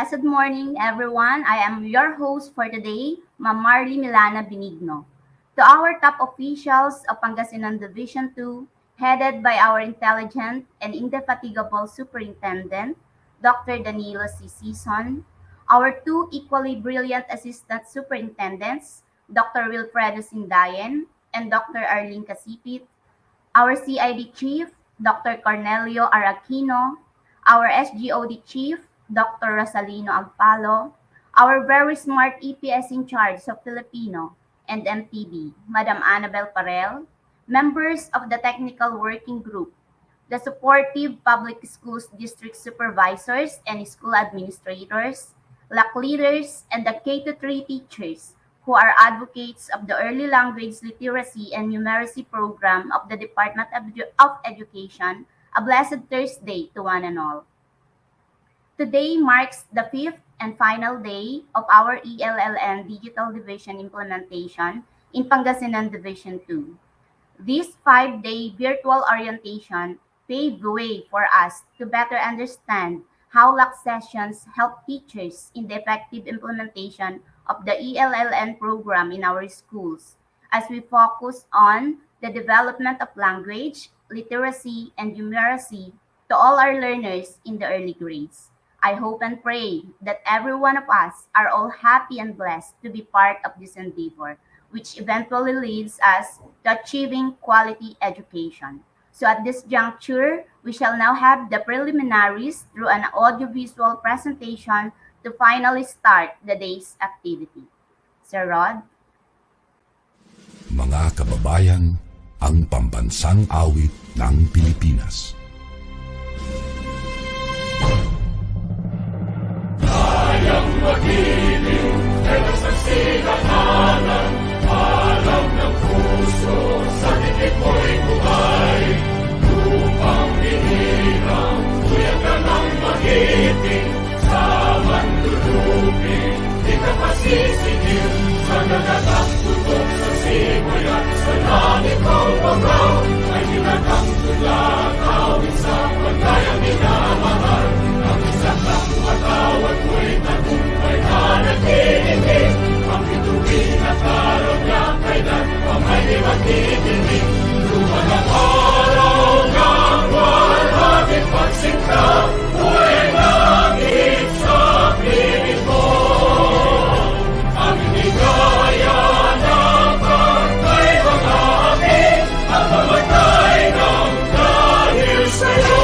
blessed morning, everyone. I am your host for today, Ma'am Marley Milana Benigno. To our top officials of Pangasinan Division 2, headed by our intelligent and indefatigable Superintendent, Dr. Danilo C. Sison, our two equally brilliant Assistant Superintendents, Dr. Wilfredo Sindayen and Dr. Arlene Casipit, our CID Chief, Dr. Cornelio Araquino, our SGOD Chief, Dr. Rosalino Agpalo, our very smart EPS in charge of Filipino and MTB, Madam Annabel Parel, members of the Technical Working Group, the supportive public schools district supervisors and school administrators, LAC leaders, and the K-3 teachers who are advocates of the Early Language Literacy and Numeracy program of the Department of Education. A blessed Thursday to one and all. Today marks the fifth and final day of our ELLN Digital Division implementation in Pangasinan Division 2. This 5-day virtual orientation paved the way for us to better understand how LAC sessions help teachers in the effective implementation of the ELLN program in our schools, as we focus on the development of language, literacy, and numeracy to all our learners in the early grades. I hope and pray that every one of us are all happy and blessed to be part of this endeavor, which eventually leads us to achieving quality education. So at this juncture, we shall now have the preliminaries through an audiovisual presentation to finally start the day's activity. Sir Rod? Mga kababayan, ang pambansang awit ng Pilipinas. Kayang magiliw, pero sa silakanan, alam ng puso, sa dikit mo'y buhay. Upang hinirang, kuya ka ng magiting, sa manlulupin, di ka pasisigil, sa nagatak tutok sa simoy at sa langit ng bangaw, ay hinatang tulad, awit sa pagkayang minamahal, ang isang lang matawad mo'y tagumpay na nagtitingin, ang bituin at araw niya kailan pa may di magtitingin. Luman ang araw ng walang pagsinta, buhay langit sa piling mo. Ang inigaya na pagkay mga amin, at mamatay ng dahil sa'yo.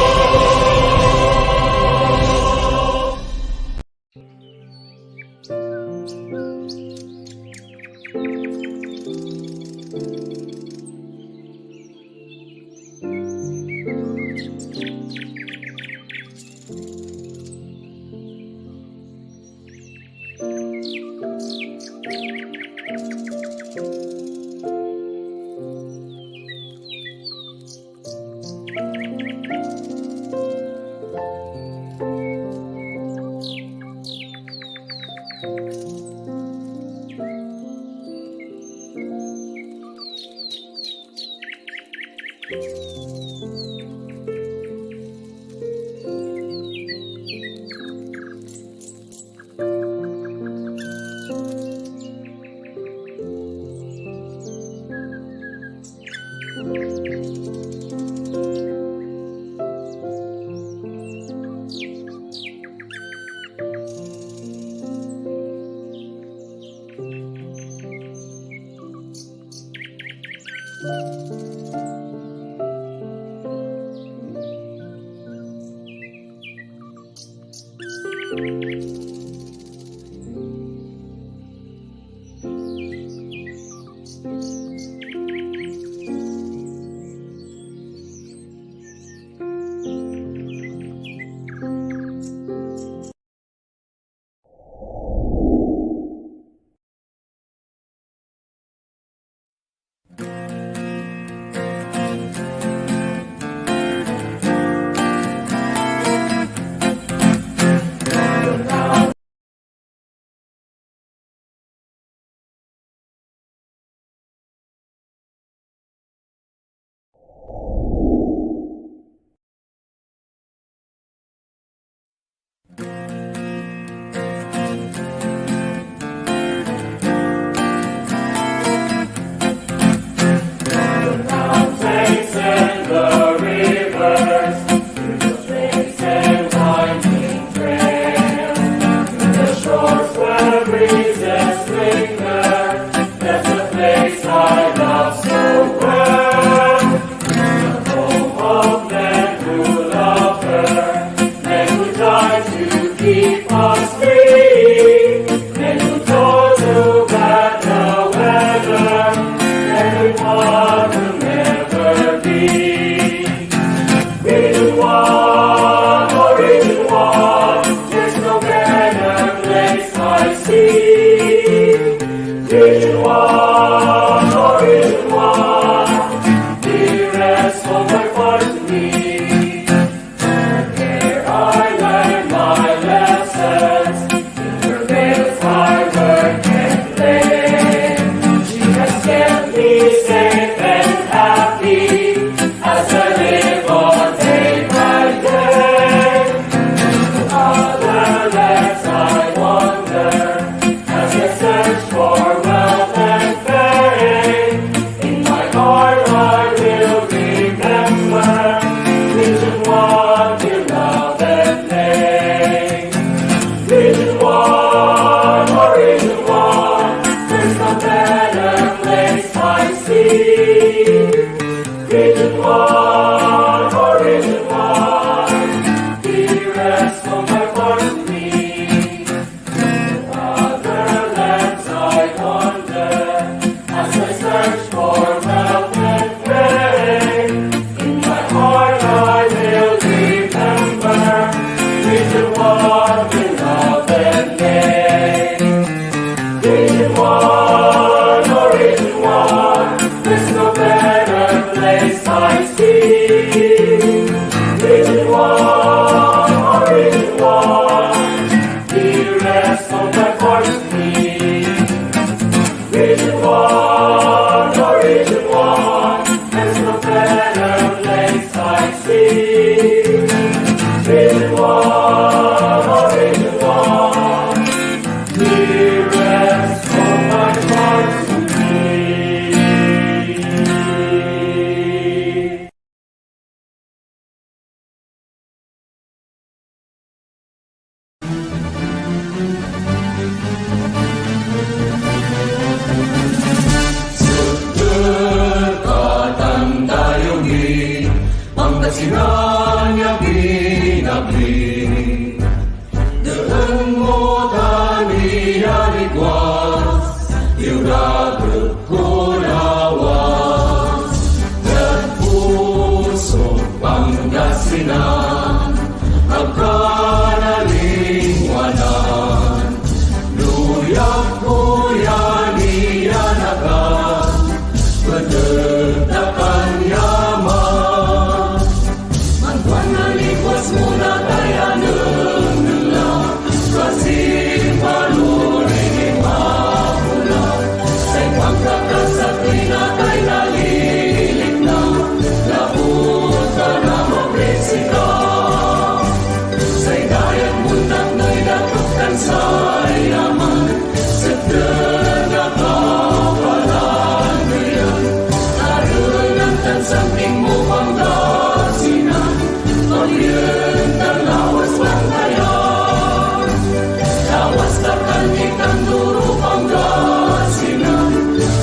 Pangasinan yang pinagli Daan mo tani aligwas Iuragod ko lawas Nagpuso Pangasinan Agkanalingwanan Luyak ko yan iyanagan Bedegdakan yaman Mantuan naligwas mo na tayaneng nila Kasing paluring mapulang Say pagkakasato'y na kay nalilik na Labot ka na mabresika Say dayag mundak no'y natuktan sa yaman Sagdan na kapalan ngayon Naroon ang tansangking mo Pangasinan Pagyan ng lawas Bangayan Lawas na kanilang duro Pangasinan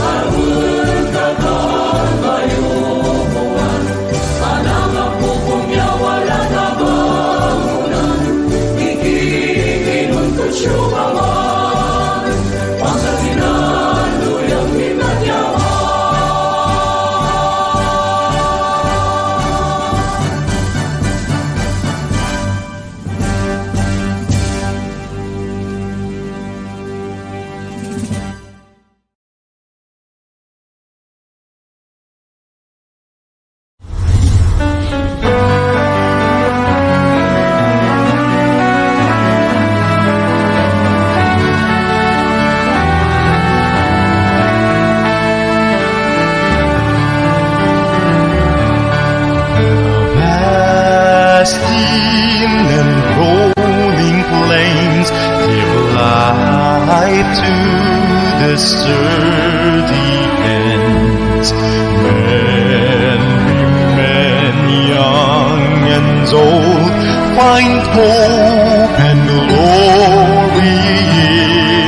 Arun kakagayukuan Panang apupong niya wala na bangunan Ikikinon ko siyo paman Pangasinan luyang minanyawan Vast dim and rolling plains give light to the sturdy ends. Men, women, young and old find hope and glory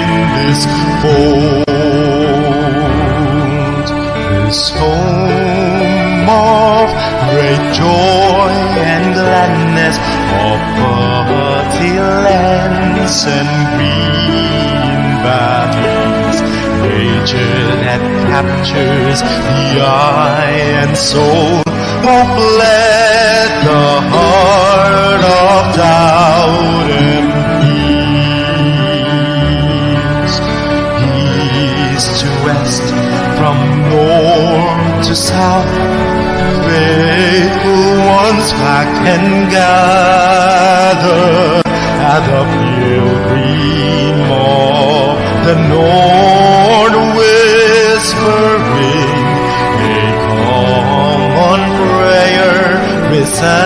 in this fold. This home of great joy and gladness, of fertile lands and green valleys, nature that captures the eye and soul. Oh, bless the heart of doubt and peace, east to west, east, from north to south, faithful ones packed and gathered at the pilgrim of the north, whispering a common prayer resounding.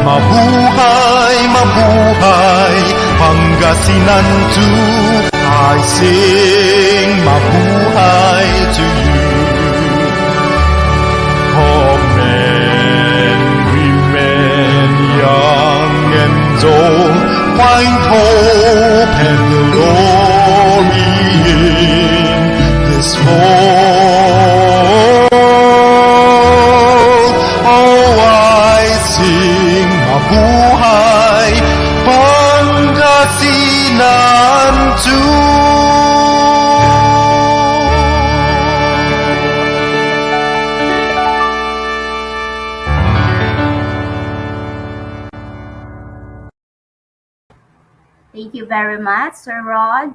Mabuhay, mabuhay, Pangasinan to I sing mabuhay to you. Oh men, women, young and old, find hope and glory in this world. Oh, I sing mabuhay, Pangasinan too. Thank you very much, Sir Rod.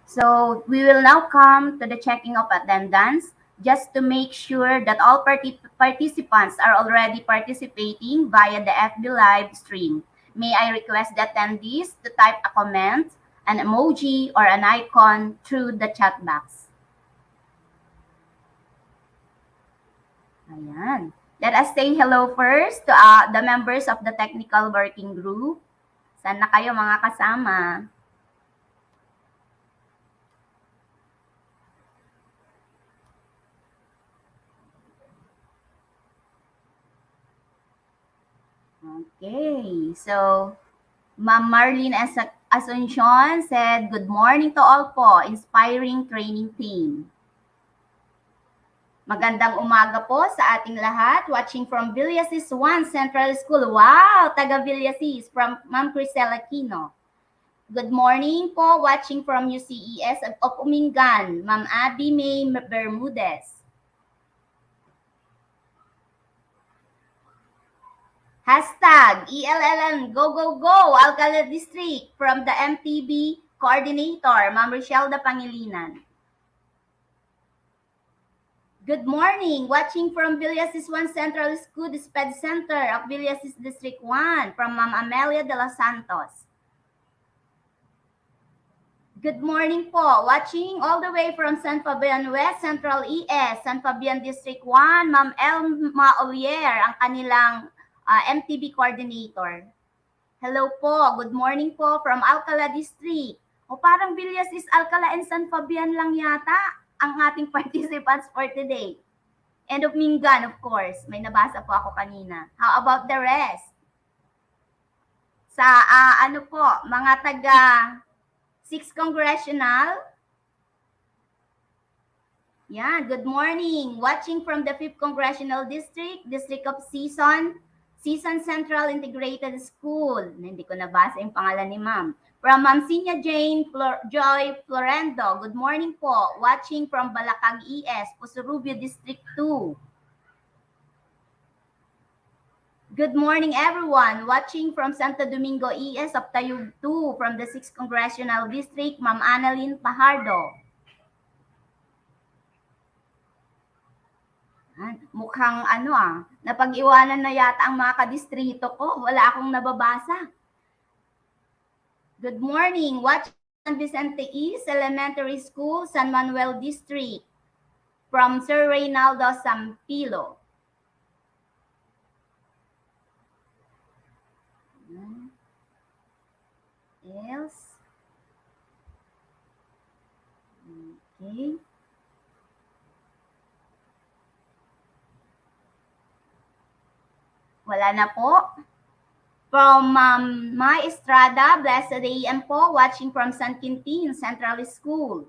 So we will now come to the checking of attendance, just to make sure that all participants are already participating via the FB live stream. May I request the attendees to type a comment, an emoji, or an icon through the chat box. Ayan. Let us say hello first to the members of the technical working group. Saan na kayo mga kasama? Okay, so Ma'am Marlene Asuncion said, good morning to all po, inspiring training team. Magandang umaga po sa ating lahat, watching from Villasis 1 Central School. Wow, taga Villasis, from Ma'am Crisel Aquino. Good morning po, watching from UCES of Umingan, Ma'am Abby May Bermudez. Hashtag ELLN Go Go Go Alcala District from the MTB Coordinator, Ma'am Rochelda Pangilinan. Good morning, watching from Villasis 1 Central School SPED Center of Villasis District 1 from Ma'am Amelia de los Santos. Good morning po, watching all the way from San Fabian West Central ES, San Fabian District 1, Ma'am Elln Olier, ang kanilang MTB coordinator. Hello po, good morning po from Alcala District. O parang Villas is Alcala and San Fabian lang yata ang ating participants for today. And of Mingan, of course. May nabasa po ako kanina. How about the rest? Sa ano po, mga taga 6th Congressional. Yeah, good morning. Watching from the 5th Congressional District, District of Season Central Integrated School. Hindi ko nabasa yung pangalan ni Ma'am. From Ma'am Sinya Jane Joy Florendo. Good morning po. Watching from Balakag ES, Pusurubio District 2. Good morning everyone. Watching from Santo Domingo ES of Tayug 2 from the 6th Congressional District, Ma'am Annalyn Pajardo. Mukhang napag-iwanan na yata ang mga kadistrito ko. Wala akong nababasa. Good morning. Watching San Vicente East Elementary School, San Manuel District. From Sir Reynaldo Sampilo. Else. Okay. Wala na po. From Mai Estrada, Blessed AM po, watching from San Quintin Central School.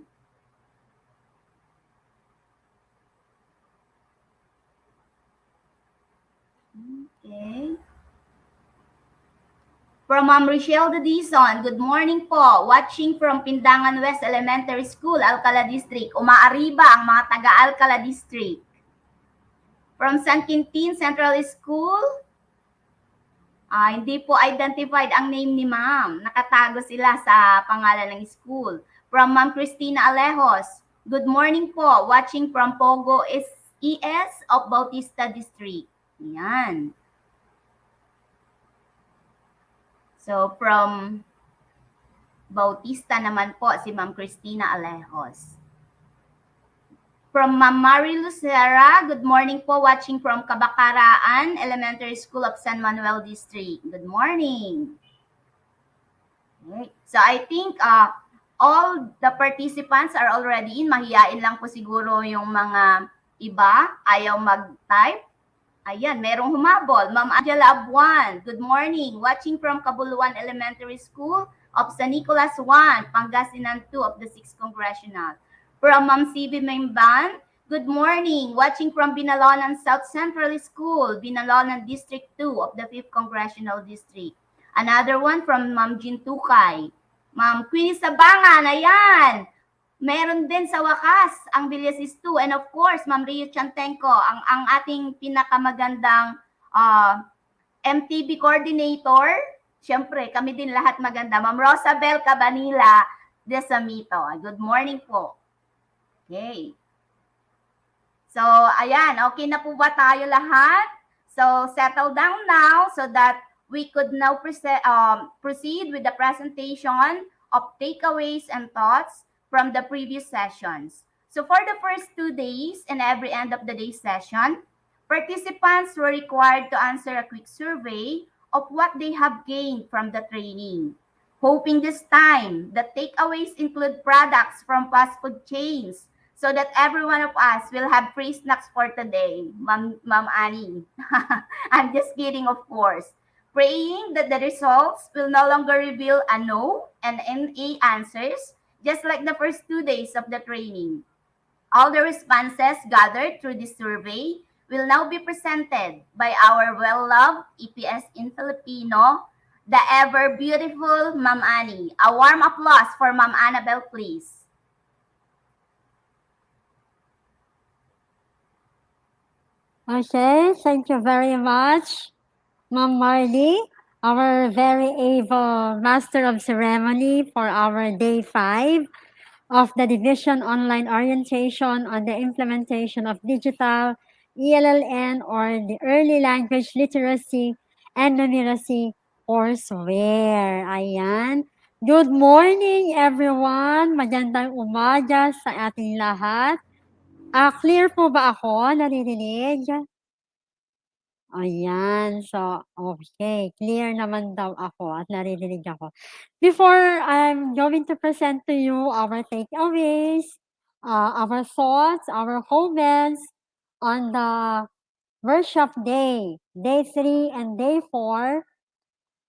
Okay. From Ma'am Rochelle Dizon, good morning po. Watching from Pindangan West Elementary School, Alcala District. Umaariba ang mga taga-Alcala District. From San Quintin Central School, hindi po identified ang name ni Ma'am. Nakatago sila sa pangalan ng school. From Ma'am Christina Alejos, good morning po, watching from Pogo ES of Bautista District. Yan. So, from Bautista naman po si Ma'am Christina Alejos. From Ma'am Mari Lucera, good morning po, watching from Kabakaraan Elementary School of San Manuel District. Good morning. Okay. So I think all the participants are already in. Mahiyain lang po siguro yung mga iba, ayaw mag-type. Ayan, merong humabol. Ma'am Angela Abuan, good morning. Watching from Kabuluan Elementary School of San Nicolas 1, Pangasinan 2 of the 6th Congressional. From Ma'am C.B. Memban, good morning. Watching from Binalonan South Central School, Binalonan District 2 of the 5th Congressional District. Another one from Ma'am Jean Tukay. Ma'am Queenie Sabangan, ayan. Meron din sa wakas ang Vilyasis 2. And of course, Ma'am Rio Chantenko, ang ating pinakamagandang MTB coordinator. Siyempre, kami din lahat maganda. Ma'am Rosabel Cabanilla de Samito. Good morning po. Okay. So, ayan. Okay na po ba tayo lahat? So, settle down now so that we could now proceed with the presentation of takeaways and thoughts from the previous sessions. So for the first 2 days and every end of the day session, participants were required to answer a quick survey of what they have gained from the training. Hoping this time, the takeaways include products from fast food chains so that every one of us will have free snacks for today, Ma'am Annie. I'm just kidding, of course. Praying that the results will no longer reveal a no and NA answers, just like the first 2 days of the training. All the responses gathered through this survey will now be presented by our well-loved EPS in Filipino, the ever beautiful Ma'am Annie. A warm applause for Ma'am Annabel, please. Okay, thank you very much, Ma'am Marley, our very able Master of Ceremony for our Day 5 of the Division Online Orientation on the Implementation of Digital ELLN or the Early Language Literacy and Numeracy Courseware. Ayan. Good morning, everyone. Magandang umaga sa ating lahat. Clear po ba ako? Naririnig? Ayan. So, okay. Clear naman daw ako at naririnig ako. Before I'm going to present to you our takeaways, our thoughts, our comments on the workshop day, day 3 and day 4,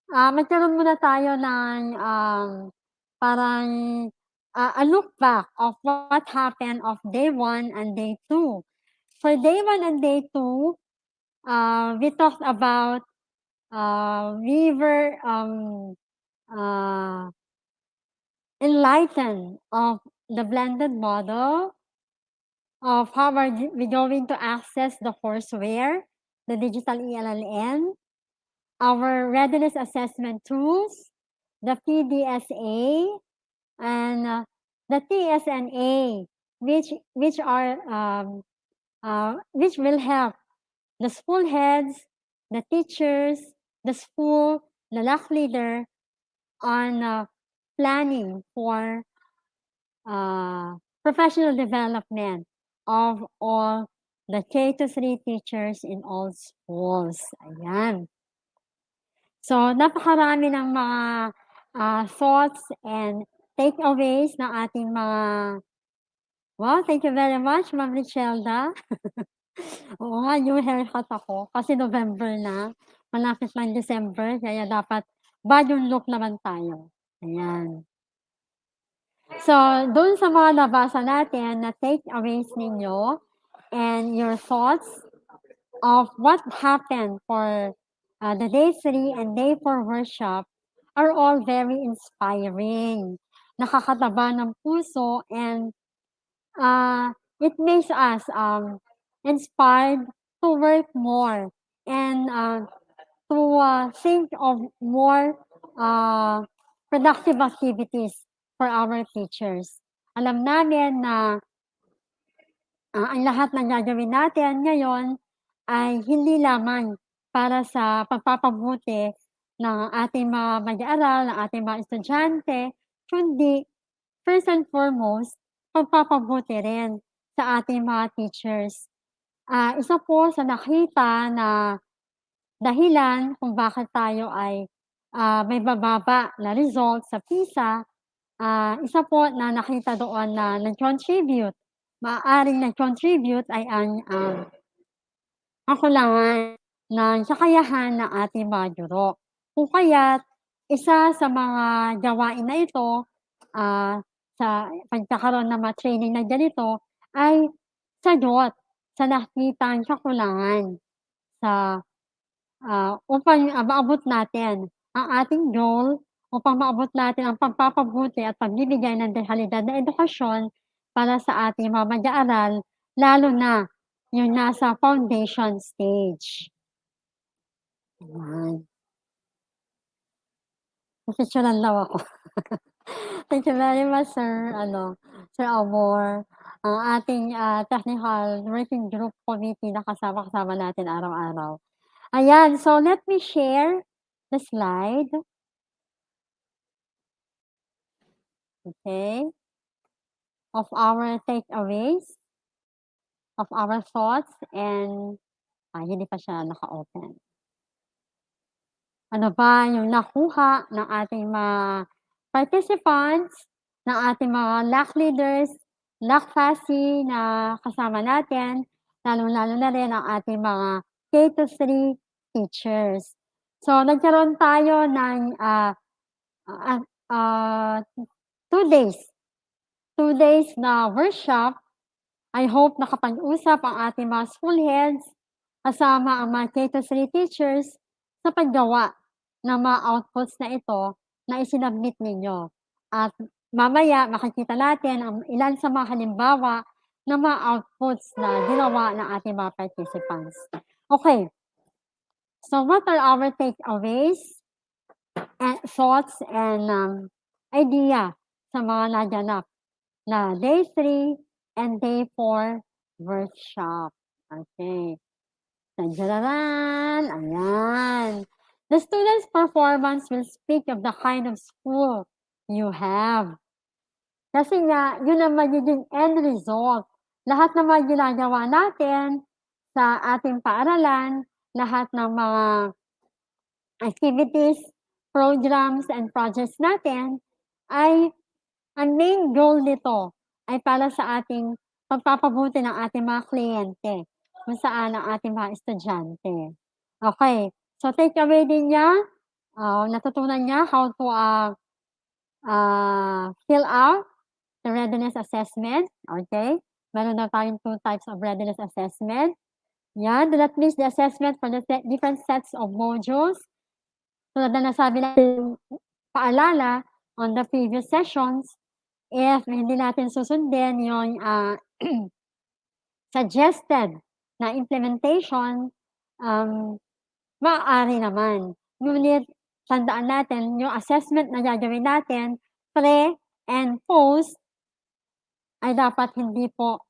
magkaroon muna tayo ng parang a look back of what happened of day 1 and day 2. For day 1 and day 2, we talked about we were enlightened of the blended model of how are we going to access the courseware, the digital ELLN, our readiness assessment tools, the PDSA, and the TSNA, which will help the school heads, the teachers, the school, the LAC leader on planning for professional development of all the K-3 teachers in all schools. Ayan. So, napakarami ng mga thoughts and takeaways ng ating mga wow, thank you very much, Ma'am Richelda. Oo nga, new haircut ako kasi November na. Malapit ng December, kaya dapat bagong look naman tayo. Ayan. So, doon sa mga nabasa natin na takeaways ninyo and your thoughts of what happened for the day 3 and day 4 workshop are all very inspiring. Nakakataba ng puso and it makes us inspired to work more and to think of more productive activities for our teachers. Alam namin na ang lahat ng gagawin natin ngayon ay hindi lamang para sa pagpapabuti ng ating mga mag-aaral, ng ating mga estudyante, kundi first and foremost, pagpapabuti rin sa ating mga teachers. Isa po sa nakita na dahilan kung bakit tayo ay may bababa na result sa PISA, isa po na nakita doon na maaaring nag-contribute ay ang kakulangan ng kakayahan ng ating mga guro. Kung kaya't isa sa mga gawain na ito, sa pagkakaroon ng mga training na ganito ay sagot sa nakitang kakulangan sa upang maabot natin ang ating goal, upang maabot natin ang pagpapabuti at pagbibigay ng dekalidad na edukasyon para sa ating mga mag-aaral, lalo na yung nasa foundation stage. Ayan. Napicturean daw ako. Thank you very much, Sir Amor. Ang ating technical working group committee na kasama-kasama natin araw-araw. Ayan, so let me share the slide. Okay. Of our takeaways, of our thoughts, and hindi pa siya naka-open. Ano ba yung nakuha ng ating mga participants, ng ating mga LAC leaders, LAC FASI na kasama natin, lalong-lalo na rin ang ating mga K-3 teachers. So, nagkaroon tayo ng 2 days. 2 days na workshop. I hope nakapag-usap ang ating mga school heads kasama ang mga K-3 teachers sa paggawa ng mga outputs na ito na isinabmit ninyo. At mamaya makikita natin ang ilan sa mga halimbawa ng mga outputs na ginawa ng ating mga participants. Okay. So what are our takeaways and thoughts and idea sa mga naganap na Day 3 and Day 4 workshop? Okay. Tadararan! Ayan. The students' performance will speak of the kind of school you have. Kasi nga, yun ang magiging end result. Lahat ng mga ginagawa natin sa ating paaralan, lahat ng mga activities, programs, and projects natin, ay ang main goal nito ay para sa ating pagpapabuti ng ating mga kliyente, kung saan ang ating mga estudyante. Okay. So, take away din niya, natutunan niya how to fill out the readiness assessment. Okay? Meron na tayong 2 types of readiness assessment. Yan. Do not miss the assessment for the different sets of modules. Tulad na nasabi natin paalala on the previous sessions, if hindi natin susundin yung suggested na implementation, maaari naman. Ngunit tandaan natin yung assessment na gagawin natin, pre and post, ay dapat hindi po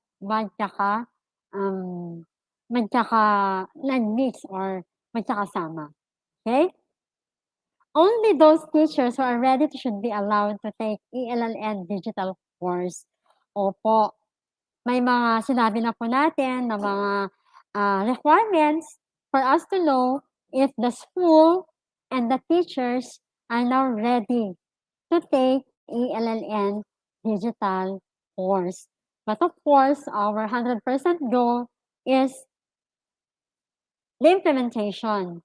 nag-mix or magkakasama. Okay? Only those teachers who are ready should be allowed to take Elln digital course. Opo. May mga sinabi na po natin na mga requirements for us to know if the school and the teachers are now ready to take Elln digital course. But of course, our 100% goal is the implementation.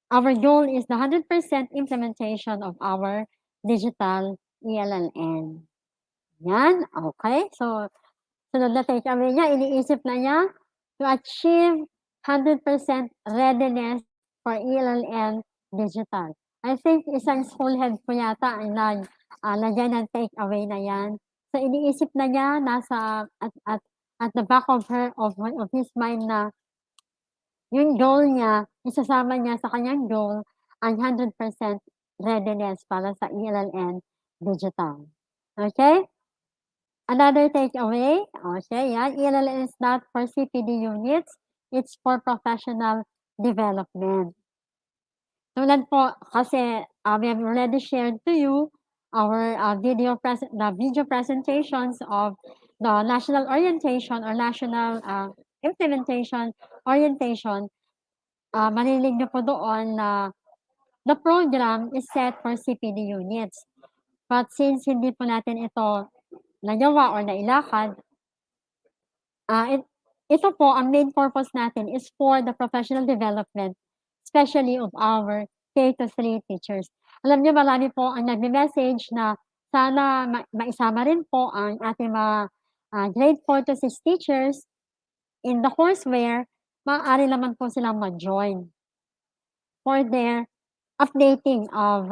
Our goal is the 100% implementation of our digital Elln. Yan, okay. So, sunod na takeaway niya, iniisip na niya to achieve 100% readiness for Elln digital. I think isang school head po yata ang lagyan ng takeaway na yan. So, iniisip na niya, nasa at the back of his mind na yung goal niya, isasama niya sa kanyang goal ang 100% readiness para sa Elln digital. Okay? Another takeaway, okay, yan, ELL is not for CPD units, it's for professional development. Tulad po kasi, we have already shared to you our, the video presentations of the national orientation or national, implementation orientation. Marinig niyo po doon na the program is set for CPD units. But since hindi po natin ito nagawa or nailakad, ito po, ang main purpose natin is for the professional development, especially of our K-3 teachers. Alam niyo, marami po ang nagme-message na sana maisama rin po ang ating mga grade 4 to 6 teachers in the courseware, maaari naman po silang mag-join for their updating of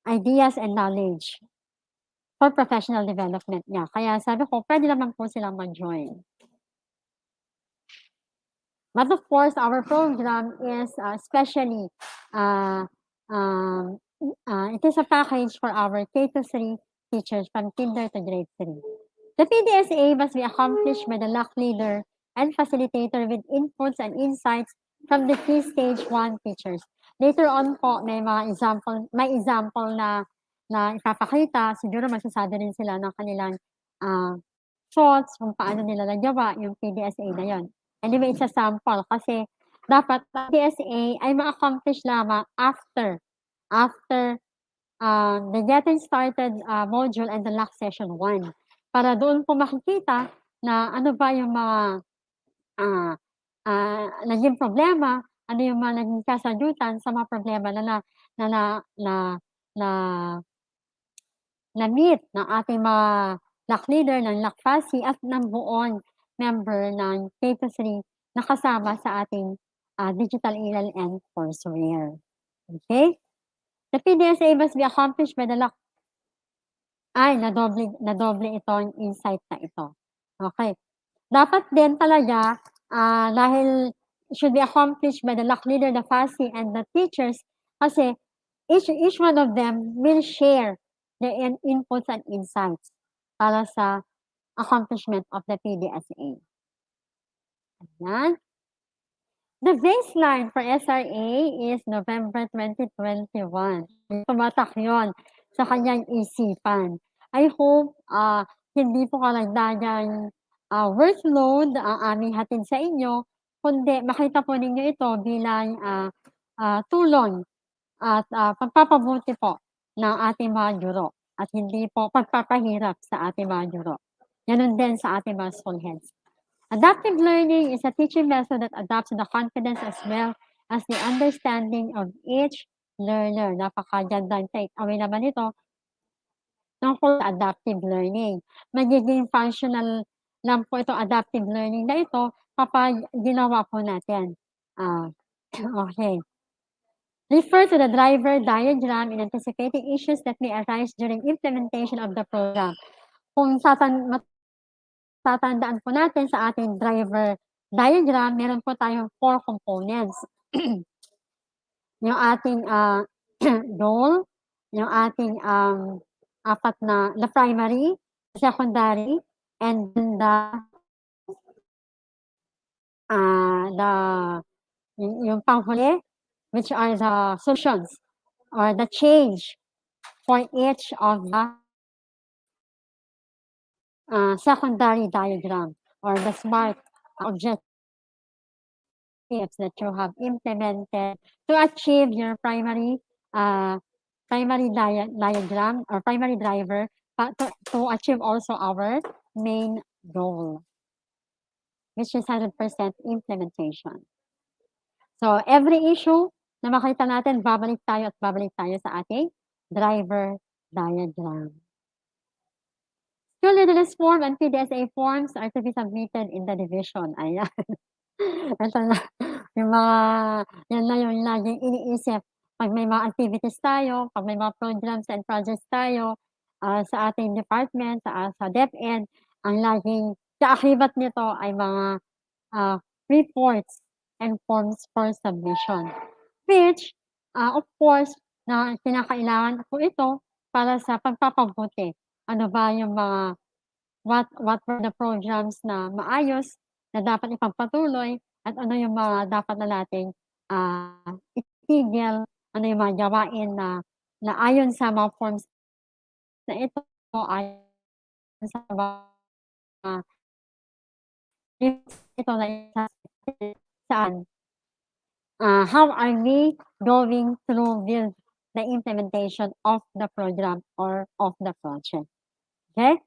ideas and knowledge for professional development niya. Kaya sabi ko, pwede naman po silang mag-join. But of course, our program is especially, it is a package for our K-3 teachers from kinder to grade 3. The PDSA must be accomplished by the LAC leader and facilitator with inputs and insights from the Stage 1 teachers. Later on po, may example na ipapakita, siguro magsasabi rin sila ng kanilang thoughts kung paano nila nagawa yung PDSA na yon. Anyway, it's a sample kasi dapat ang PDSA ay ma-accomplish lamang after the getting started module and the LAC session 1. Para doon po makikita na ano ba yung mga naging problema, ano yung mga naging kasagutan sa mga problema na meet ng ating mga LAC leader, ng LAC FASI at ng buong member ng K-3 na kasama sa ating digital Elln courseware. Okay? The PDSA must be accomplished by the LAC. Ay, nadoble itong insight na ito. Okay. Dapat din talaga, dahil it should be accomplished by the LAC leader, the FASI, and the teachers kasi each one of them will share their inputs and insights para sa accomplishment of the PDSA. Ayan. The baseline for SRA is November 2021. Tumatak yun sa kanyang isipan. I hope hindi po karagdagang workload ang aming hatid sa inyo, kundi makita po ninyo ito bilang tulong at pagpapabuti po ng ating mga guro at hindi po pagpapahirap sa ating mga guro. Ganun din sa ating mga school heads. Adaptive learning is a teaching method that adapts to the confidence as well as the understanding of each learner. Napakagandang takeaway naman ito tungkol sa adaptive learning. Magiging functional lang po ito, adaptive learning na ito, kapag ginawa po natin. Okay. Refer to the driver diagram in anticipating issues that may arise during implementation of the program. Kung tatandaan po natin sa ating driver diagram, meron po tayong 4 components. Yung ating goal, yung ating the primary, secondary, and then yung panghuli, which are the solutions or the change for each of the secondary diagram or the SMART objectives that you have implemented to achieve your primary diagram or primary driver to achieve also our main goal, which is 100% implementation. So every issue na makita natin, babalik tayo sa ating driver diagram. School readiness form and PDSA forms are to be submitted in the division. Ayan. Ito na, yan na yung laging iniisip. Pag may mga activities tayo, pag may mga programs and projects tayo sa ating department, sa DepEd, ang laging kaakibat nito ay mga reports and forms for submission. Which, of course, na kinakailangan po ito para sa pagpapabuti. Ano ba yung mga what were the programs na maayos na dapat ipagpatuloy at ano yung mga dapat na nating, itigil, ano yung mga gawain na ayon sa mga forms na ito, ayon sa mga ito na saan. How are we going through with the implementation of the program or of the project? Okay?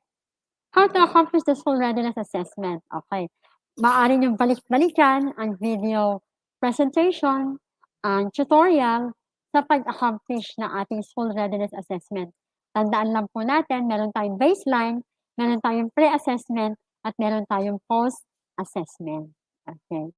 How to accomplish the school readiness assessment? Okay. Maaari niyong balik-balikan ang video presentation, ang tutorial sa pag-accomplish ng ating school readiness assessment. Tandaan lang po natin, meron tayong baseline, meron tayong pre-assessment, at meron tayong post-assessment. Okay.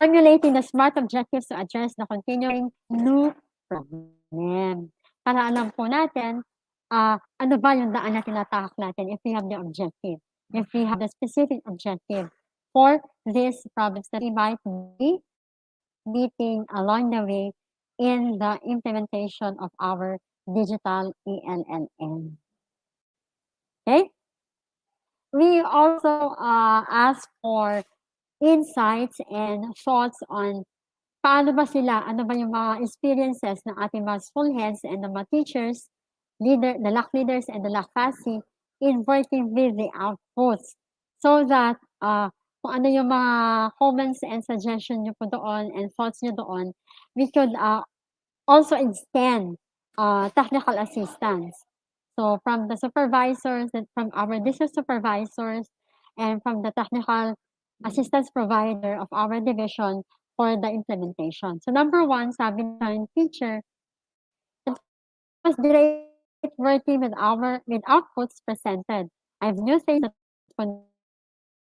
Formulating the SMART objectives to address the continuing new problem. Para alam po natin, ano ba yung daan na tinatahak natin if we have the objective, if we have the specific objective for these problems that we might be meeting along the way in the implementation of our digital ELLN. Okay? We also ask for insights and thoughts on paano ba sila, ano ba yung mga experiences ng ating mga school heads and the mga teachers, the LAC leaders and the LAC FASI in working with the outputs so that kung ano yung mga comments and suggestion nyo po doon and thoughts nyo doon, we could also extend technical assistance. So from the supervisors and from our district supervisors and from the technical assistance provider of our division for the implementation. So number one, sabi ng teacher, it was great working with outputs presented. I have new things that could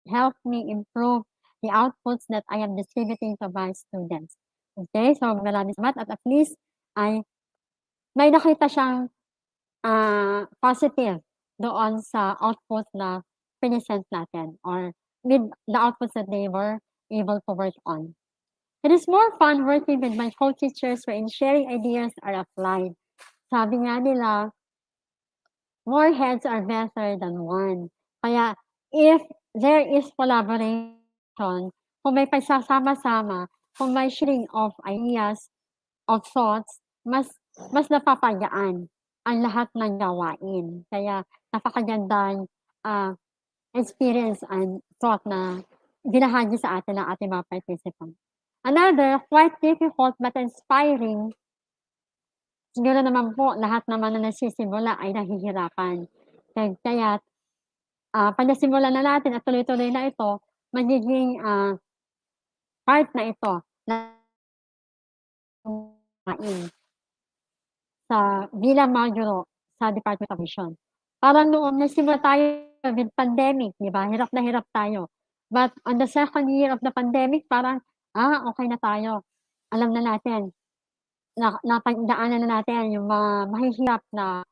help me improve the outputs that I am distributing to my students. Okay, so maraming salamat at least ay may nakita siyang positive doon sa output na present natin or with the outputs that they were able to work on. It is more fun working with my co-teachers wherein sharing ideas are applied. Sabi nga nila, more heads are better than one. Kaya if there is collaboration, kung may pagsasama-sama, kung may sharing of ideas, of thoughts, mas napapagaan ang lahat ng gawain. Kaya napakagandang experience and thought na binahagi sa atin ng ating mga participants. Another quite difficult but inspiring, siguro naman po lahat naman na nagsisimula ay nahihirapan. Kaya't pag nasimulan na natin at tuloy-tuloy na ito, magiging part na ito na sa bilang mga guro sa Department of Vision. Parang noong nagsimula tayo with pandemic, di ba? Hirap na hirap tayo. But on the second year of the pandemic, parang, okay na tayo. Alam na natin, napagdaanan na natin yung mga mahihirap na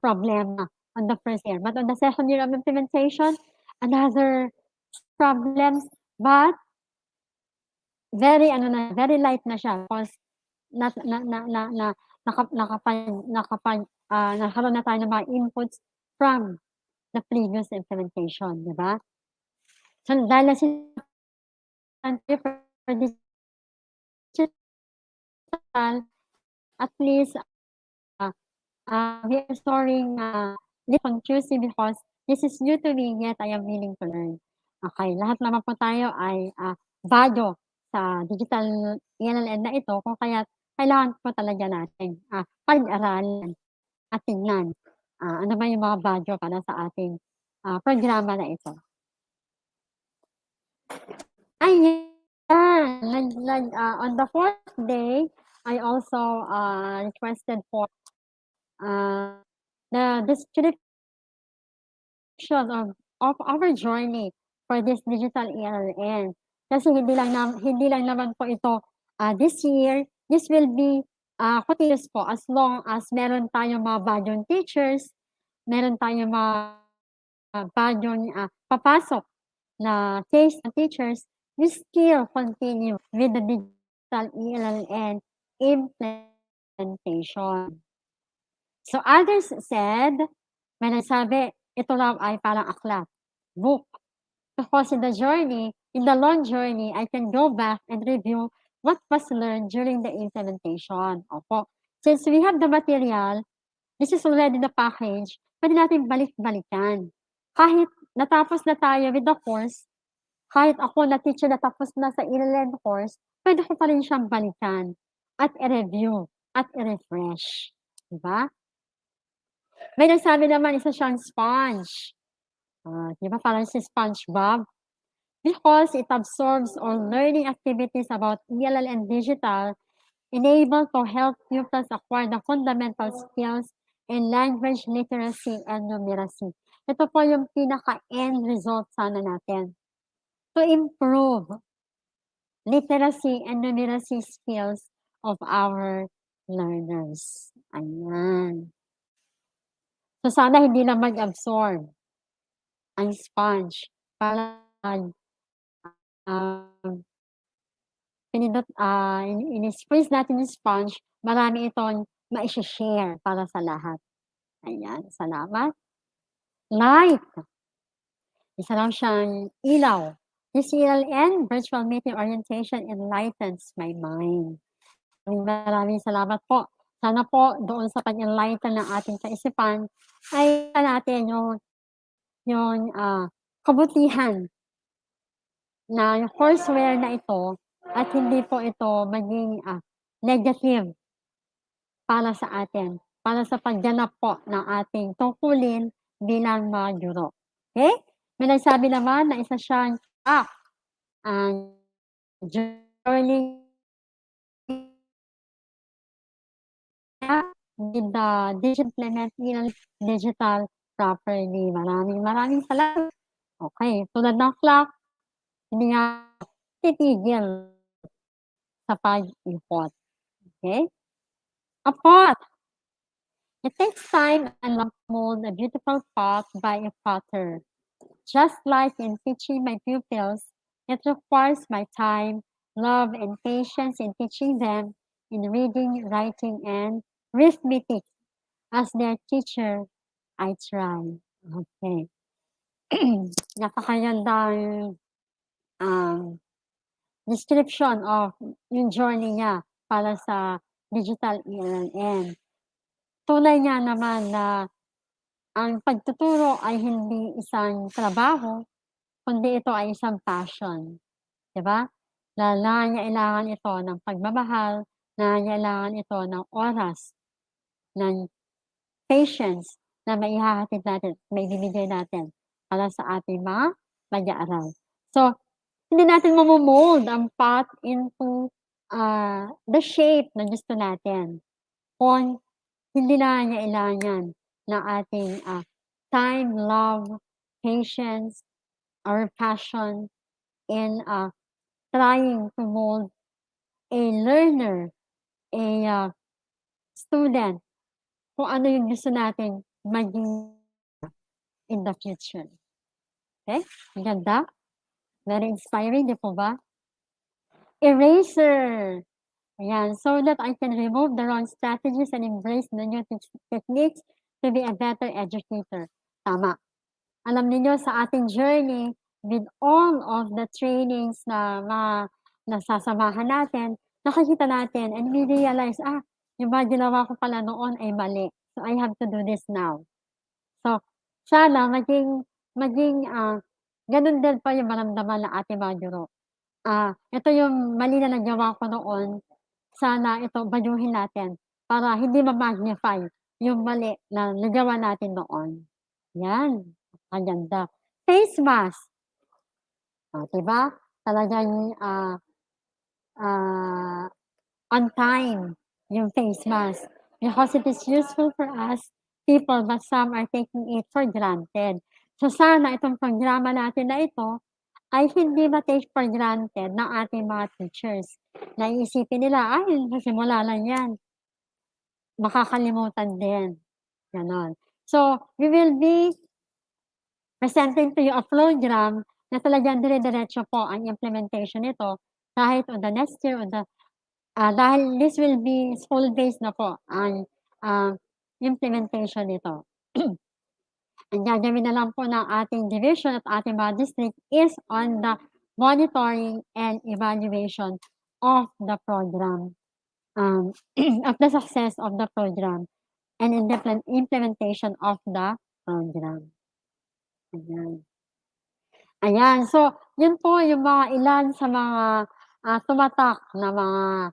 problema on the first year. But on the second year of implementation, another problems, but very light na siya because nagkaroon na tayo ng mga inputs from the previous implementation, di ba? So, dahil for digital, at least we are storing confusing because this is new to me, yet I am willing to learn. Okay, lahat naman po tayo ay bago sa digital ELLN na ito, kung kaya kailangan po talaga natin pag-aralan at tingnan ano ba yung mga bago para sa ating programa na ito. Ayan, on the fourth day, I also requested for the description of our journey for this digital ELLN. Kasi hindi lang naman po ito this year. This will be continuous po as long as meron tayong mga bagong teachers, meron tayong mga bagong papasok na case ng teachers, we still continue with the digital ELLN implementation. So others said, may nagsabi, ito raw ay parang aklat, book. Because in the long journey, I can go back and review what was learned during the implementation. Opo. Since we have the material, this is already the package, pwede natin balik-balikan. Kahit natapos na tayo with the course, kahit ako na teacher na tapos na sa Elln course, pwede ko pa rin siyang balikan at i-review at i-refresh. Diba? May nagsabi naman isa siyang sponge. Di ba parang si SpongeBob? Because it absorbs all learning activities about ELL and digital, enabled to help pupils acquire the fundamental skills in language literacy and numeracy. Ito po yung pinaka-end result sana natin. To improve literacy and numeracy skills of our learners. Ayan. So sana hindi na mag-absorb ang sponge para in-squeeze natin yung sponge, marami itong mai-share para sa lahat. Ayan, salamat. Light. Isa lang siyang ilaw. This Elln virtual meeting orientation enlightens my mind. Maraming salamat po. Sana po doon sa pag-enlighten ng ating kaisipan ay natin yung kabutihan na yung courseware na ito at hindi po ito maging negative para sa atin, para sa pagganap po ng ating tungkulin bilang mga guro. Okay? May nagsabi naman na isa siyang ang journey with the implement digital properly. Maraming salamat. Okay, tulad ng clock, hindi nga titigil sa pag-import. Okay? A pot. It takes time and love to mold a beautiful pot by a potter. Just like in teaching my pupils, it requires my time, love, and patience in teaching them in reading, writing, and arithmetic. As their teacher, I try. Okay. Napakagandang description of yung journey niya para sa digital Elln. Tunay niya naman na ang pagtuturo ay hindi isang trabaho, kundi ito ay isang passion. Diba? Nangangailangan ito ng pagmamahal, nangangailangan ito ng oras, ng patience na maihahatid natin, maibibigay natin para sa ating mga mag-aaral. So, hindi natin mamomold ang path into the shape na gusto natin. Kung hindi nangangailangan ng ating time, love, patience, or passion in trying to mold a learner, a student, kung ano yung gusto natin maging in the future. Okay? Ang ganda. Very inspiring, di po ba? Eraser. Ayan, so that I can remove the wrong strategies and embrace the new techniques to be a better educator. Tama. Alam niyo sa ating journey, with all of the trainings na nasasamahan natin, nakikita natin and we realize, yung mga ginawa ko pala noon ay mali. So, I have to do this now. So, sana maging ganun din pa yung maramdaman ng ating mga guro. Ito yung mali na nagawa ko noon, sana ito baguhin natin para hindi ma-magnify yung mali na nagawa natin noon. Yan, ang ganda. Face mask. Diba? Talagang on time yung face mask because it is useful for us people but some are taking it for granted. So sana itong programa natin na ito ay hindi ma-take for granted ng ating mga teachers. Naiisipin nila, simula lang yan. Makakalimutan din. Ganon. So, we will be presenting to you a program na talagang dire-diretso po ang implementation nito kahit on the next year, on the dahil this will be school-based na po ang implementation nito. Ang gagawin na lang po ng ating division at ating mga district is on the monitoring and evaluation of the program, of the success of the program and implementation of the program. Ayan. Ayan. So, yun po yung mga ilan sa mga tumatak na mga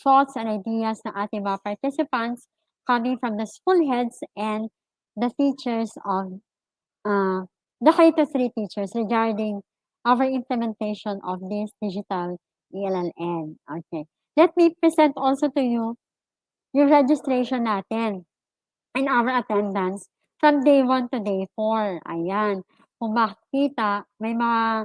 thoughts and ideas ng ating mga participants coming from the school heads and the teachers of the K-3 teachers regarding our implementation of this digital ELLN. Okay. Let me present also to you yung registration natin and our attendance from day 1 to day 4. Ayan. Kung makikita, may mga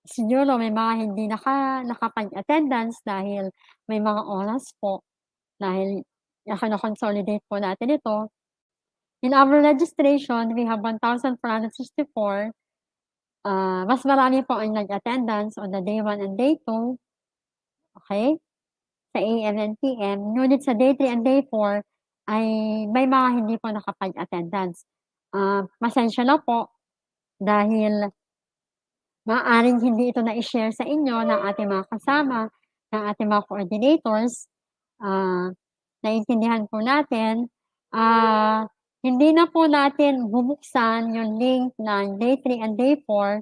siguro may mga hindi nakapag-attendance dahil may mga oras po dahil kino-consolidate po natin ito. In our registration, we have 1,464. Mas marami po ang nag-attendance on the day 1 and day 2. Okay? Sa AM and PM. Ngunit sa day 3 and day 4 ay may mga hindi po nakapag-attendance. Pasensya na po dahil maaaring hindi ito na-i-share sa inyo ng ating mga kasama, ng ating mga coordinators. Naiintindihan po natin. Hindi na po natin bubuksan yung link ng day 3 and day 4.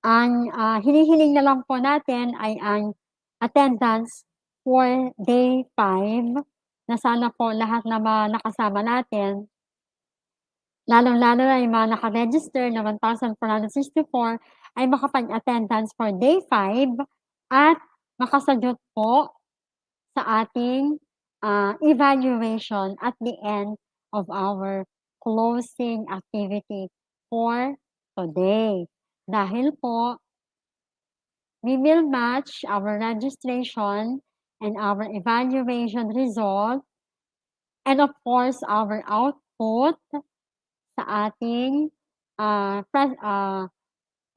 Ang hinihiling na lang po natin ay ang attendance for day 5 na sana po lahat na mga nakasama natin, lalong-lalo na yung mga naka-register na 1,464 ay makapag-attendance for day 5 at makasagot po sa ating evaluation at the end of our closing activity for today. Dahil po, we will match our registration and our evaluation result and of course our output sa ating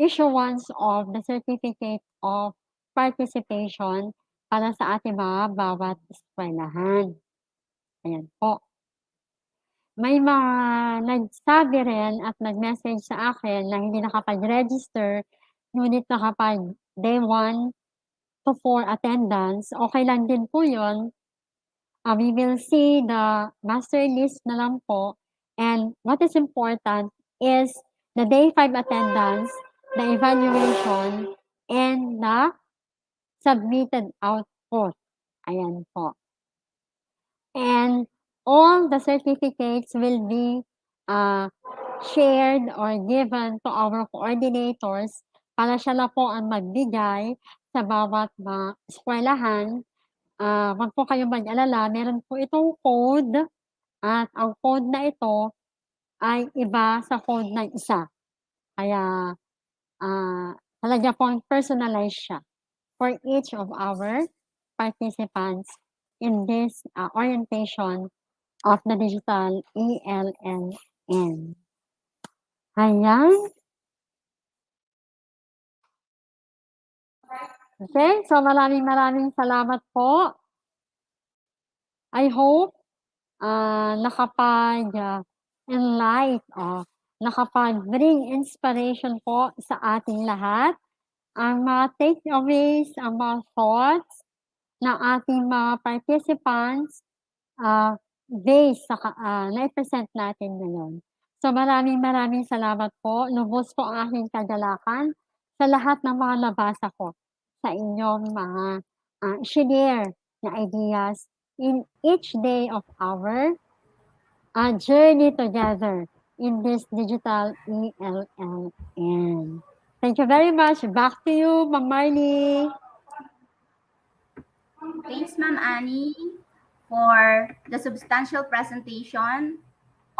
issuance of the certificate of participation para sa ating mga bawat eskwelahan. Ayan po. May mga nagsabi rin at nag-message sa akin na hindi nakapag-register, ngunit nakapag day 1 to 4 attendance. Okay lang din po yun. We will see the master list na lang po. And what is important is the day 5 attendance, the evaluation, and the submitted output. Ayan po. And all the certificates will be shared or given to our coordinators para siya na po ang magbigay sa bawat mga eskwelahan. Wag po kayong mag-alala, meron po itong code at ang code na ito ay iba sa code ng isa. Kaya talaga pong personalized siya for each of our participants in this orientation of the digital ELLN. Ayan. Okay, so maraming salamat po. I hope nakapag-bring inspiration po sa ating lahat. Ang mga takeaways, ang mga thoughts ng ating mga participants based sa na-present natin ngayon. So maraming salamat po. Lubos po ang aking kagalakan sa lahat ng mga nabasa ko sa inyong mga share na ideas in each day of our journey together in this digital ELLN. Thank you very much. Back to you, Ma'am Marley. Thanks, Ma'am Annie, for the substantial presentation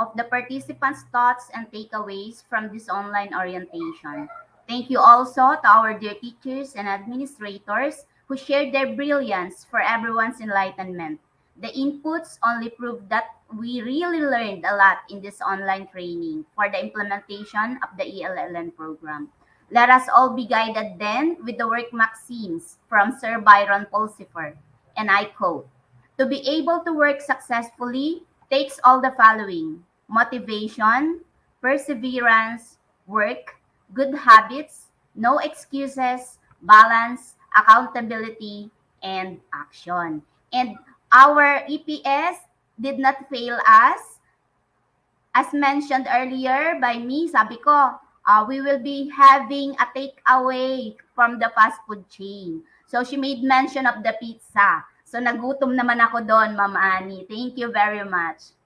of the participants' thoughts and takeaways from this online orientation. Thank you also to our dear teachers and administrators who shared their brilliance for everyone's enlightenment. The inputs only prove that we really learned a lot in this online training for the implementation of the ELLN program. Let us all be guided then with the work maxims from Sir Byron Pulsifer, and I quote, "To be able to work successfully takes all the following: motivation, perseverance, work, good habits, no excuses, balance, accountability, and action." And our EPS did not fail us. As mentioned earlier by me, sabi ko, we will be having a takeaway from the fast food chain. So she made mention of the pizza. So nagutom naman ako doon, Ma'am Annie. Thank you very much.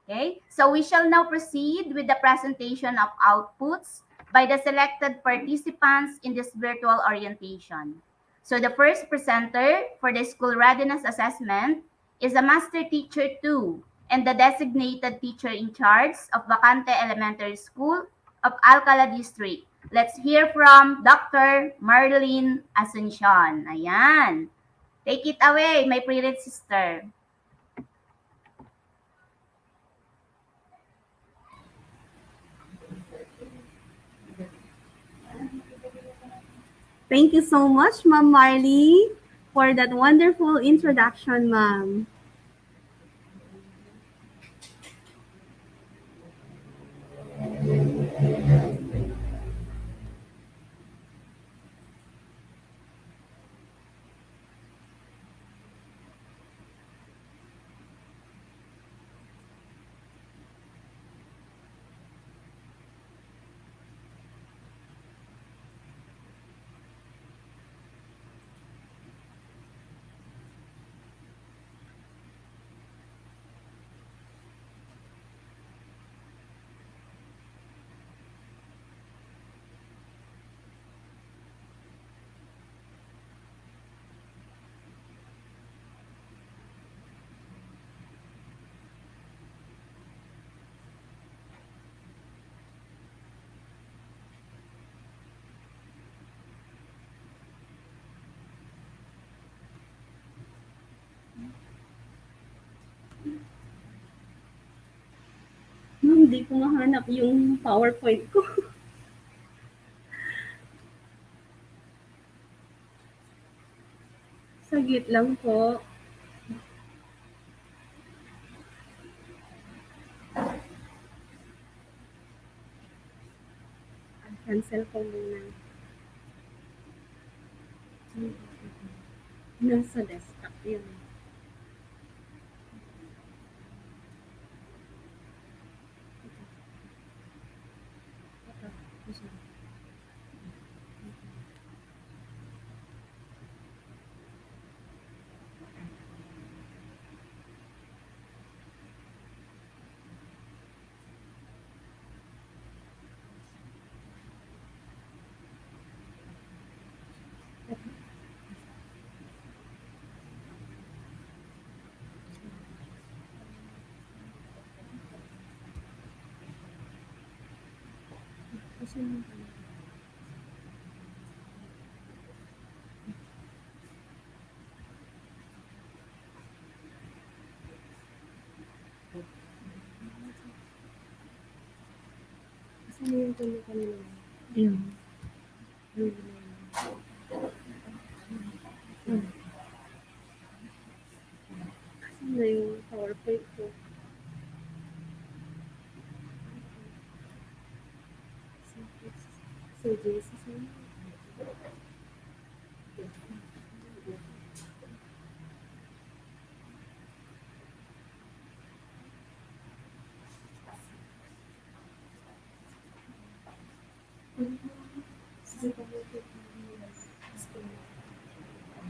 Okay, so we shall now proceed with the presentation of outputs by the selected participants in this virtual orientation. So the first presenter for the school readiness assessment is a master teacher 2 and the designated teacher in charge of Bacante Elementary School of Alcala District. Let's hear from Dr. Marlene Asuncion. Ayan. Take it away, my pretty sister. Thank you so much, Ma'am Marley, for that wonderful introduction, ma'am. Ma'am, hindi ko mahanap yung PowerPoint ko. Saglit lang po. Cancel ko muna. Nasa desktop yun. Saan yung tuloy kanina? Ayun. Saan na yung PowerPoint ko? So, Jesus,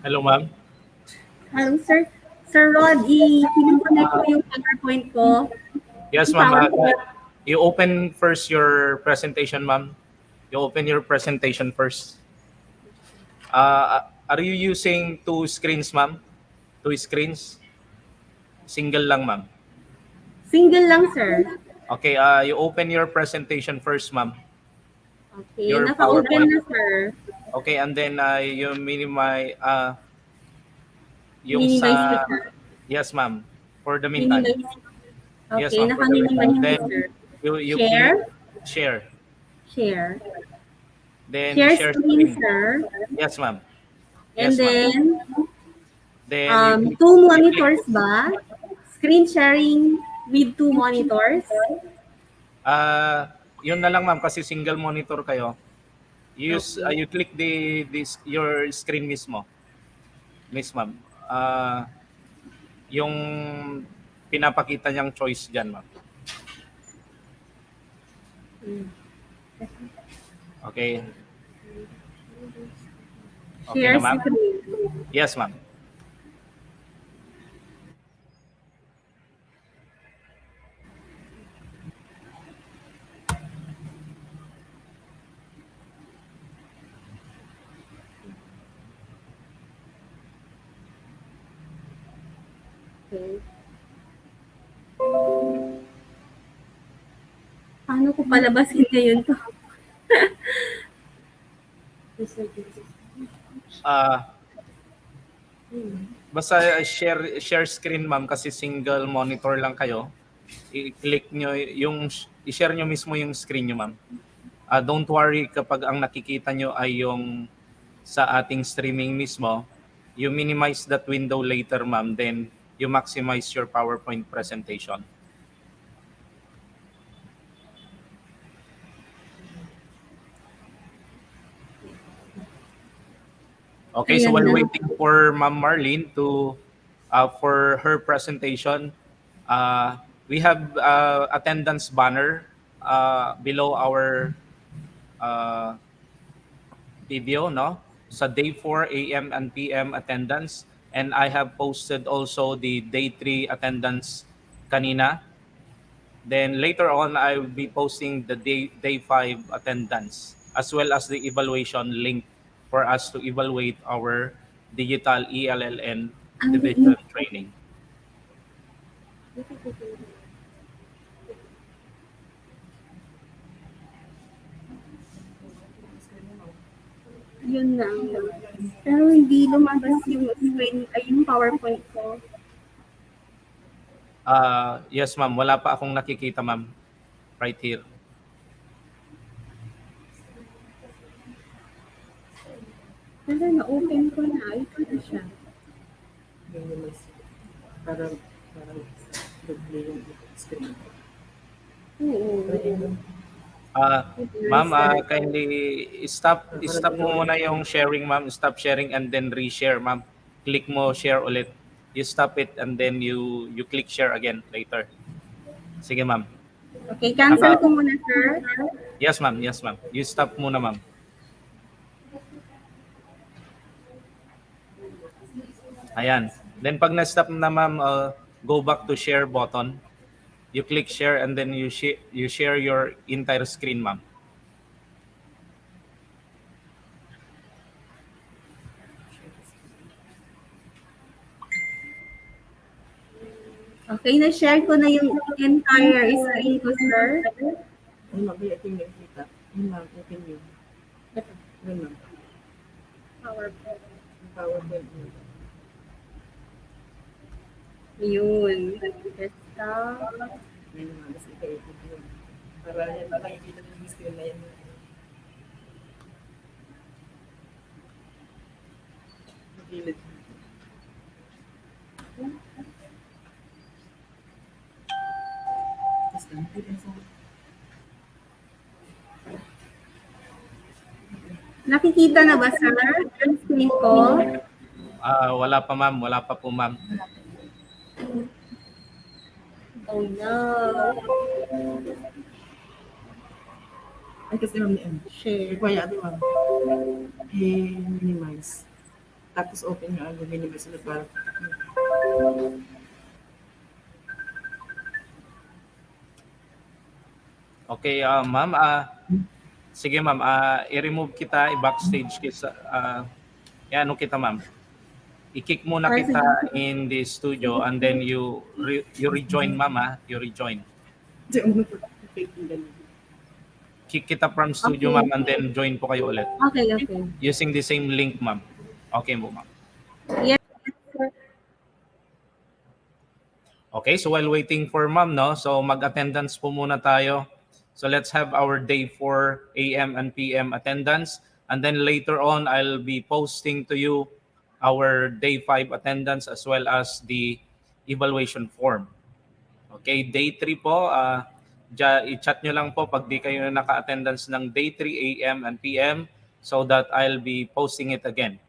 Hello, ma'am. hello, sir. Sir Rod, i-connect ko yung PowerPoint ko. Yes, ma'am. You open first your presentation, ma'am. You open your presentation first. Are you using two screens, ma'am? Two screens? Single lang, ma'am. Single lang, sir. Okay, you open your presentation first, ma'am. Okay, Your naka-open PowerPoint. na, sir. Okay, and then you minimize yung Minimize ko, sa... sir. Yes, ma'am. For the meantime. Minimize. Okay, Yes, ma'am. For the naka-minimize meantime. ko, Then sir. you Share? share. Share. Then Share share screen, screen. sir. Yes, ma'am. And Yes, ma'am. Then you click, two you click. monitors ba? Screen sharing with two monitors? Yun na lang, ma'am, kasi single monitor kayo. Okay. You click your screen mismo. Miss ma'am. Yung pinapakita niyang choice diyan, ma'am. Okay. Okay Share na, ma'am? screen. Yes, ma'am. Okay. Paano ko palabasin ngayon to? Basta share screen, ma'am, kasi single monitor lang kayo. I-click nyo yung i-share nyo mismo yung screen nyo, ma'am. Don't worry kapag ang nakikita nyo ay yung sa ating streaming mismo. You minimize that window later, ma'am. Then you maximize your PowerPoint presentation. Okay, so Ayan while na. waiting for Ma'am Marlene to for her presentation, we have attendance banner below our uh, video, no? Sa day 4 AM and PM attendance, and I have posted also the day 3 attendance kanina. Then later on, I will be posting the day 5 attendance as well as the evaluation link for us to evaluate our digital ELLN Ang division training. Yun na. Pero hindi lumabas yung screen, ay yung PowerPoint ko. Yes, ma'am. Wala pa akong nakikita, ma'am. Right here. Pero na-open ko na. Ito na siya. Parang doble yung screen. Oo. Ma'am, kindly stop mo muna yung sharing, ma'am. Stop sharing and then reshare, ma'am. Click mo share ulit. You stop it and then you click share again later. Sige, ma'am. Okay, cancel ko muna, sir. Yes, ma'am. Yes, ma'am. You stop muna, ma'am. Ayan. Then pag na-stop na, ma'am, go back to share button. You click share and then you share your entire screen, ma'am. Okay, na-share ko na yung entire screen ko, sir. Ay, mabaya ito yung nakikita. Yun ma'am, open yun. Yun ma'am. PowerPoint. PowerPoint yun. Yun. Desktop. Yun ma'am, mas ika-open yun. Para yan, makikita mo yung screen na yan. Magilid. Nakikita na ba, sir? Yung screen ko? Wala pa, ma'am. Wala pa po, ma'am. Oh, no. Ay, kasi ma'am, Share. require ano ma'am, minimize. Tapos open nga, minimize ulit para Okay, ma'am. Sige, ma'am. I-remove kita, i-backstage kita. Ano kita, ma'am. I-kick muna kita in the studio and then you rejoin, ma'am. You rejoin. Kick kita from studio, Okay. ma'am, and then join po kayo ulit. Okay, okay. Using the same link, ma'am. Okay mo, ma'am. Yes, sir. Okay, so while waiting for ma'am, no? So mag-attendance po muna tayo. So let's have our day 4 a.m. and p.m. attendance. And then later on, I'll be posting to you our day 5 attendance as well as the evaluation form. Okay, day 3 po, i-chat nyo lang po pag di kayo naka-attendance ng day 3 a.m. and p.m. so that I'll be posting it again.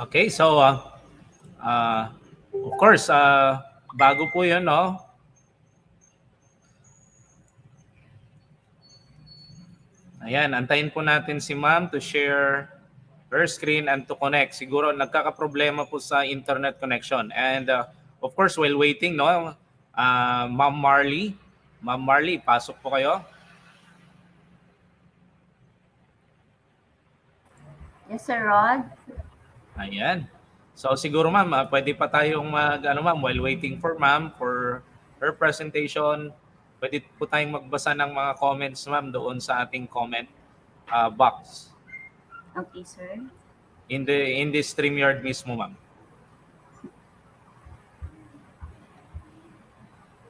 Okay, so of course, bago po yun, no? Ayan, antayin po natin si ma'am to share her screen and to connect. Siguro nagkakaproblema po sa internet connection. And of course, while waiting, no, Ma'am Marley, pasok po kayo. Yes, Sir Rod. Ayan. So siguro ma'am, pwede pa tayong ma'am, while waiting for ma'am for her presentation, pwede po tayong magbasa ng mga comments ma'am doon sa ating comment box. Okay, sir. In the StreamYard mismo ma'am.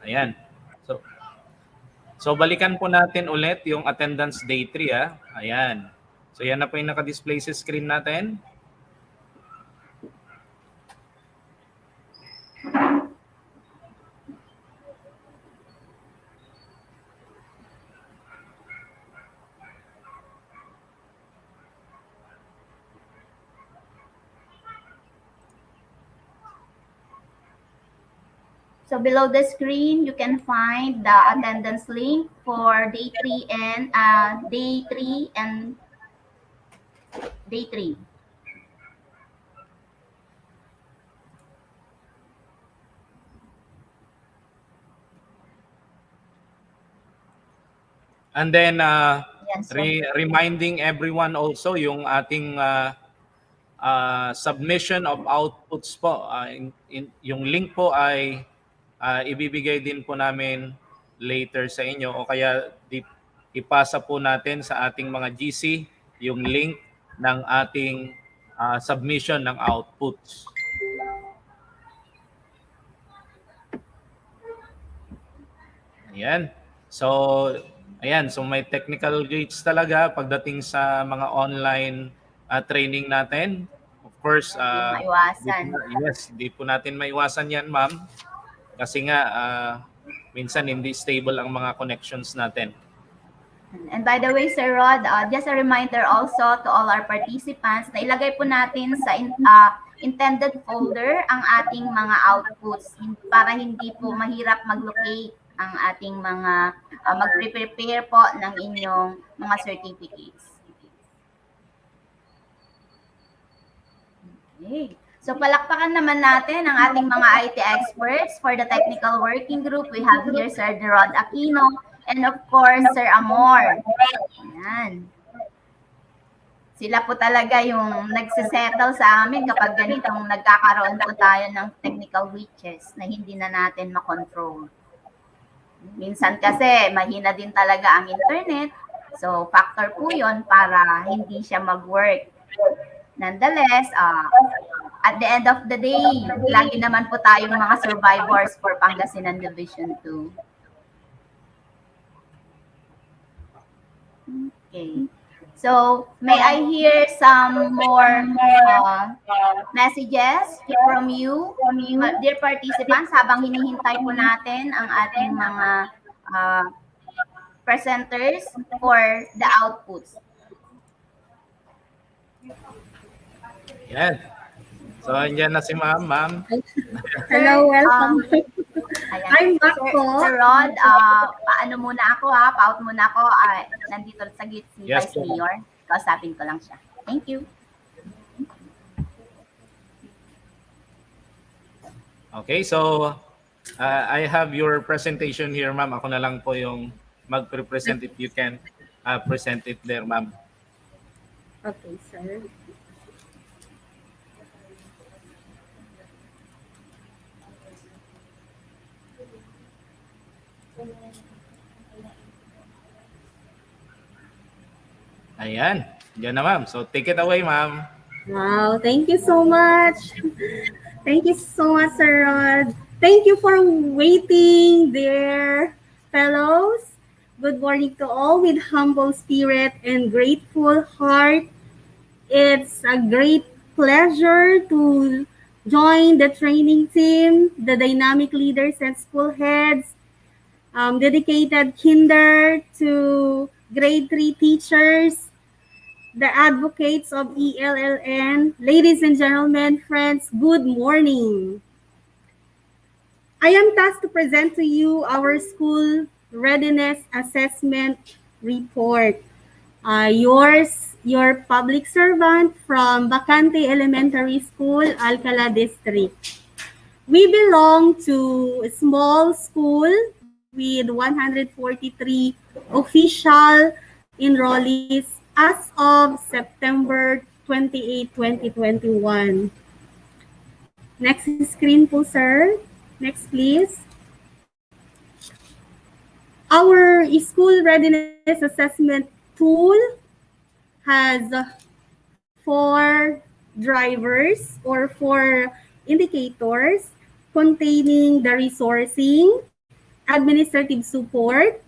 Ayan. So balikan po natin ulit yung attendance day 3 . Ayan. So yan na po yung naka-display sa screen natin. So below the screen, you can find the attendance link for day 3 and day 3 and day 3. And then Yes, sir. reminding everyone also yung ating submission of outputs po. Yung link po ay ibibigay din po namin later sa inyo o kaya ipasa po natin sa ating mga GC yung link ng ating submission ng outputs. Ayan. So, so may technical glitch talaga pagdating sa mga online training natin. Of course, Maiwasan. di po natin maiwasan yan, ma'am. Kasi nga, minsan hindi stable ang mga connections natin. And by the way, Sir Rod, just a reminder also to all our participants na ilagay po natin sa intended folder ang ating mga outputs para hindi po mahirap mag-locate ang ating mga mag-prepare po ng inyong mga certificates. Okay. So palakpakan naman natin ang ating mga IT experts for the technical working group. We have here Sir Rod Aquino and of course Sir Amor. Ayan. Sila po talaga yung nagsisettle sa amin kapag ganitong nagkakaroon po tayo ng technical glitches na hindi na natin makontrol. Minsan kasi mahina din talaga ang internet. So factor po yun para hindi siya mag-work. Nonetheless, at the end of the day, lagi naman po tayong mga survivors for Pangasinan Division 2. Okay. So, may I hear some more messages from you, dear participants, habang hinihintay po natin ang ating mga presenters for the outputs. Yan. So, andyan na si ma'am. Hello, welcome. Ayan. I'm back po. Sir Rod, paano muna ako pa-out muna ako. Nandito sa gate si Yes, Vice Mayor. Kausapin ko lang siya. Thank you. Okay, so I have your presentation here, ma'am. Ako na lang po yung mag-present if you can present it there, ma'am. Okay, sir. Ayan. Diyan na, ma'am. So, take it away, ma'am. Wow, thank you so much. Thank you so much, Sir Rod. Thank you for waiting there, fellows. Good morning to all with humble spirit and grateful heart. It's a great pleasure to join the training team, the dynamic leaders and school heads, dedicated kinder to grade 3 teachers, the advocates of ELLN. Ladies and gentlemen, friends, good morning. I am tasked to present to you our school readiness assessment report. Your public servant from Bacante Elementary School, Alcala District. We belong to a small school with 143 official enrollees as of September 28, 2021. Next screen po, sir. Next, please. Our school readiness assessment tool has 4 drivers or 4 indicators containing the resourcing, administrative support,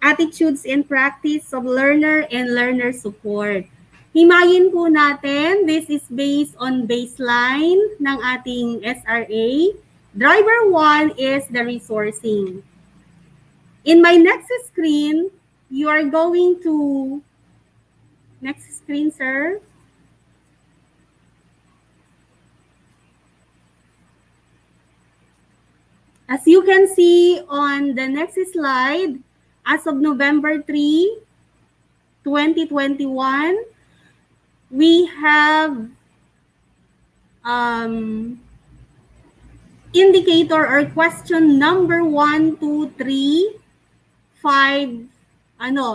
attitudes and practice of learner and learner support. Himayin po natin, this is based on baseline ng ating SRA. Driver 1 is the resourcing. In my next screen, you are going to, next screen, sir. As you can see on the next slide, as of November 3, 2021, we have indicator or question number 1, 2, 3, 5,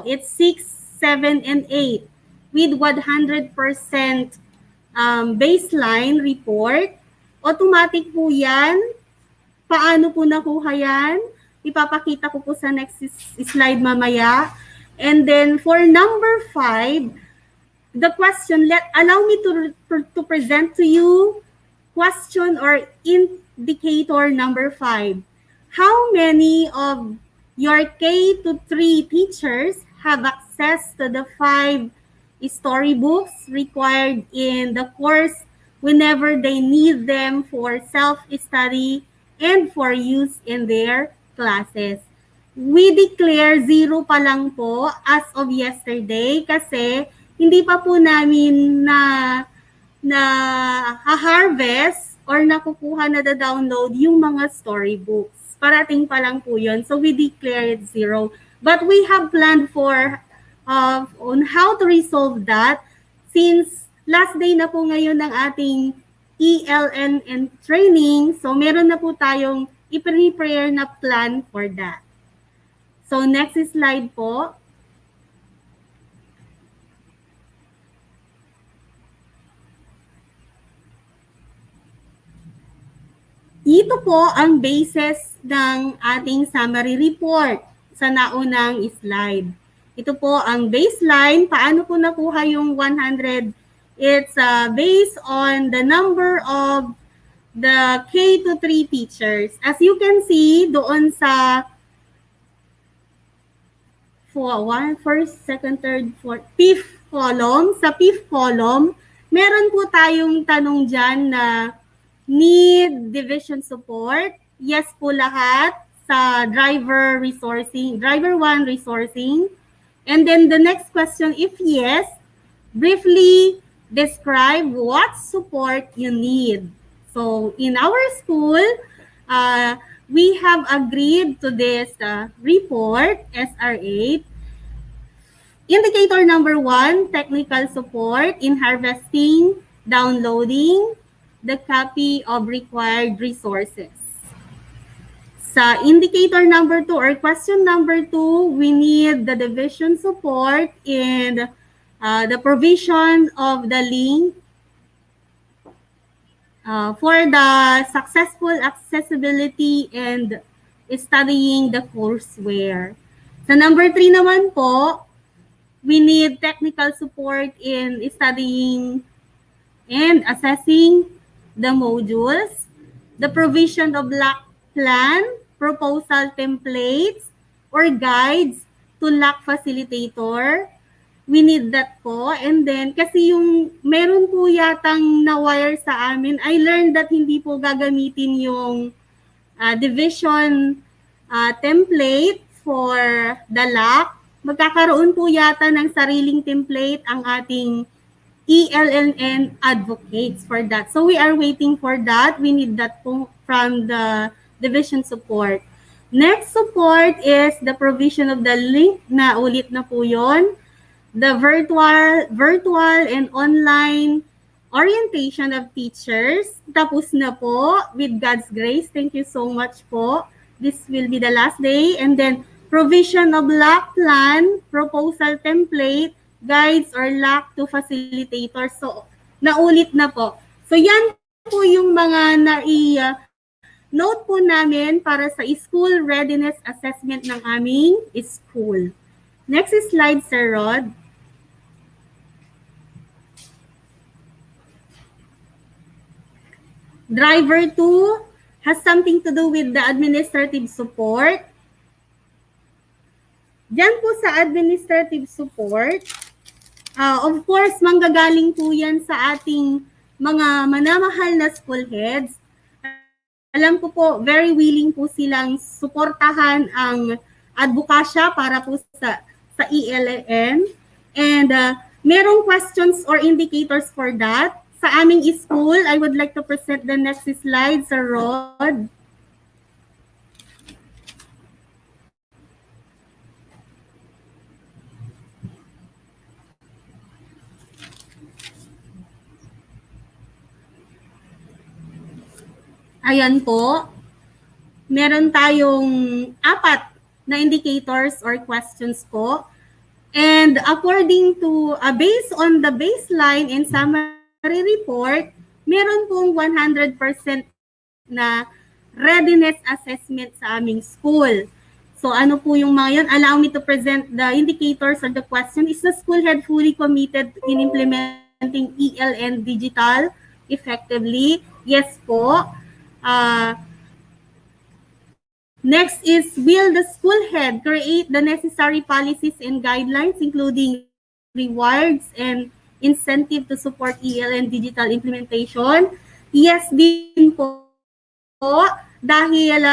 it's 6, 7, and 8 with 100% baseline report. Automatic po yan. Paano po nakuha yan? Ipapakita ko po sa next slide mamaya. And then for number 5, the question, allow me to present to you question or indicator number 5. How many of your K to 3 teachers have access to the 5 storybooks required in the course whenever they need them for self-study and for use in their classes? We declare 0 pa lang po as of yesterday kasi hindi pa po namin na harvest or nakukuha na download yung mga storybooks. Parating pa lang po yun. So we declare it 0. But we have planned for on how to resolve that since last day na po ngayon ng ating ELN and training. So meron na po tayong i-prepare na plan for that. So next slide po. Ito po ang basis ng ating summary report sa naunang slide. Ito po ang baseline. Paano po nakuha yung 100? It's based on the number of the K to 3 teachers. As you can see, doon sa first, second, third, fourth, fifth column, sa fifth column, meron po tayong tanong dyan na need division support. Yes po lahat sa driver resourcing, driver 1 resourcing. And then the next question, if yes, briefly describe what support you need. So in our school, we have agreed to this report, SR8. Indicator number 1, technical support in harvesting, downloading the copy of required resources. Sa indicator number 2 or question number 2, we need the division support in the provision of the link for the successful accessibility and studying the courseware. Sa number 3 naman po, we need technical support in studying and assessing the modules, the provision of LAC plan, proposal templates, or guides to LAC facilitator. We need that po. And then, kasi yung meron po yatang na-wire sa amin, I learned that hindi po gagamitin yung division template for the LAC. Magkakaroon po yata ng sariling template ang ating Elln advocates for that. So we are waiting for that. We need that po from the division support. Next support is the provision of the link na ulit na po yon. The virtual and online orientation of teachers. Tapos na po with God's grace. Thank you so much po. This will be the last day. And then provision of LAC plan, proposal template, guides or LAC to facilitators. So, naulit na po. So, yan po yung mga note po namin para sa school readiness assessment ng aming school. Next slide, Sir Rod. Driver 2 has something to do with the administrative support. Diyan po sa administrative support, of course, manggagaling po yan sa ating mga manamahal na school heads. Alam ko po, very willing po silang suportahan ang advokasya para po sa Elln. And merong questions or indicators for that. Sa aming school, I would like to present the next slide, Sir Rod. Ayan po. Meron tayong 4 na indicators or questions po. And according to, based on the baseline and summary report, meron pong 100% na readiness assessment sa aming school. So ano po yung mga yun? Allow me to present the indicators or the question. Is the school head fully committed in implementing Elln digital effectively? Yes po. Next is, will the school head create the necessary policies and guidelines, including rewards and incentive to support Elln digital implementation? Yes din po. Dahil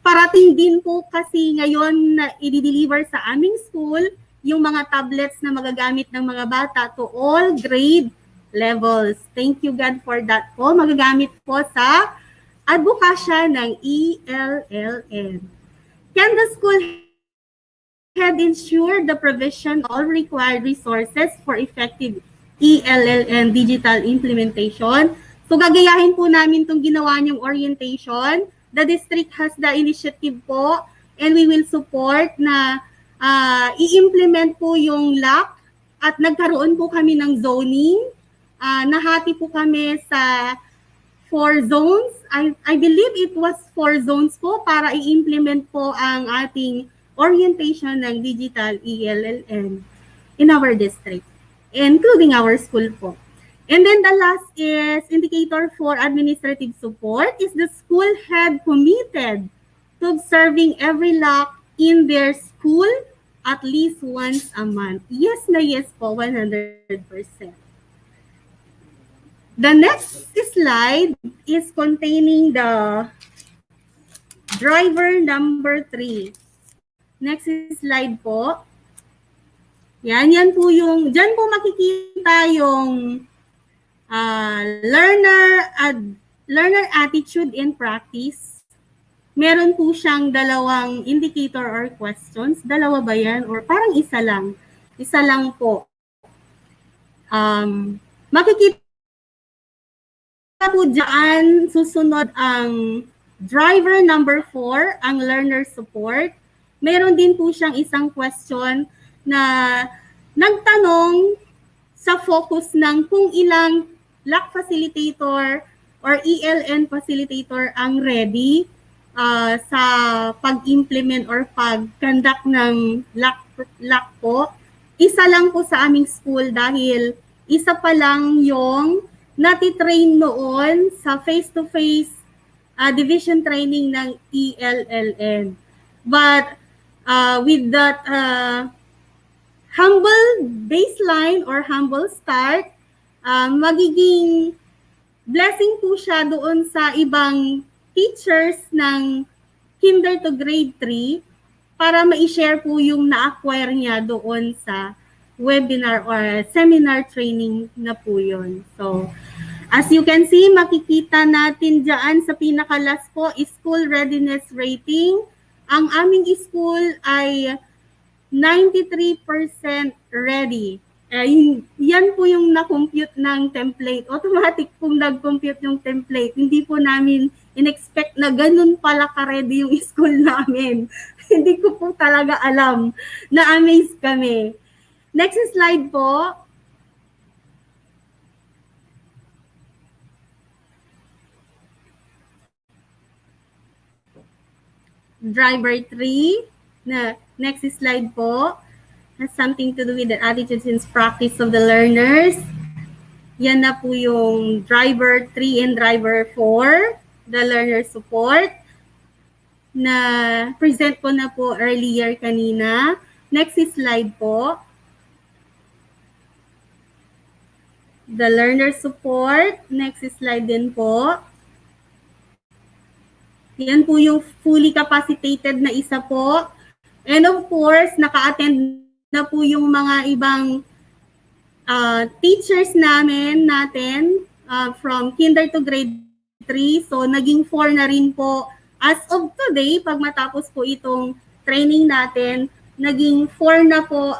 parating din po kasi ngayon na i-deliver sa aming school yung mga tablets na magagamit ng mga bata to all grade levels. Thank you God for that po. Magagamit po sa advokasya ng Elln. Can the school head ensure the provision of all required resources for effective Elln digital implementation? So gagayahin po namin itong ginawa niyong orientation. The district has the initiative po and we will support na i-implement po yung LAC at nagkaroon po kami ng zoning. Nahati po kami sa 4 zones. I believe it was 4 zones po para i-implement po ang ating orientation ng digital Elln in our district, including our school po. And then the last is indicator for administrative support. Is the school head committed to observing every LAC in their school at least once a month? Yes na yes po, 100%. The next slide is containing the driver number 3. Next slide po. Yan po yung, dyan po makikita yung learner attitude and practice. Meron po siyang 2 indicator or questions. 2 ba yan? Or parang isa lang? Isa lang po. Makikita po dyan, susunod ang driver number 4, ang learner support. Meron din po siyang isang question na nagtanong sa focus ng kung ilang LAC facilitator or Elln facilitator ang ready. sa pag-implement or pag-conduct ng LAC po. Isa lang po sa aming school dahil isa pa lang yung natitrain noon sa face-to-face division training ng Elln. But with that humble baseline or humble start, magiging blessing po siya doon sa ibang teachers ng kinder to grade 3 para ma-share po yung na-acquire niya doon sa webinar or seminar training na po yun. So, as you can see, makikita natin dyan sa pinakalas po, school readiness rating. Ang aming school ay 93% ready. Yan po yung na-compute ng template. Automatic pong nag-compute yung template. Hindi po namin in-expect na ganun pala ka-ready yung school namin. Hindi ko po talaga alam. Na-amaze kami. Next slide po. Driver 3. Next slide po. Has something to do with the attitudes and practice of the learners. Yan na po yung driver 3 and driver 4, the learner support, na present ko na po earlier kanina. Next slide po. The learner support. Next slide din po. Yan po yung fully capacitated na isa po. And of course, naka-attend na po yung mga ibang teachers natin from kinder to grade 3. So, naging 4 na rin po. As of today, pag matapos po itong training natin, naging 4 na po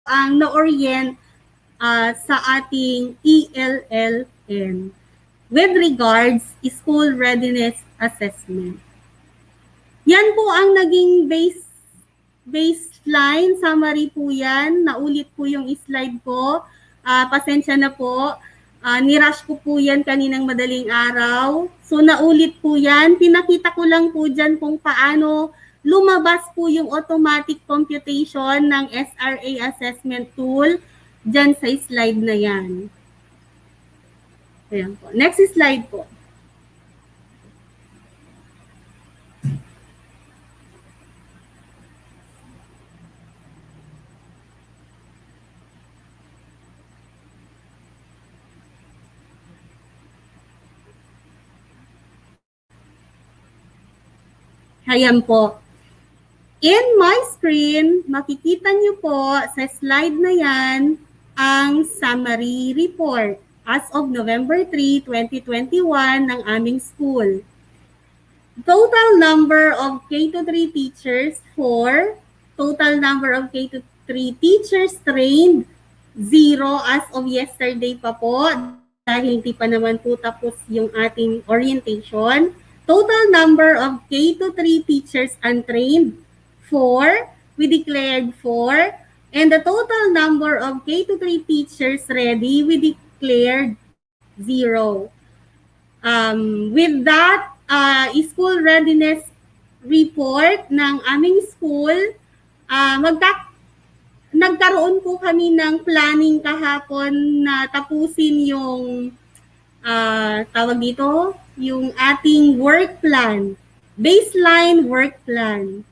ang na-orient sa ating ELLN with regards school readiness assessment. Yan po ang naging baseline summary po yan. Naulit po yung slide ko. Pasensya na po. Nirush ko po yan kaninang madaling araw. So naulit po yan. Pinakita ko lang po dyan kung paano lumabas po yung automatic computation ng SRA assessment tool dyan sa slide na yan. Ayan po. Next slide po. Ayan po. In my screen, makikita niyo po sa slide na yan ang summary report as of November 3, 2021 ng aming school. Total number of K-3 teachers, 4. Total number of K-3 teachers trained, 0 as of yesterday pa po dahil hindi pa naman po tapos yung ating orientation. Total number of K-3 teachers untrained, 4. We declared 4. And the total number of K-3 teachers ready, we declared 0. With that, school readiness report ng aming school, nagkaroon po kami ng planning kahapon na tapusin yung tawag dito, yung ating work plan, baseline work plan.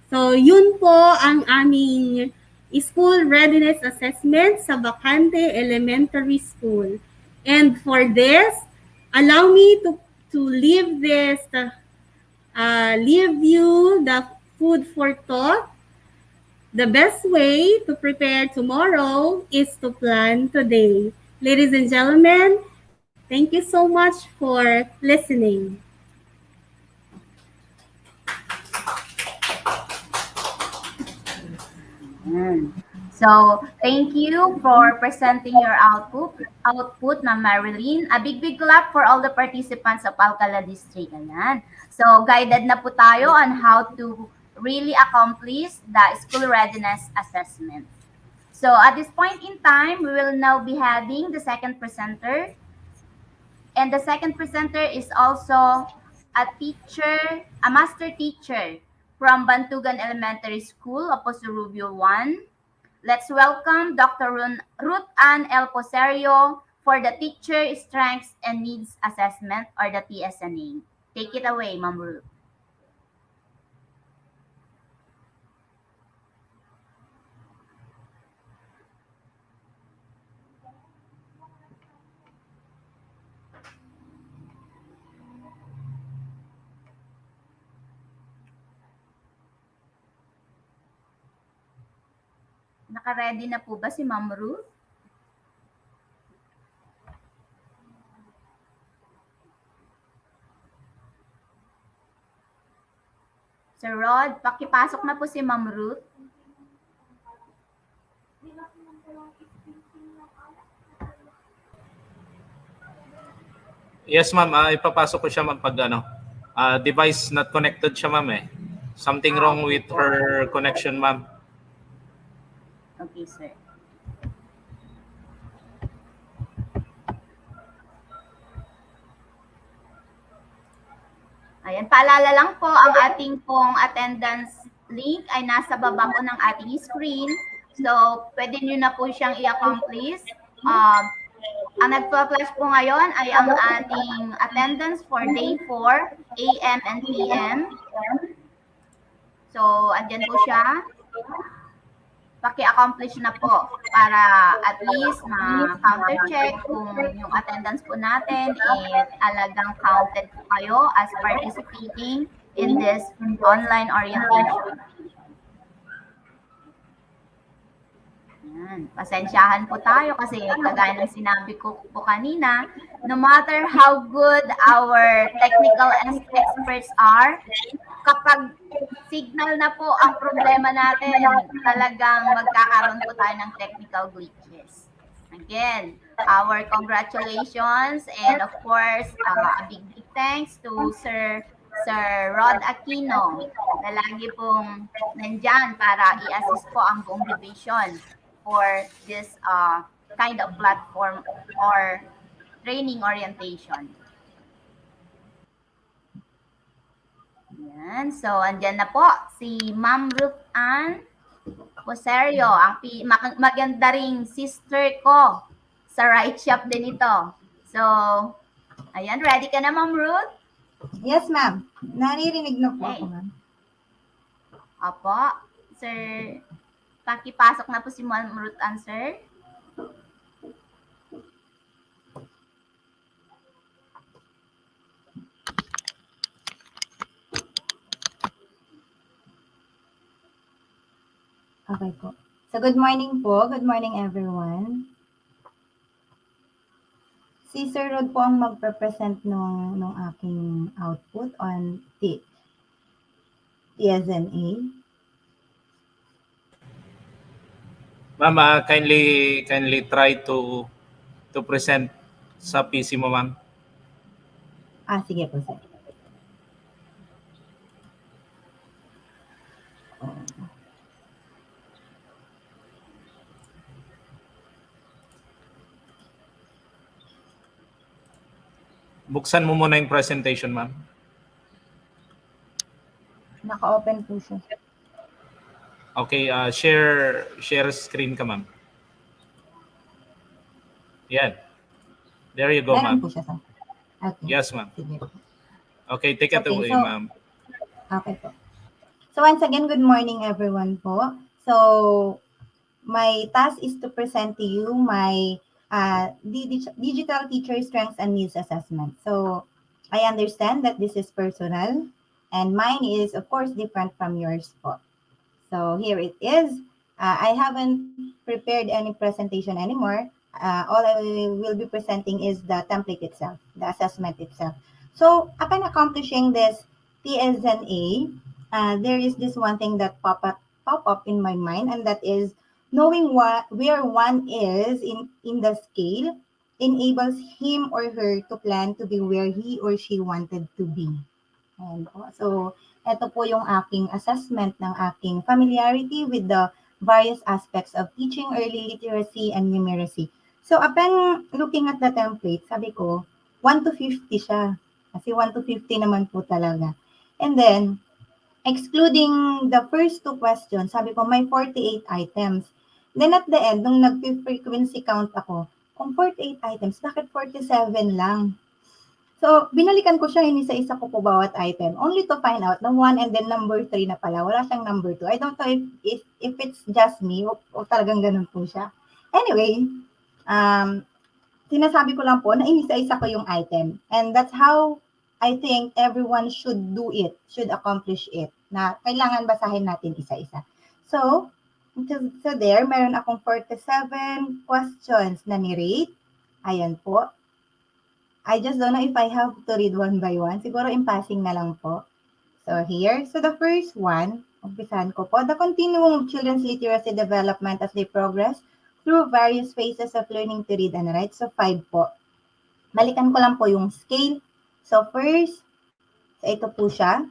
So, yun po ang aming school readiness assessment sa Bacante Elementary School. And for this, allow me to leave this, leave you the food for thought. The best way to prepare tomorrow is to plan today. Ladies and gentlemen, thank you so much for listening. So, thank you for presenting your output, Ma'am Marilyn. A big clap for all the participants of Alcala District. Ayan. So, guided na po tayo on how to really accomplish the school readiness assessment. So, at this point in time, we will now be having the second presenter. And the second presenter is also a master teacher from Bantugan Elementary School, Apostle Rubio 1. Let's welcome Dr. Ruth Ann L. Poserio for the Teacher Strengths and Needs Assessment or the TSNA. Take it away, Ma'am Ruth. Naka-ready na po ba si Ma'am Ruth? Sir Rod, pakipasok na po si Ma'am Ruth. Yes, ma'am. Ipapasok ko siya, ma'am, pag device not connected siya, ma'am, eh. Something wrong with her connection, ma'am. Okay, sir. Ayan, paalala lang po, ang ating pong attendance link ay nasa baba po ng ating screen. So, pwede nyo na po siyang i-accomplish. Ang nagpa-flash po ngayon ay ang ating attendance for day 4, AM and PM. So, andyan po siya. Paki-accomplish na po para at least ma-counter check kung yung attendance po natin is talagang counted po kayo as participating in this online orientation. Yan. Pasensyahan po tayo kasi kagaya ng sinabi ko po kanina, no matter how good our technical experts are, kapag signal na po ang problema natin, talagang magkakaroon po tayo ng technical glitches. Again, our congratulations and of course, a big thanks to Sir Rod Aquino na lagi pong nandyan para i-assist po ang buong division for this kind of platform or training orientation. Yan. So, andyan na po si Ma'am Ruth Ann Poserio, ang maganda ring sister ko sa right shop din ito. So, ayan, ready ka na, Ma'am Ruth? Yes, ma'am. Naririnig na po ako, ma'am. Opo. Sir, pakipasok na po si Ma'am Ruth Ann, sir. Okay po. So, good morning po. Good morning, everyone. Si Sir Rod po ang magpe-present nung aking output on TSNA. Ma'am, kindly try to present sa PC mo, ma'am. Sige po, sir. Buksan mo muna yung presentation, ma'am. Naka-open po siya. Okay, share screen ka, ma'am. Yan. There you go, ma'am. Meron po siya, sir. Okay. Yes, ma'am. Sige po. Okay, take it away, ma'am. Okay po. So once again, good morning everyone po. So my task is to present to you my digital teacher strengths and needs assessment. So I understand that this is personal and mine is of course different from yours po. So here it is. I haven't prepared any presentation anymore. All I will be presenting is the template itself, the assessment itself. So upon accomplishing this TSNA, there is this one thing that pop up in my mind, and that is knowing where one is in the scale enables him or her to plan to be where he or she wanted to be. And so ito po yung aking assessment ng aking familiarity with the various aspects of teaching early literacy and numeracy. So upon looking at the template, sabi ko, 1 to 50 siya. Kasi 1 to 50 naman po talaga. And then, excluding the first two questions, sabi ko may 48 items. Then at the end, nung nag-frequency count ako, kung 48 items, bakit 47 lang? So, binalikan ko siya, inisa-isa ko po bawat item, only to find out na 1 and then number 3 na pala, wala siyang number 2. I don't know if it's just me o talagang ganun po siya. Anyway, sinasabi ko lang po na inisa-isa ko yung item. And that's how I think everyone should do it, should accomplish it, na kailangan basahin natin isa-isa. So there, meron akong 47 questions na ni-rate. Ayan po. I just don't know if I have to read one by one. Siguro in passing na lang po. So here, so the first one, umpisahan ko po, the continuum of children's literacy development as they progress through various phases of learning to read and write. So 5 po. Balikan ko lang po yung scale. So first, so ito po siya.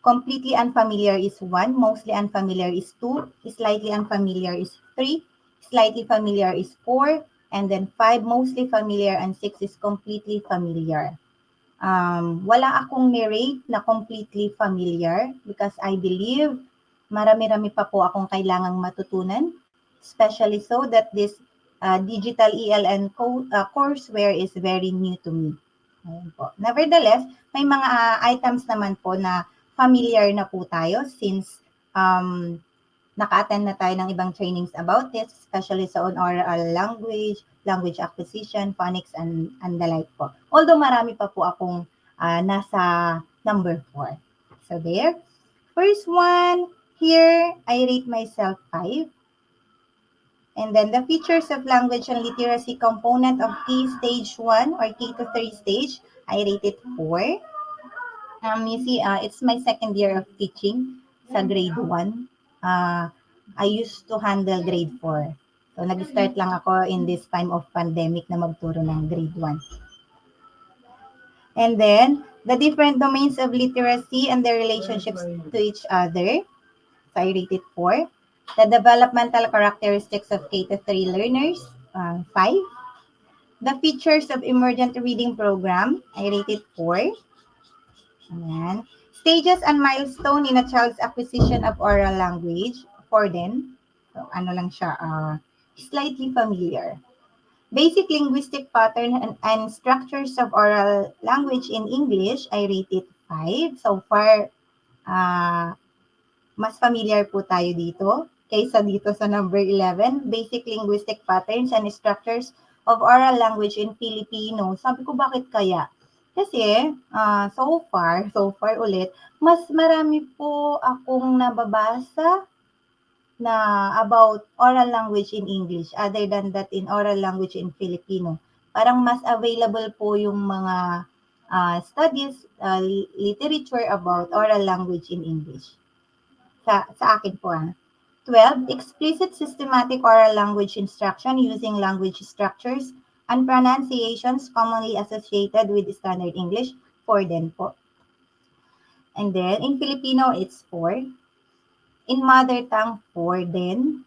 Completely unfamiliar is 1, mostly unfamiliar is 2, slightly unfamiliar is 3, slightly familiar is 4, and then 5, mostly familiar, and 6 is completely familiar. Wala akong ni-rate na completely familiar because I believe marami-rami pa po akong kailangang matutunan, especially so that this digital Elln courseware is very new to me. Ayan po. Nevertheless, may mga items naman po na familiar na po tayo since naka-attend na tayo ng ibang trainings about this, especially sa oral language, language acquisition, phonics, and the like po. Although marami pa po akong nasa number 4. So there. First one, here, I rate myself 5. And then the features of language and literacy component of K stage 1 or K to 3 stage, I rate it 4. You see, it's my second year of teaching sa grade 1. I used to handle grade 4. So, nag-start lang ako in this time of pandemic na magturo ng grade 1. And then, the different domains of literacy and their relationships to each other. So, I rate it 4. The developmental characteristics of K-3 learners, 5. The features of emergent reading program, I rate it 4. Ayan. Stages and milestone in a child's acquisition of oral language, 4 din. So, ano lang siya, slightly familiar. Basic linguistic pattern and structures of oral language in English, I rate it 5. So far, mas familiar po tayo dito kaysa dito sa number 11. Basic linguistic patterns and structures of oral language in Filipino. Sabi ko, bakit kaya? Kasi, so far ulit, mas marami po akong nababasa na about oral language in English other than that in oral language in Filipino. Parang mas available po yung mga studies, literature about oral language in English. Sa akin po. 12, explicit systematic oral language instruction using language structures and pronunciations commonly associated with standard English, 4 din po. And then, in Filipino, it's 4. In mother tongue, 4 din.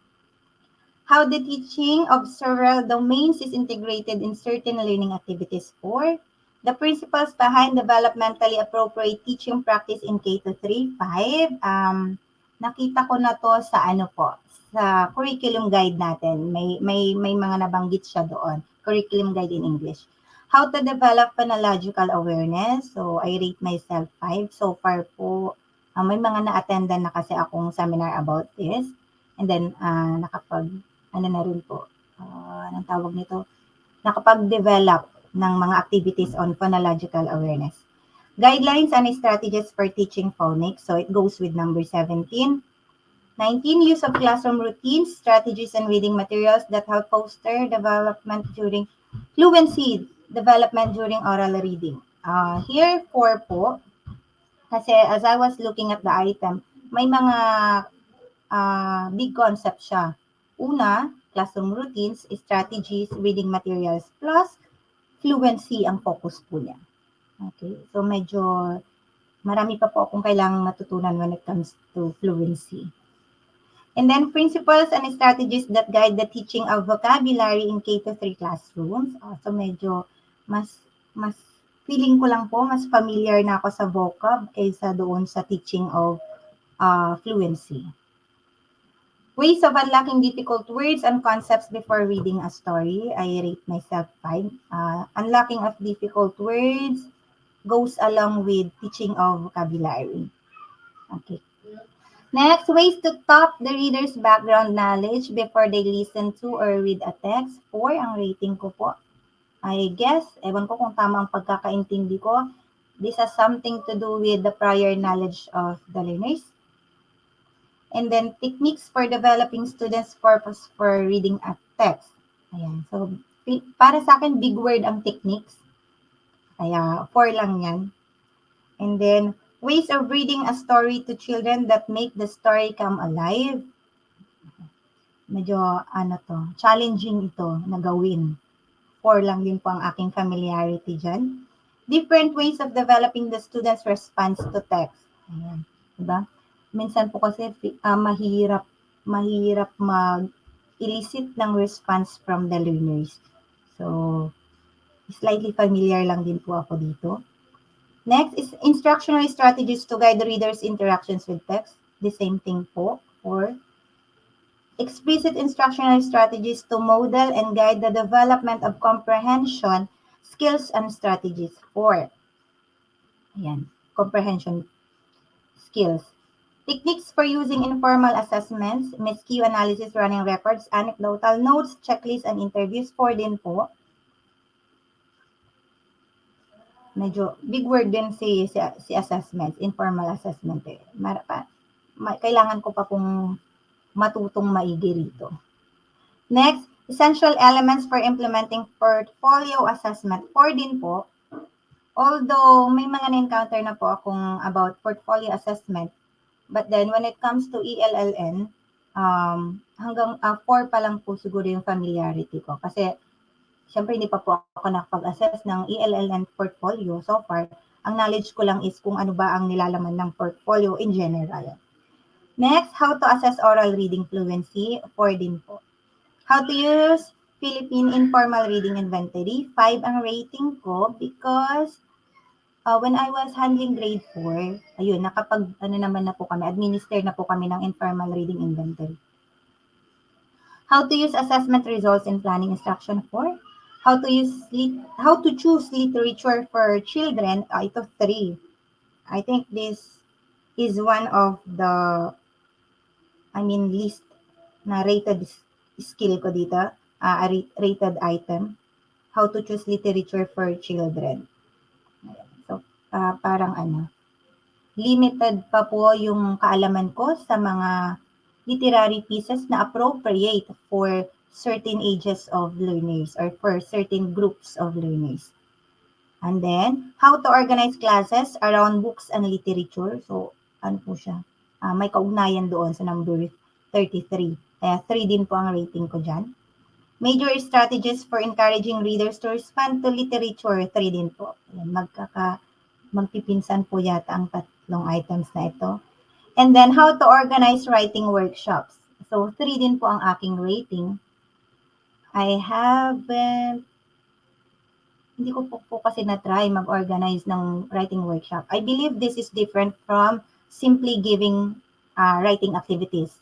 How the teaching of several domains is integrated in certain learning activities, 4. The principles behind developmentally appropriate teaching practice in K-3, 5. Nakita ko na to sa sa curriculum guide natin. May mga nabanggit siya doon. Curriculum guide in English. How to develop phonological awareness. So, I rate myself 5. So far po, may mga na-attendan na kasi akong seminar about this. And then, nakapag-develop ng mga activities on phonological awareness. Guidelines and strategies for teaching phonics. So, it goes with number 17. 19, use of classroom routines, strategies, and reading materials that help foster fluency development during oral reading. Here, 4 po. Kasi as I was looking at the item, may mga big concept siya. Una, classroom routines, strategies, reading materials, plus fluency ang focus po niya. Okay, so medyo marami pa po akong kailangang matutunan when it comes to fluency. And then principles and strategies that guide the teaching of vocabulary in K-3 classrooms. So medyo mas feeling ko lang po, mas familiar na ako sa vocab kaysa doon sa teaching of fluency. Ways of unlocking difficult words and concepts before reading a story. I rate myself 5. Unlocking of difficult words goes along with teaching of vocabulary. Okay. Next, ways to top the reader's background knowledge before they listen to or read a text. 4 ang rating ko po. I guess, ewan ko kung tama ang pagkakaintindi ko, this has something to do with the prior knowledge of the learners. And then, techniques for developing students' purpose for reading a text. Ayan. So, para sa akin, big word ang techniques. Kaya, 4 lang yan. And then, ways of reading a story to children that make the story come alive. Medyo, challenging ito na gawin. 4 lang din po ang aking familiarity dyan. Different ways of developing the student's response to text. Ayan. Diba? Minsan po kasi mahirap mag-elicit ng response from the learners. So, slightly familiar lang din po ako dito. Next is instructional strategies to guide the reader's interactions with text. The same thing po. Or explicit instructional strategies to model and guide the development of comprehension, skills, and strategies. 4. Ayan, comprehension skills. Techniques for using informal assessments, MSQ analysis, running records, anecdotal notes, checklists, and interviews. 4 din po. Medyo big word din si assessment, informal assessment. Kailangan ko pa pong matutong maigi rito. Next, essential elements for implementing portfolio assessment. 4 din po. Although may mga na-encounter na po akong about portfolio assessment, but then when it comes to Elln, hanggang 4 pa lang po siguro yung familiarity ko. Kasi syempre hindi pa po ako nakapag-assess ng Elln portfolio so far. Ang knowledge ko lang is kung ano ba ang nilalaman ng portfolio in general. Next, how to assess oral reading fluency. 4 din po. How to use Philippine Informal Reading Inventory. 5 ang rating ko because when I was handling grade 4, ayun, administer na po kami ng Informal Reading Inventory. How to use assessment results in planning instruction 4. How to choose literature for children. Ito 3. I think this is one of the list na rated skill ko dito, rated item. How to choose literature for children. So, parang limited pa po yung kaalaman ko sa mga literary pieces na appropriate for certain ages of learners or for certain groups of learners. And then, how to organize classes around books and literature. So, ano po siya? May kaugnayan doon sa number 33. Kaya 3 din po ang rating ko dyan. Major strategies for encouraging readers to respond to literature. 3 din po. Ayan, magpipinsan po yata ang tatlong items na ito. And then, how to organize writing workshops. So, 3 din po ang aking rating. Hindi ko po kasi na-try mag-organize ng writing workshop. I believe this is different from simply giving writing activities.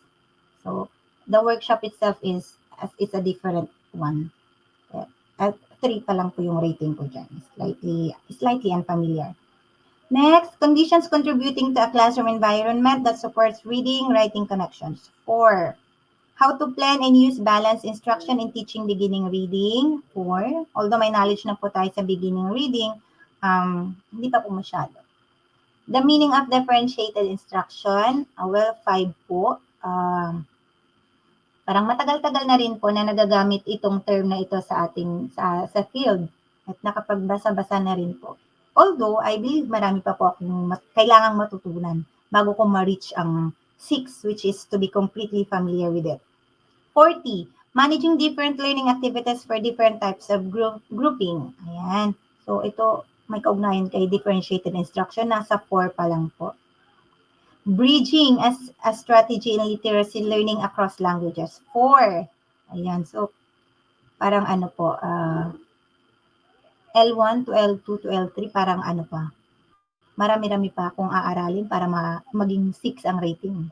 So, the workshop itself is a different one. At 3 pa lang po yung rating ko dyan. Slightly unfamiliar. Next, conditions contributing to a classroom environment that supports reading, writing connections. 4. How to plan and use balanced instruction in teaching beginning reading. 4. Although may knowledge na po tayo sa beginning reading, hindi pa po masyado. The meaning of differentiated instruction. 5 po. Parang matagal-tagal na rin po na nagagamit itong term na ito sa field at nakapagbasa-basa na rin po. Although, I believe marami pa po akong kailangang matutunan bago ko ma-reach ang 6, which is to be completely familiar with it. 40. Managing different learning activities for different types of grouping. Ayan. So, ito may kaugnayan kay differentiated instruction. Nasa 4 pa lang po. Bridging as a strategy in literacy learning across languages. 4. Ayan. So, parang L1 to L2 to L3, parang ano pa, marami-rami pa akong aaralin para maging 6 ang rating.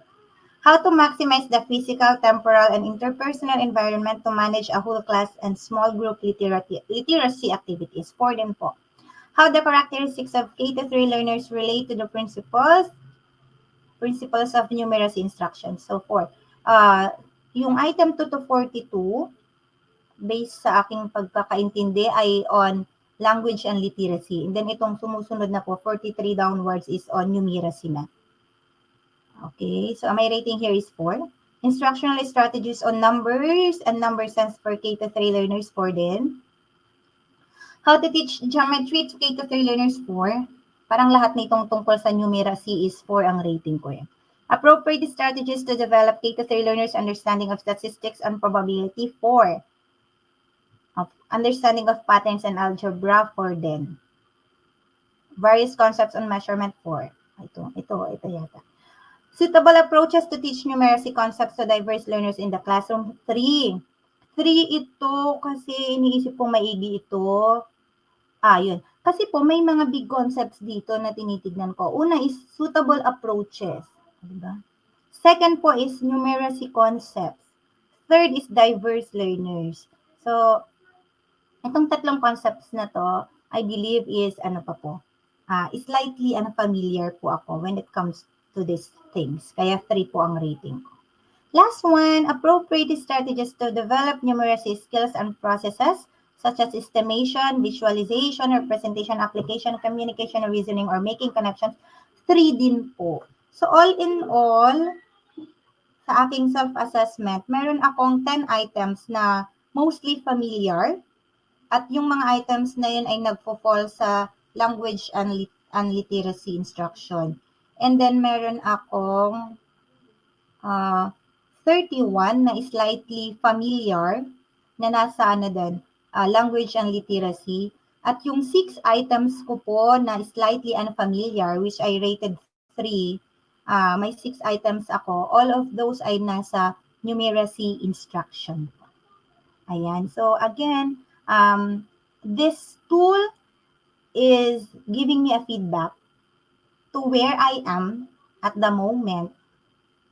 How to maximize the physical, temporal, and interpersonal environment to manage a whole class and small group literacy activities. 4 din po. How the characteristics of K-3 learners relate to the principles of numeracy instruction. So 4. Yung item 2 to 42, based sa aking pagkakaintindi, ay on language and literacy. And then itong sumusunod na po, 43 downwards, is on numeracy na. Okay, so my rating here is 4. Instructional strategies on numbers and number sense for K-3 learners, 4 din. How to teach geometry to K-3 learners, 4. Parang lahat na itong tungkol sa numeracy is 4 ang rating ko eh. Appropriate strategies to develop K-3 learners' understanding of statistics and probability, 4. Understanding of patterns and algebra, 4 din. Various concepts on measurement, 4. Ito yata. Suitable approaches to teach numeracy concepts to diverse learners in the classroom, 3. 3 ito kasi iniisip kong maigi ito. Yun. Kasi po may mga big concepts dito na tinitignan ko. Una is suitable approaches. Diba? Second po is numeracy concepts. Third is diverse learners. So, itong tatlong concepts na to, I believe is slightly familiar po ako when it comes to these things. Kaya 3 po ang rating ko. Last one, appropriate strategies to develop numeracy skills and processes such as estimation, visualization, representation, application, communication, reasoning, or making connections. 3 din po. So all in all, sa aking self-assessment, meron akong 10 items na mostly familiar at yung mga items na yun ay nagpo-fall sa language and literacy instruction. And then meron akong 31 na slightly familiar na nasa language and literacy. At yung 6 items ko po na slightly unfamiliar, which I rated 3, may 6 items ako. All of those ay nasa numeracy instruction. Ayan. So again, this tool is giving me a feedback to where I am at the moment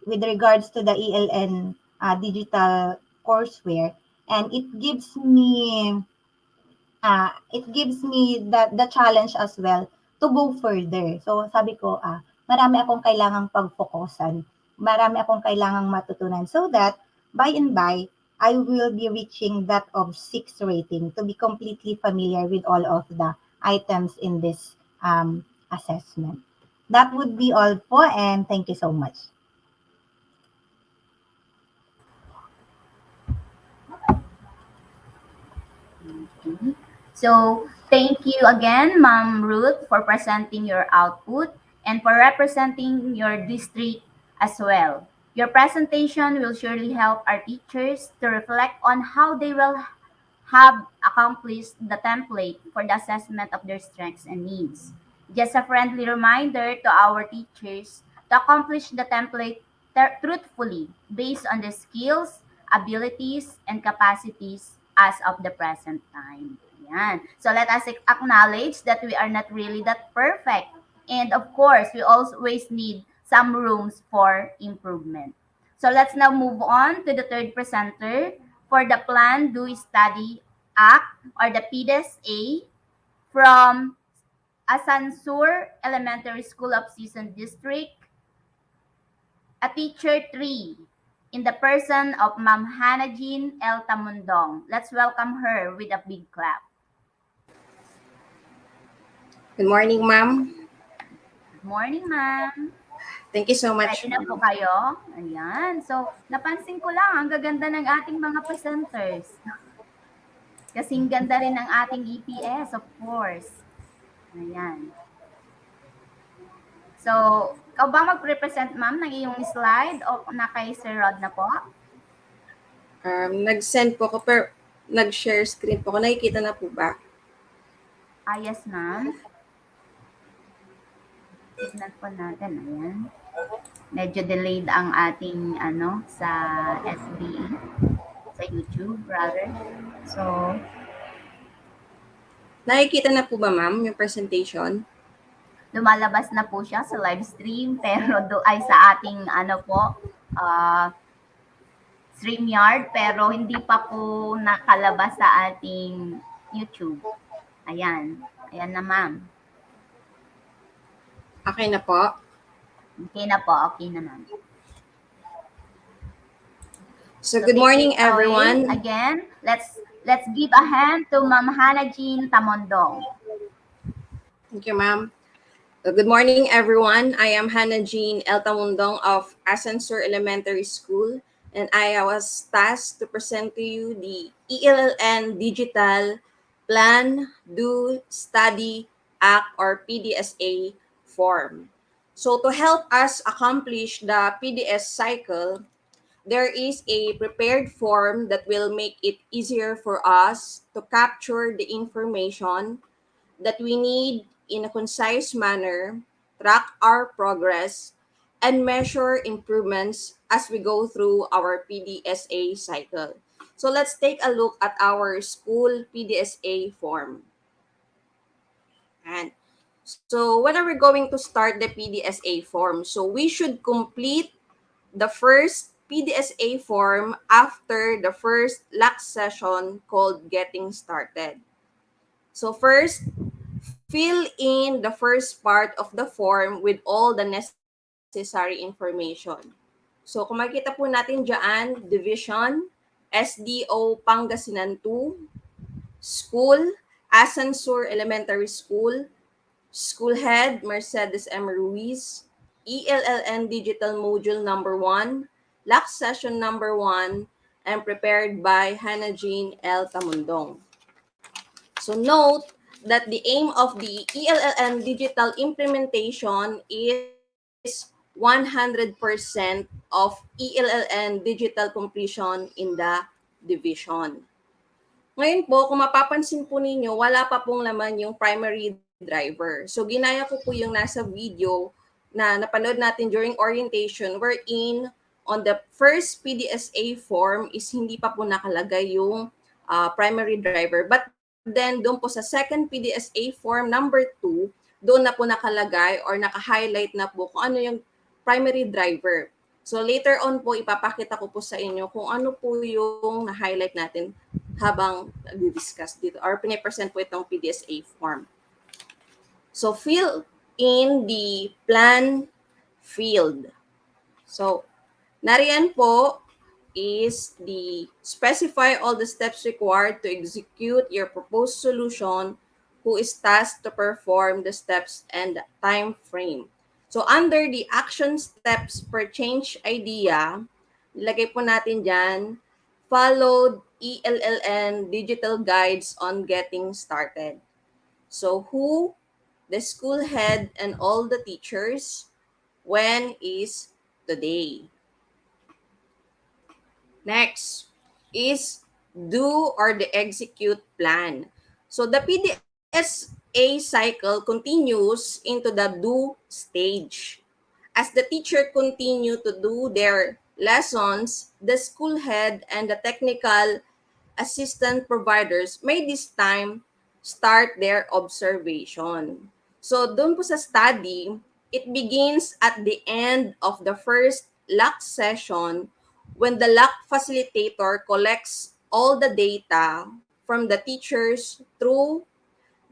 with regards to the Elln digital courseware, and it gives me the challenge as well to go further. So sabi ko, marami akong kailangang pagfokusan, marami akong kailangang matutunan so that by and by I will be reaching that of 6 rating to be completely familiar with all of the items in this assessment. That would be all po, and thank you so much. So, thank you again, Ma'am Ruth, for presenting your output and for representing your district as well. Your presentation will surely help our teachers to reflect on how they will have accomplished the template for the assessment of their strengths and needs. Just a friendly reminder to our teachers to accomplish the template truthfully based on the skills, abilities, and capacities as of the present time. Yan. So let us acknowledge that we are not really that perfect. And of course, we always need some rooms for improvement. So let's now move on to the third presenter for the Plan, Do, Study, Act, or the PDES-A from Asansur Elementary School of Season District, a teacher 3, in the person of Ma'am Hannah Jean L. Tamundong. Let's welcome her with a big clap. Good morning, ma'am. Good morning, ma'am. Thank you so much. Ready na po kayo? Ayan. So, napansin ko lang, ang gaganda ng ating mga presenters. Kasing ganda rin ng ating EPS, of course. Ayan. So, ikaw ba mag-represent, ma'am, ng iyong slide o na kay Sir Rod na po? Nag-send po ko, pero nag-share screen po ko. Nakikita na po ba? Yes, ma'am. Tignan po natin. Ayan. Medyo delayed ang ating sa SB, sa YouTube, rather. So, Nakikita na po ba, ma'am, yung presentation? Lumalabas na po siya sa live stream pero ay sa ating StreamYard pero hindi pa po nakalabas sa ating YouTube. Ayan. Ayan na, ma'am. Okay na po. Okay na po. Okay na, ma'am. So, good morning, take it away. everyone. Again, let's give a hand to Ma'am Hannah Jean Tamondong. Thank you, ma'am. Good morning, everyone. I am Hannah Jean L. Tamundong of Ascensor Elementary School, and I was tasked to present to you the ELLN Digital Plan, Do, Study, Act, or PDSA form. So to help us accomplish the PDS cycle, there is a prepared form that will make it easier for us to capture the information that we need in a concise manner, track our progress, and measure improvements as we go through our PDSA cycle. So let's take a look at our school PDSA form. And so when are we going to start the PDSA form? So we should complete the first PDSA form after the first LAC session called Getting Started. So first, fill in the first part of the form with all the necessary information. So kung makikita po natin dyan, Division, SDO Pangasinan 2, School, Ascensor Elementary School, School Head, Mercedes M. Ruiz, ELLN Digital Module Number 1, LAC Session Number 1, and prepared by Hannah Jean L. Tamundong. So note that the aim of the ELLN digital implementation is 100% of ELLN digital completion in the division. Ngayon po, kung mapapansin po ninyo, wala pa pong laman yung primary driver. So ginaya ko po yung nasa video na napanood natin during orientation wherein on the first PDSA form is hindi pa po nakalagay yung primary driver. But then, doon po sa second PDSA form number 2, doon na po nakalagay or naka-highlight na po kung ano yung primary driver. So later on po, ipapakita ko po sa inyo kung ano po yung na-highlight natin habang nag-discuss dito or pinipresent po itong PDSA form. So fill in the plan field. So nariyan po is the specify all the steps required to execute your proposed solution, who is tasked to perform the steps and time frame. So under the action steps per change idea, nilagay po natin dyan, followed ELLN digital guides on getting started. So who, the school head, and all the teachers, when is today. Next is do or the execute plan. So the PDSA cycle continues into the do stage. As the teacher continue to do their lessons, the school head and the technical assistant providers may this time start their observation. So doon po sa study, it begins at the end of the first LAC session when the LAC facilitator collects all the data from the teachers through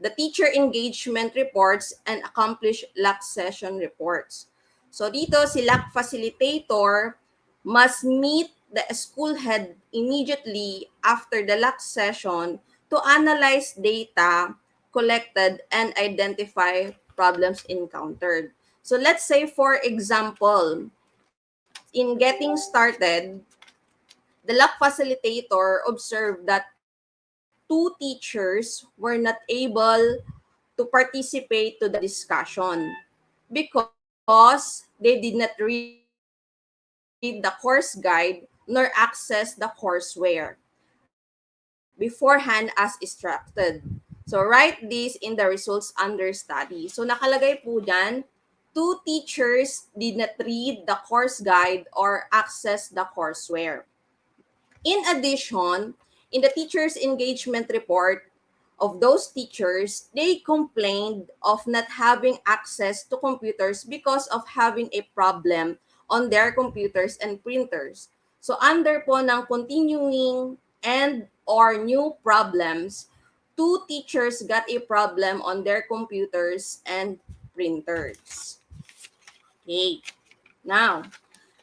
the teacher engagement reports and accomplished LAC session reports. So dito si LAC facilitator must meet the school head immediately after the LAC session to analyze data collected and identify problems encountered. So let's say, for example, in getting started, the LAC facilitator observed that 2 teachers were not able to participate to the discussion because they did not read the course guide nor access the courseware beforehand as instructed. So write this in the results under study. So nakalagay po dyan, 2 teachers did not read the course guide or access the courseware. In addition, in the teacher's engagement report, of those teachers, they complained of not having access to computers because of having a problem on their computers and printers. So under po ng continuing and or new problems, 2 teachers got a problem on their computers and printers. Okay. Now,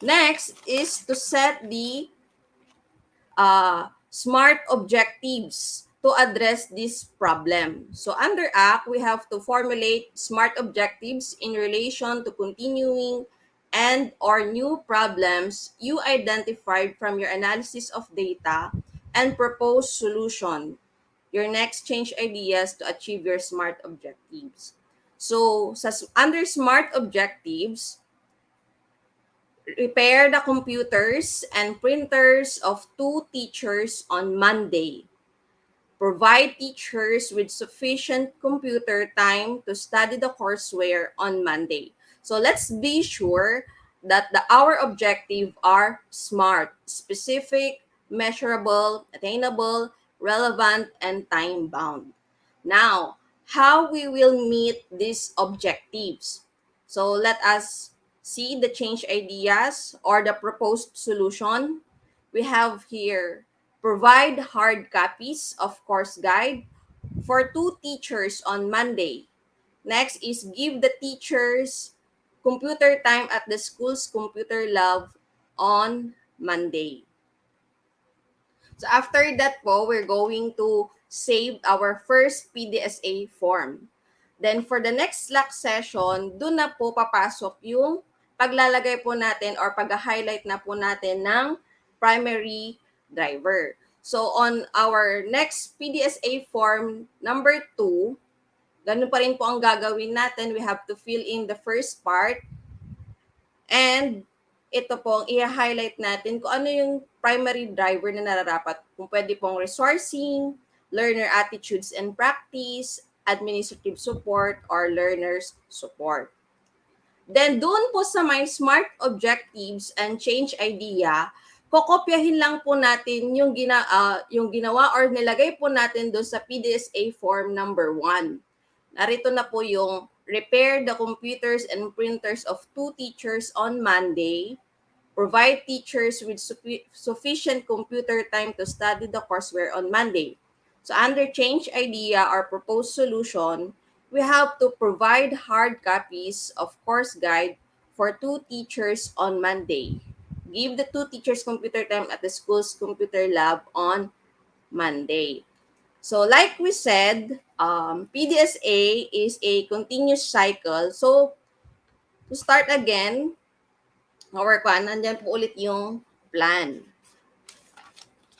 next is to set the smart objectives to address this problem. So under ACT, we have to formulate smart objectives in relation to continuing and or new problems you identified from your analysis of data and propose solution. Your next change ideas to achieve your smart objectives. So under smart objectives, repair the computers and printers of 2 teachers on Monday. Provide teachers with sufficient computer time to study the courseware on Monday. So let's be sure that our objective are SMART, specific, measurable, attainable, relevant, and time-bound. Now, how we will meet these objectives? So let us see the change ideas or the proposed solution. We have here provide hard copies of course guide for 2 teachers on Monday. Next is give the teachers computer time at the school's computer lab on Monday. So after that po, we're going to save our first PDSA form. Then for the next Slack session, doon na po papasok yung paglalagay po natin or pag-highlight na po natin ng primary driver. So on our next PDSA form number 2, ganun pa rin po ang gagawin natin. We have to fill in the first part. And ito po, i-highlight natin kung ano yung primary driver na nararapat. Kung pwede pong resourcing, learner attitudes and practice, administrative support, or learners support. Then doon po sa may smart objectives and change idea, kokopyahin lang po natin yung ginawa or nilagay po natin doon sa PDSA form number 1. Narito na po yung repair the computers and printers of 2 teachers on Monday, provide teachers with sufficient computer time to study the courseware on Monday. So under change idea or proposed solution, we have to provide hard copies of course guide for 2 teachers on Monday. Give the 2 teachers computer time at the school's computer lab on Monday. So like we said, PDSA is a continuous cycle. So to start again, nandyan po ulit yung plan.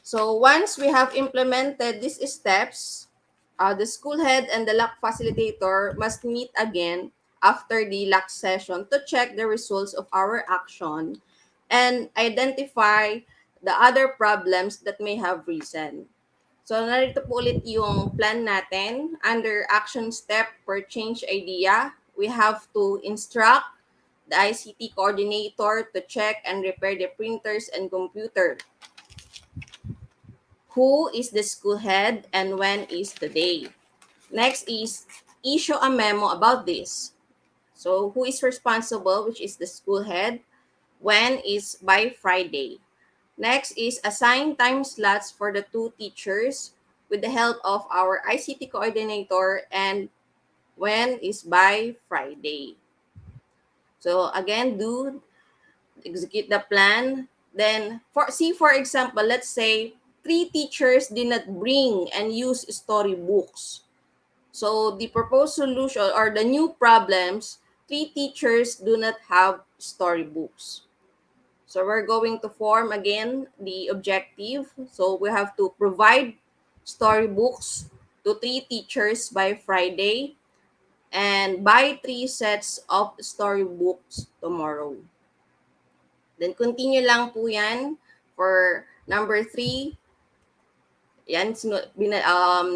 So once we have implemented these steps, the school head and the LAC facilitator must meet again after the LAC session to check the results of our action and identify the other problems that may have risen. So narito po ulit yung plan natin. Under action step per change idea, we have to instruct the ICT coordinator to check and repair the printers and computer. Who is the school head and when is the day? Next is issue a memo about this. So who is responsible, which is the school head? When is by Friday. Next is assign time slots for the 2 teachers with the help of our ICT coordinator and when is by Friday. So again, execute the plan. Then for example, let's say 3 teachers did not bring and use storybooks. So the proposed solution or the new problems, 3 teachers do not have storybooks. So we're going to form again the objective. So we have to provide storybooks to 3 teachers by Friday and buy 3 sets of storybooks tomorrow. Then continue lang po yan for number 3. Yan,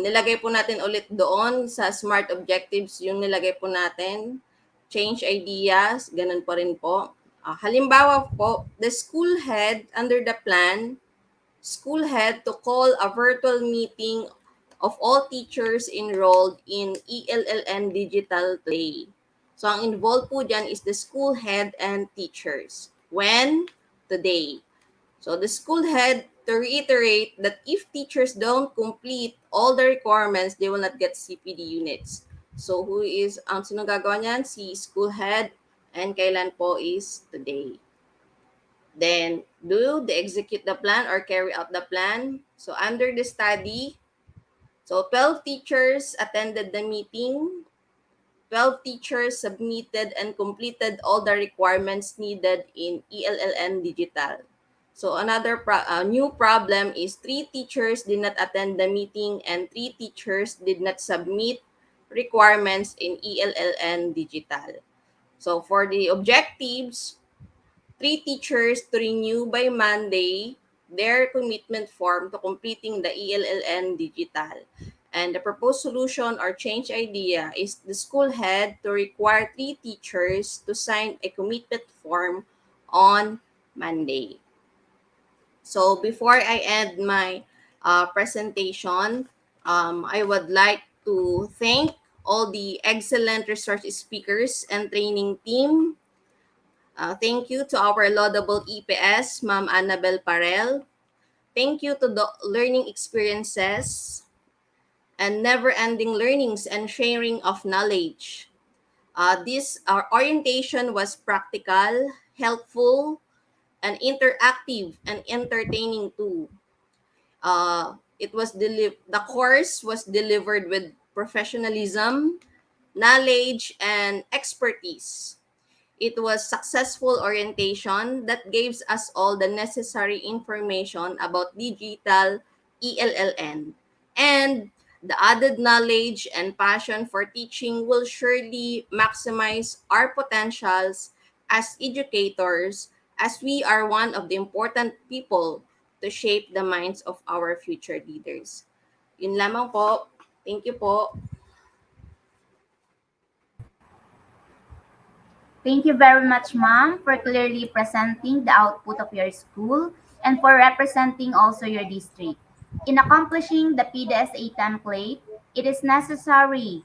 nilagay po natin ulit doon sa smart objectives yung nilagay po natin. Change ideas, ganun pa rin po. Halimbawa po, the school head under the plan, school head to call a virtual meeting of all teachers enrolled in ELLN Digital Play. So, ang involved po dyan is the school head and teachers. When? Today. So, the school head to reiterate that if teachers don't complete all the requirements, they will not get CPD units. So, sino gagawa niyan? Si school head, and kailan po is today. Then, do they execute the plan or carry out the plan? So, under the study, so 12 teachers attended the meeting. 12 teachers submitted and completed all the requirements needed in ELLN Digital. So another new problem is 3 teachers did not attend the meeting and 3 teachers did not submit requirements in ELLN Digital. So for the objectives, 3 teachers to renew by Monday their commitment form to completing the ELLN Digital. And the proposed solution or change idea is the school head to require 3 teachers to sign a commitment form on Monday. So before I end my presentation, I would like to thank all the excellent research speakers and training team. Thank you to our laudable EPS, Ma'am Annabel Parel. Thank you to the learning experiences and never-ending learnings and sharing of knowledge. Our orientation was practical, helpful, and interactive and entertaining too. The course was delivered with professionalism, knowledge, and expertise. It was successful orientation that gives us all the necessary information about digital ELLN. And the added knowledge and passion for teaching will surely maximize our potentials as educators, as we are one of the important people to shape the minds of our future leaders. Yun lamang po. Thank you po. Thank you very much, ma'am, for clearly presenting the output of your school and for representing also your district. In accomplishing the PDSA template, it is necessary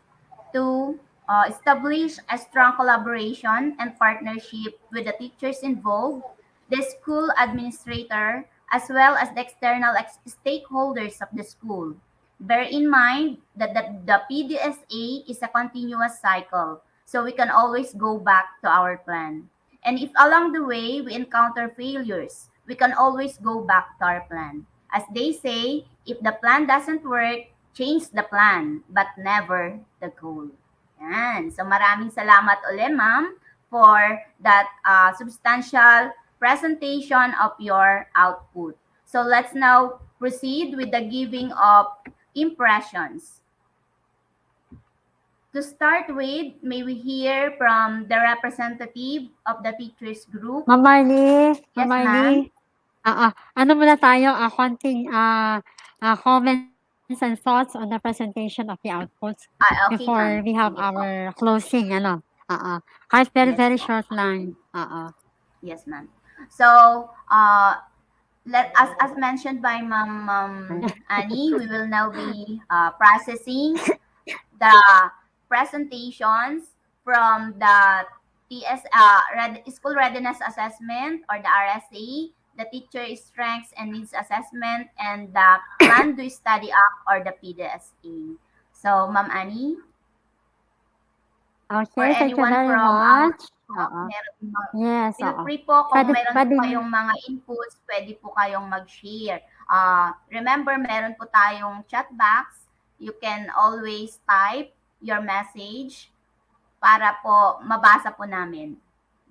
to establish a strong collaboration and partnership with the teachers involved, the school administrator, as well as the external stakeholders of the school. Bear in mind that the PDSA is a continuous cycle, so we can always go back to our plan. And if along the way we encounter failures, we can always go back to our plan. As they say, if the plan doesn't work, change the plan, but never the goal. Yan. So maraming salamat ulit, ma'am, for that substantial presentation of your output. So let's now proceed with the giving of impressions. To start with, may we hear from the representative of the teachers group? Ma'am Marley, Yes, Ma'am ma'am. Marley, ano muna tayo, konting comments and thoughts on the presentation of the outputs Okay, before ma'am. we have Sige po. our closing, kahit very, Yes very po. short lang. Yes, ma'am. So, as mentioned by Ma'am Annie, we will now be processing the presentations from the School Readiness Assessment or the RSA, the Teacher Strengths and Needs Assessment, and the Plan to Study Act or the PDSA. So, Ma'am Annie, or Okay, thank you anyone very from our much. Yes, feel free po kung meron po pwede, kayong mga inputs, pwede po kayong mag-share. Remember, meron po tayong chat box. You can always type your message para po mabasa po namin.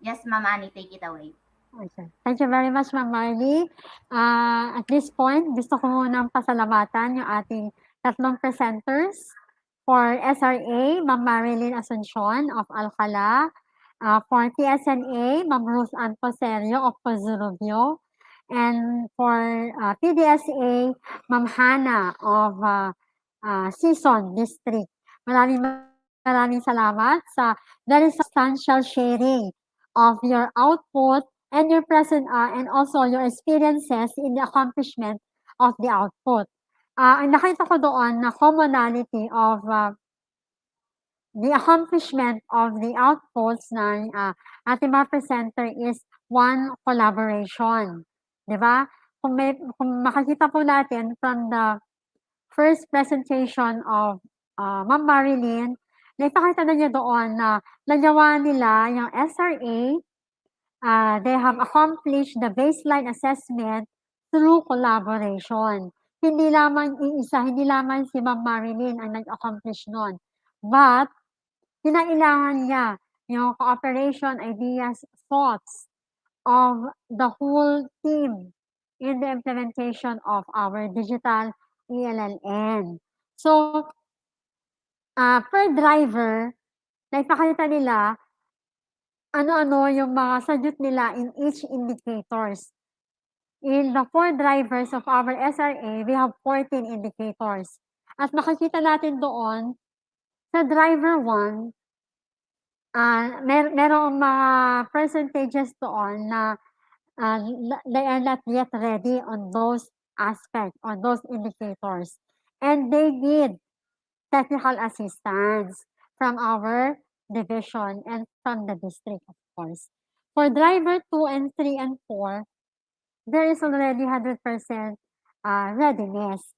Yes, Ma'am Annie, take it away. Okay. Thank you very much, Ma'am Marley. At this point, gusto ko munang pasalamatan yung ating tatlong presenters. For SRA, Ma'am Marilyn Asuncion of Alcala. For TSNA, Ma'am Ruth Ann Poserio of Pozurubio. And for PDSA, Ma'am Hannah of Sison District. Maraming salamat sa very substantial sharing of your output and your present and also your experiences in the accomplishment of the output. ang nakita ko doon na commonality of the accomplishment of the outputs ng ating mga presenter is one, collaboration. Di ba? Kung makikita po natin from the first presentation of Ma'am Marilyn, naipakita na niya doon na nagawa nila yung SRA. They have accomplished the baseline assessment through collaboration. Hindi lamang iisa, hindi lamang si Ma'am Marilyn ang nag-accomplish nun. But, kinailangan niya yung cooperation, ideas, thoughts of the whole team in the implementation of our digital ELLN. So, per driver, naipakita nila ano-ano yung mga sadyot nila in each indicators. In the 4 drivers of our SRA, we have 14 indicators. At makikita natin doon, sa driver 1, merong mga percentages doon na they are not yet ready on those aspects, on those indicators. And they need technical assistance from our division and from the district, of course. For driver 2 and 3 and 4, there is already 100% readiness.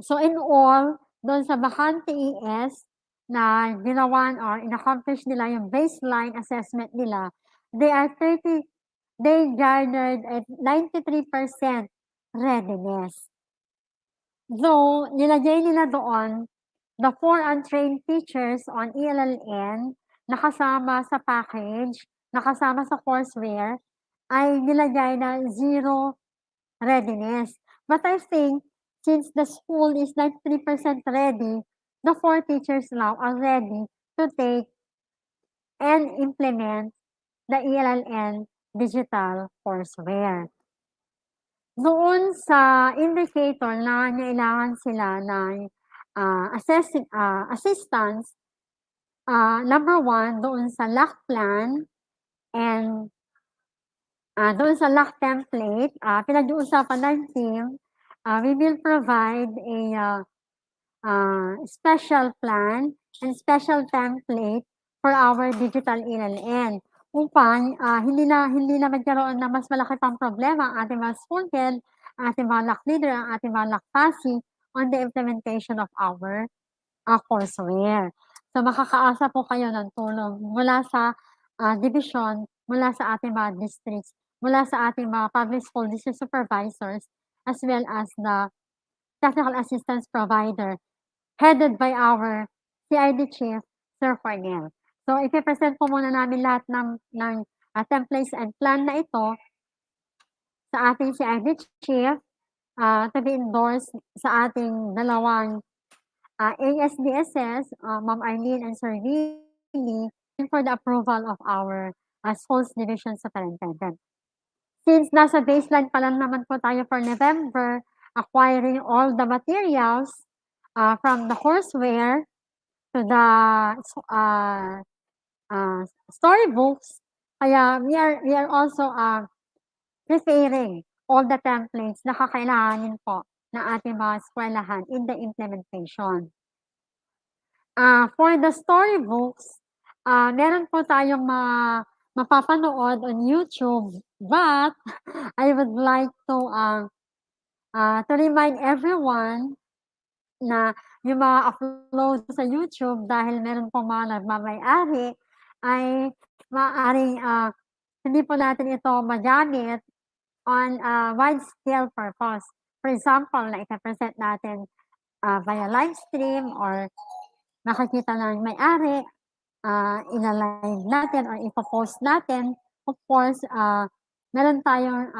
So in all, doon sa Bakante ES na ginawan or in-accomplish nila yung baseline assessment nila, they garnered at 93% readiness. Though, nilagay nila doon the 4 untrained teachers on ELLN nakasama sa package, nakasama sa courseware, ay nilagay na 0 readiness. But I think, since the school is 93% ready, the 4 teachers now are ready to take and implement the ELLN digital courseware. Doon sa indicator na kailangan sila ng assistance, number 1, doon sa lock plan and doon sa lock template, pinag-uusapan ng team, we will provide a special plan and special template for our digital ELLN upang hindi na magkaroon ng mas malaki pang problema ang ating mga school head, ang ating mga lock leader, ang ating mga lock passing on the implementation of our courseware. So makakaasa po kayo ng tulong mula sa division, mula sa ating mga districts, mula sa ating mga public school district supervisors, as well as the technical assistance provider headed by our CID Chief, Sir Cornel. So, ipipresent po muna namin lahat ng templates and plan na ito sa ating CID Chief to be endorsed sa ating dalawang ASDSS, Ma'am Arlene and Sir Willie, for the approval of our schools division superintendent. Since nasa baseline pa lang naman po tayo for November, acquiring all the materials from the courseware to the storybooks, kaya we are also preparing all the templates na kakailanganin po ng ating mga eskwelahan in the implementation. For the storybooks, meron po tayong mga mapapanood on YouTube, but I would like to remind everyone na yung mga upload sa YouTube, dahil meron pong mga nagmamay-ari, ay maaaring hindi po natin ito magamit on wide-scale purpose. For example, na ipapresent natin via live stream or makikita ng may-ari, ina-live natin or ipopost natin. Of course, meron tayong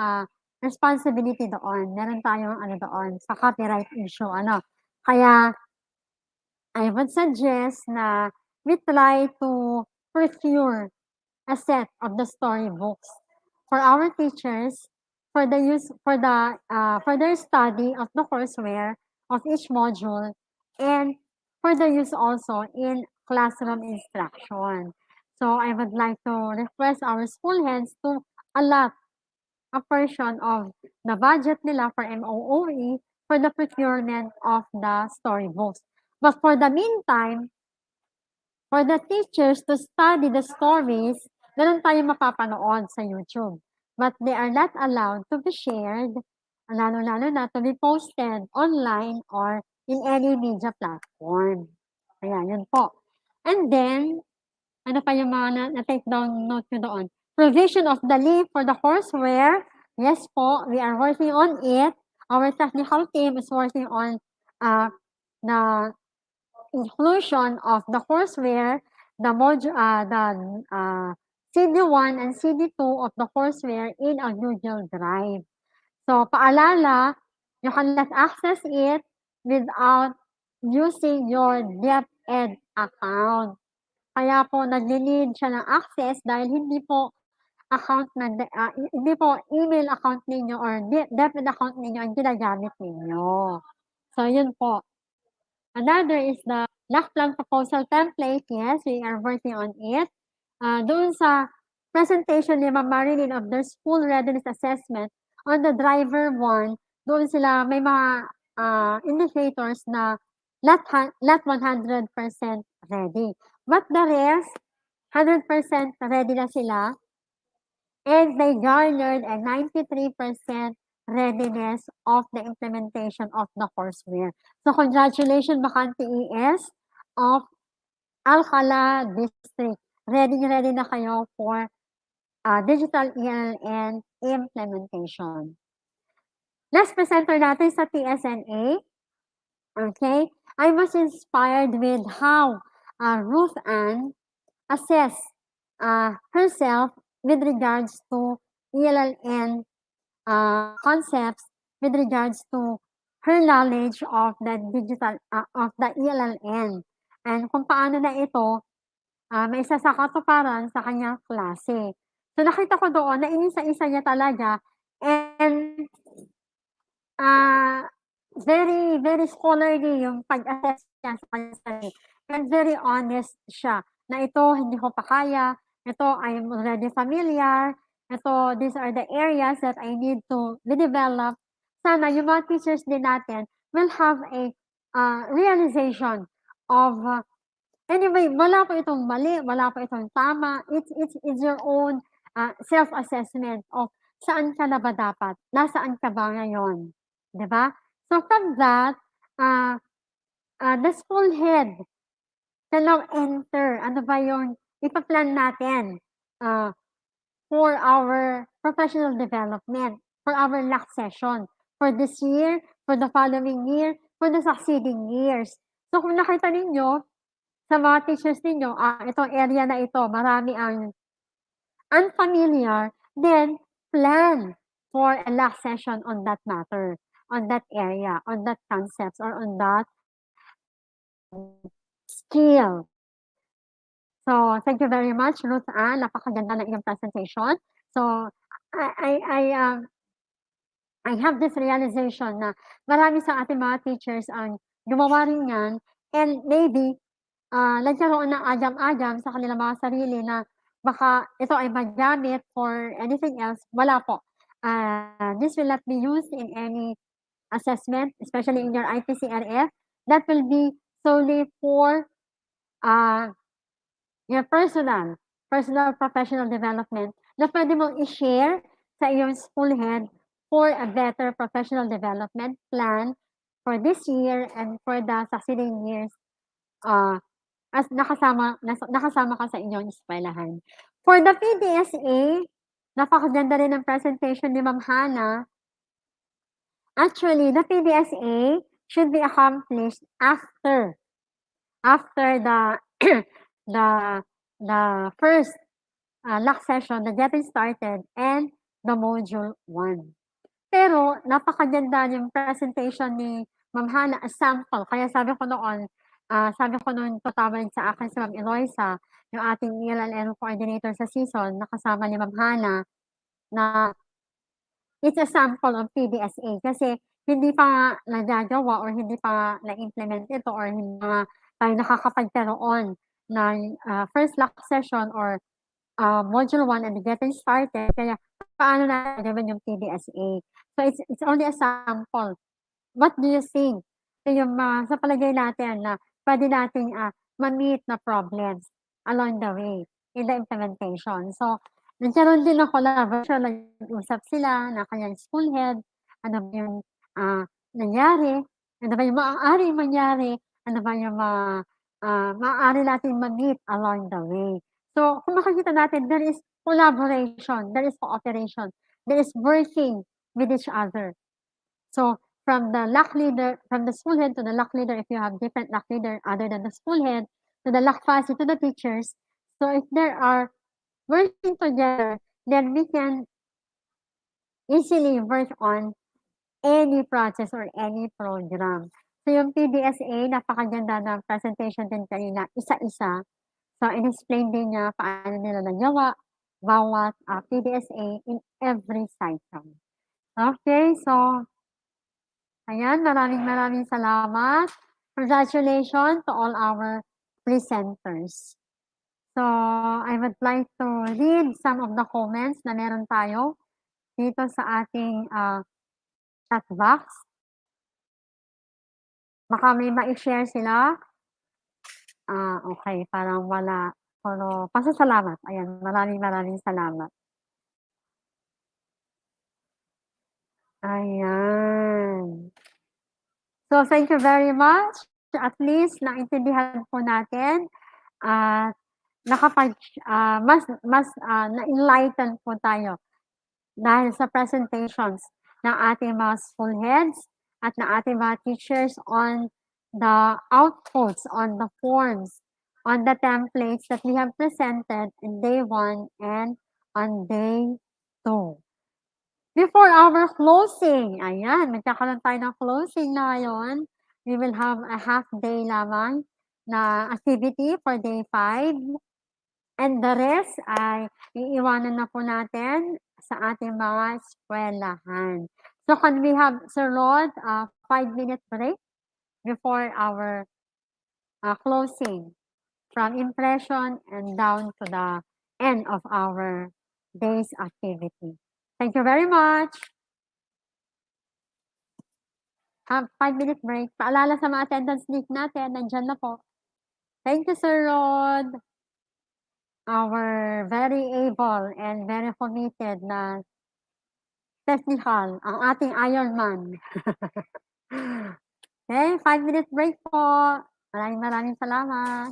responsibility doon. Meron tayong doon sa copyright issue. Kaya, I would suggest na we try to procure a set of the storybooks for our teachers for the use for their study of the courseware of each module and for the use also in classroom instruction. So I would like to request our school heads to allot a portion of the budget nila for MOOE for the procurement of the storybooks. But for the meantime, for the teachers to study the stories, meron tayong mapapanood sa YouTube. But they are not allowed to be shared, lalo-lalo na to be posted online or in any media platform. Ayan, yun po. And then, ano pa yung mga na-take down note nyo doon? Provision of the link for the courseware. Yes po, we are working on it. Our technical team is working on the inclusion of the courseware, the CD1 and CD2 of the courseware in a Google Drive. So, paalala, you cannot access it without using your DepEd account. Kaya po nagle-need siya ng access dahil hindi po hindi po email account ninyo or DepEd account ninyo ang ginagamit ninyo. So, yun po. Another is the LAC plan proposal template. Yes, we are working on it. Doon sa presentation ni Ma'am Marilyn of their school readiness assessment on the driver 1, doon sila may mga indicators na not 100% ready. But the rest, 100% ready na sila. And they garnered a 93% readiness of the implementation of the courseware. So congratulations, Makati ES of Alcala District. Ready na kayo for digital ELN implementation. Next presenter natin sa TSNA. Okay, I was inspired with how Ruth Ann assessed herself with regards to ELN concepts, with regards to her knowledge of the digital of the ELN, and kung paano na ito may isa sa katuparan sa kanyang klase. So nakita ko doon na inisa-isa niya talaga, and very, very scholarly yung pag-assess niya sa kanyang sarili. And very honest siya na ito hindi ko pa kaya, ito I am already familiar, ito these are the areas that I need to develop. Sana yung mga teachers din natin will have a realization of anyway, wala po itong mali, wala po itong tama. It's your own self-assessment of saan ka na ba dapat, nasaan ka ba ngayon, 'di ba? So from that, the school head can now enter ano ba yung ipa-plan natin for our professional development, for our LAC session, for this year, for the following year, for the succeeding years. So kung nakita ninyo, sa mga teachers ninyo, itong area na ito, marami ang unfamiliar, then plan for a LAC session on that matter, on that area, on that concepts, or on that skill. So, thank you very much, Ruth Ann. Napakaganda ng iyong presentation. So, I have this realization na marami sa ating mga teachers ang gumawa rin yan, and maybe nagkaroon ng agam-agam sa kanilang mga sarili na baka ito ay magamit for anything else. Wala po. This will not be used in any assessment, especially in your IPCRF. That will be solely for your personal professional development na pwede mong i-share sa iyong school head for a better professional development plan for this year and for the succeeding years as nakasama ka sa inyong eskwelahan. For the PDSA, napakaganda rin ng presentation ni Ma'am Hana. Actually, the PDSA should be accomplished after the the first LAC session, the getting started, and the module 1. Pero napakaganda yung presentation ni Ma'am Hana as sample. Kaya sabi ko noon patawag sa akin si Ma'am Eloisa, yung ating ELN coordinator sa season, nakasama ni Ma'am Hana, na it's a sample of PDSA kasi hindi pa nagagawa or hindi pa na-implement ito or hindi pa tayo nakakapagkaroon ng first LAC session or module 1 and getting started. Kaya paano na gawin yung PDSA? So it's only a sample what do you think? Ito yung sa palagay natin na pwede nating ma-meet na problems along the way in the implementation. So, nagkaroon din ng collaboration, nag-usap sila na kanyang school head, ano ba yung nangyari, ano ba yung maaaring mangyari, ano ba yung maaari natin ma-meet along the way. So, kung makikita natin, there is collaboration, there is cooperation, there is working with each other. So, from the lock leader, from the school head to the lock leader, if you have different lock leader other than the school head, to the lock facility, to the teachers. So, if there are working together, then we can easily work on any process or any program. So, yung PDSA, napakaganda ng presentation din kanina, isa-isa. So, in-explain din niya paano nila nagawa bawat PDSA in every cycle. Okay, so ayan, maraming salamat. Congratulations to all our presenters. So, I would like to read some of the comments na meron tayo dito sa ating chat box. Baka may ma-share sila. Okay, parang wala. Pero pasasalamat. Ayan, maraming salamat. Ayan. So, thank you very much. At least naintindihan po natin at mas na-enlighten po tayo dahil sa presentations ng ating mga school heads at ng ating mga teachers on the outputs, on the forms, on the templates that we have presented in day 1 and on day 2. Before our closing, ayan, magkakaroon tayo ng closing na ngayon. We will have a half day lamang na activity for day 5. And the rest ay iiwanan na po natin sa ating mga eskwelahan. So can we have, Sir Rod, 5-minute break before our closing from impression and down to the end of our day's activity. Thank you very much. Have 5-minute break. Paalala sa mga attendance list natin, nandyan na po. Thank you, Sir Rod. Our very able and very committed na technical, ang ating Iron Man. Okay, 5-minute break po. Maraming salamat.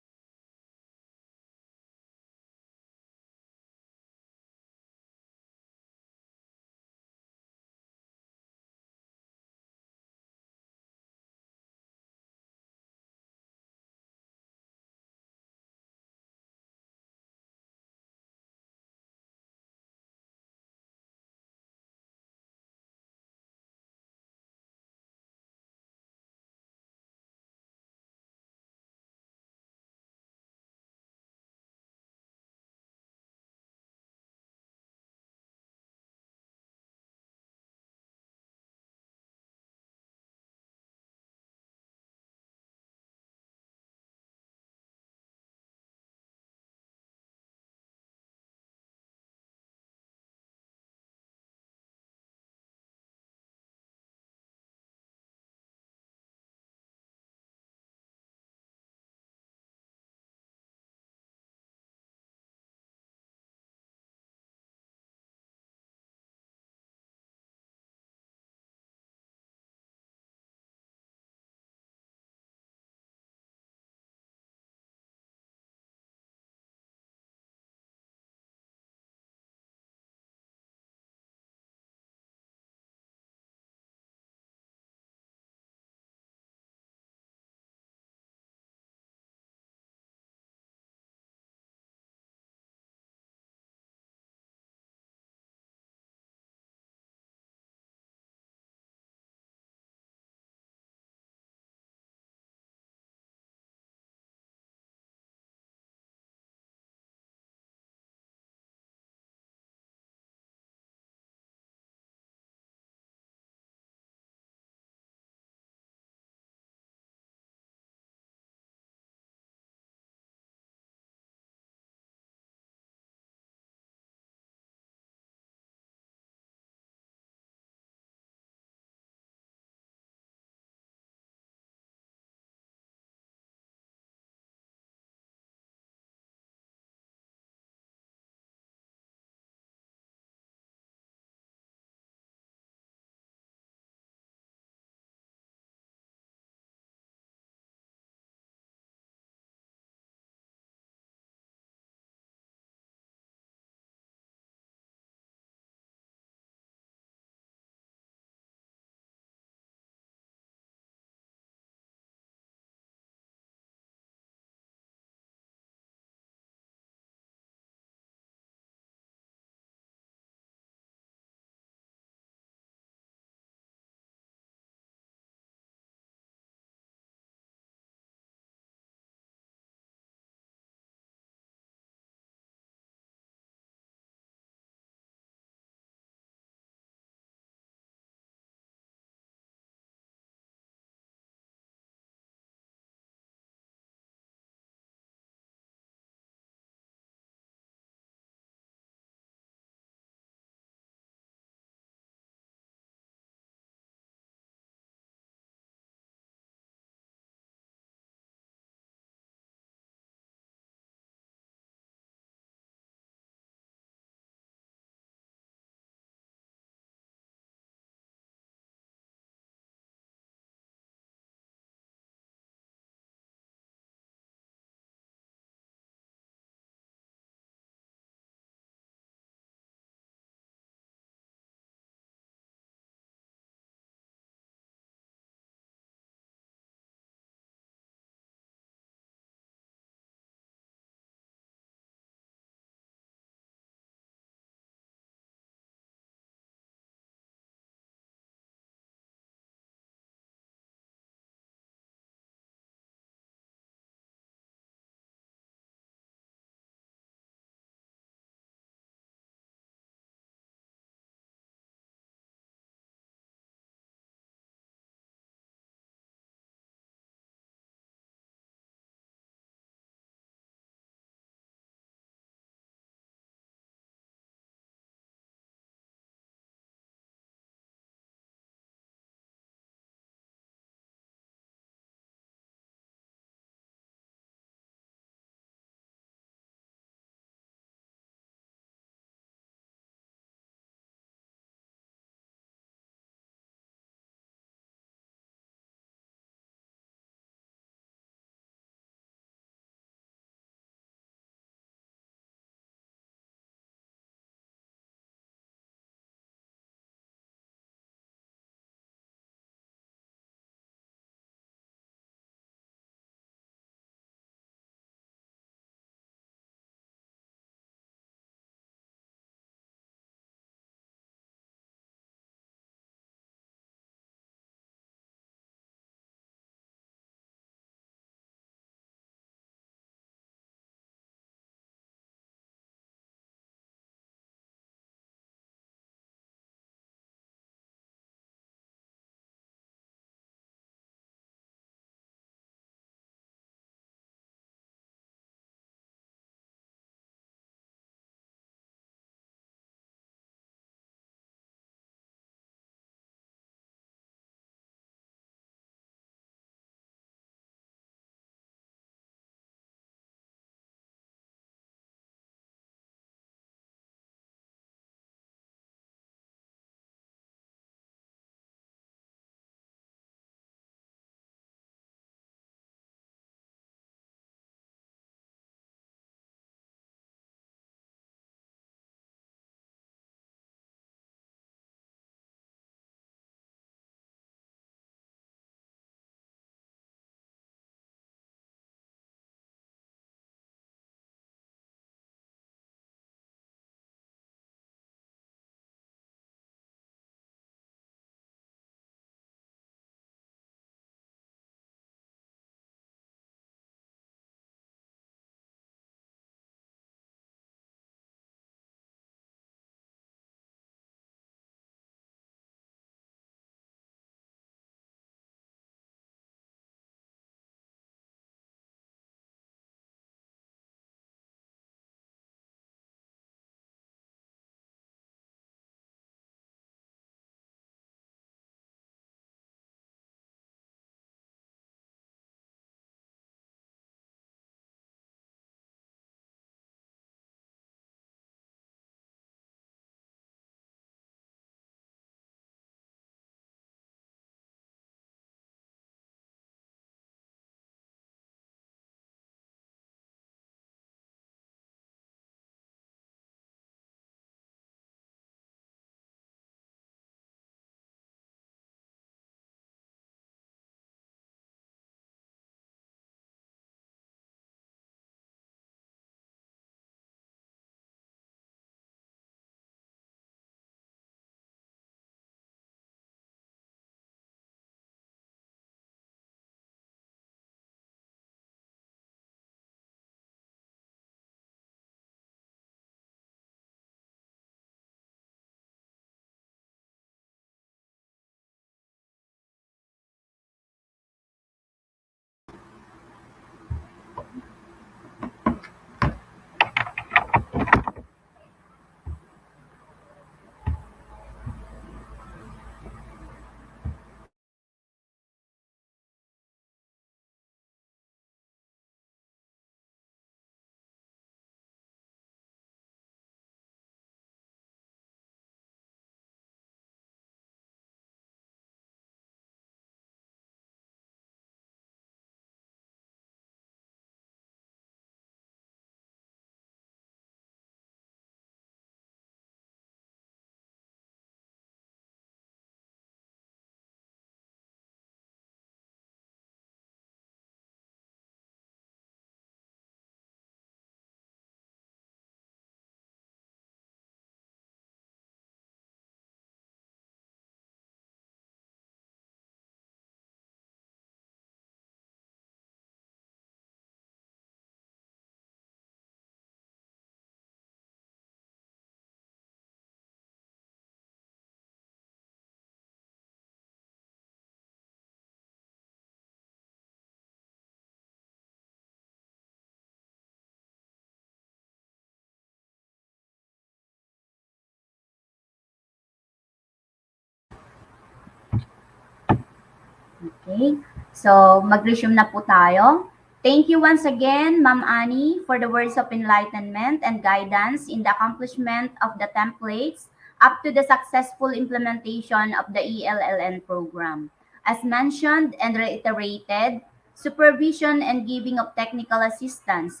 Okay. So, mag-resume na po tayo. Thank you once again, Ma'am Annie, for the words of enlightenment and guidance in the accomplishment of the templates up to the successful implementation of the ELLN program. As mentioned and reiterated, supervision and giving of technical assistance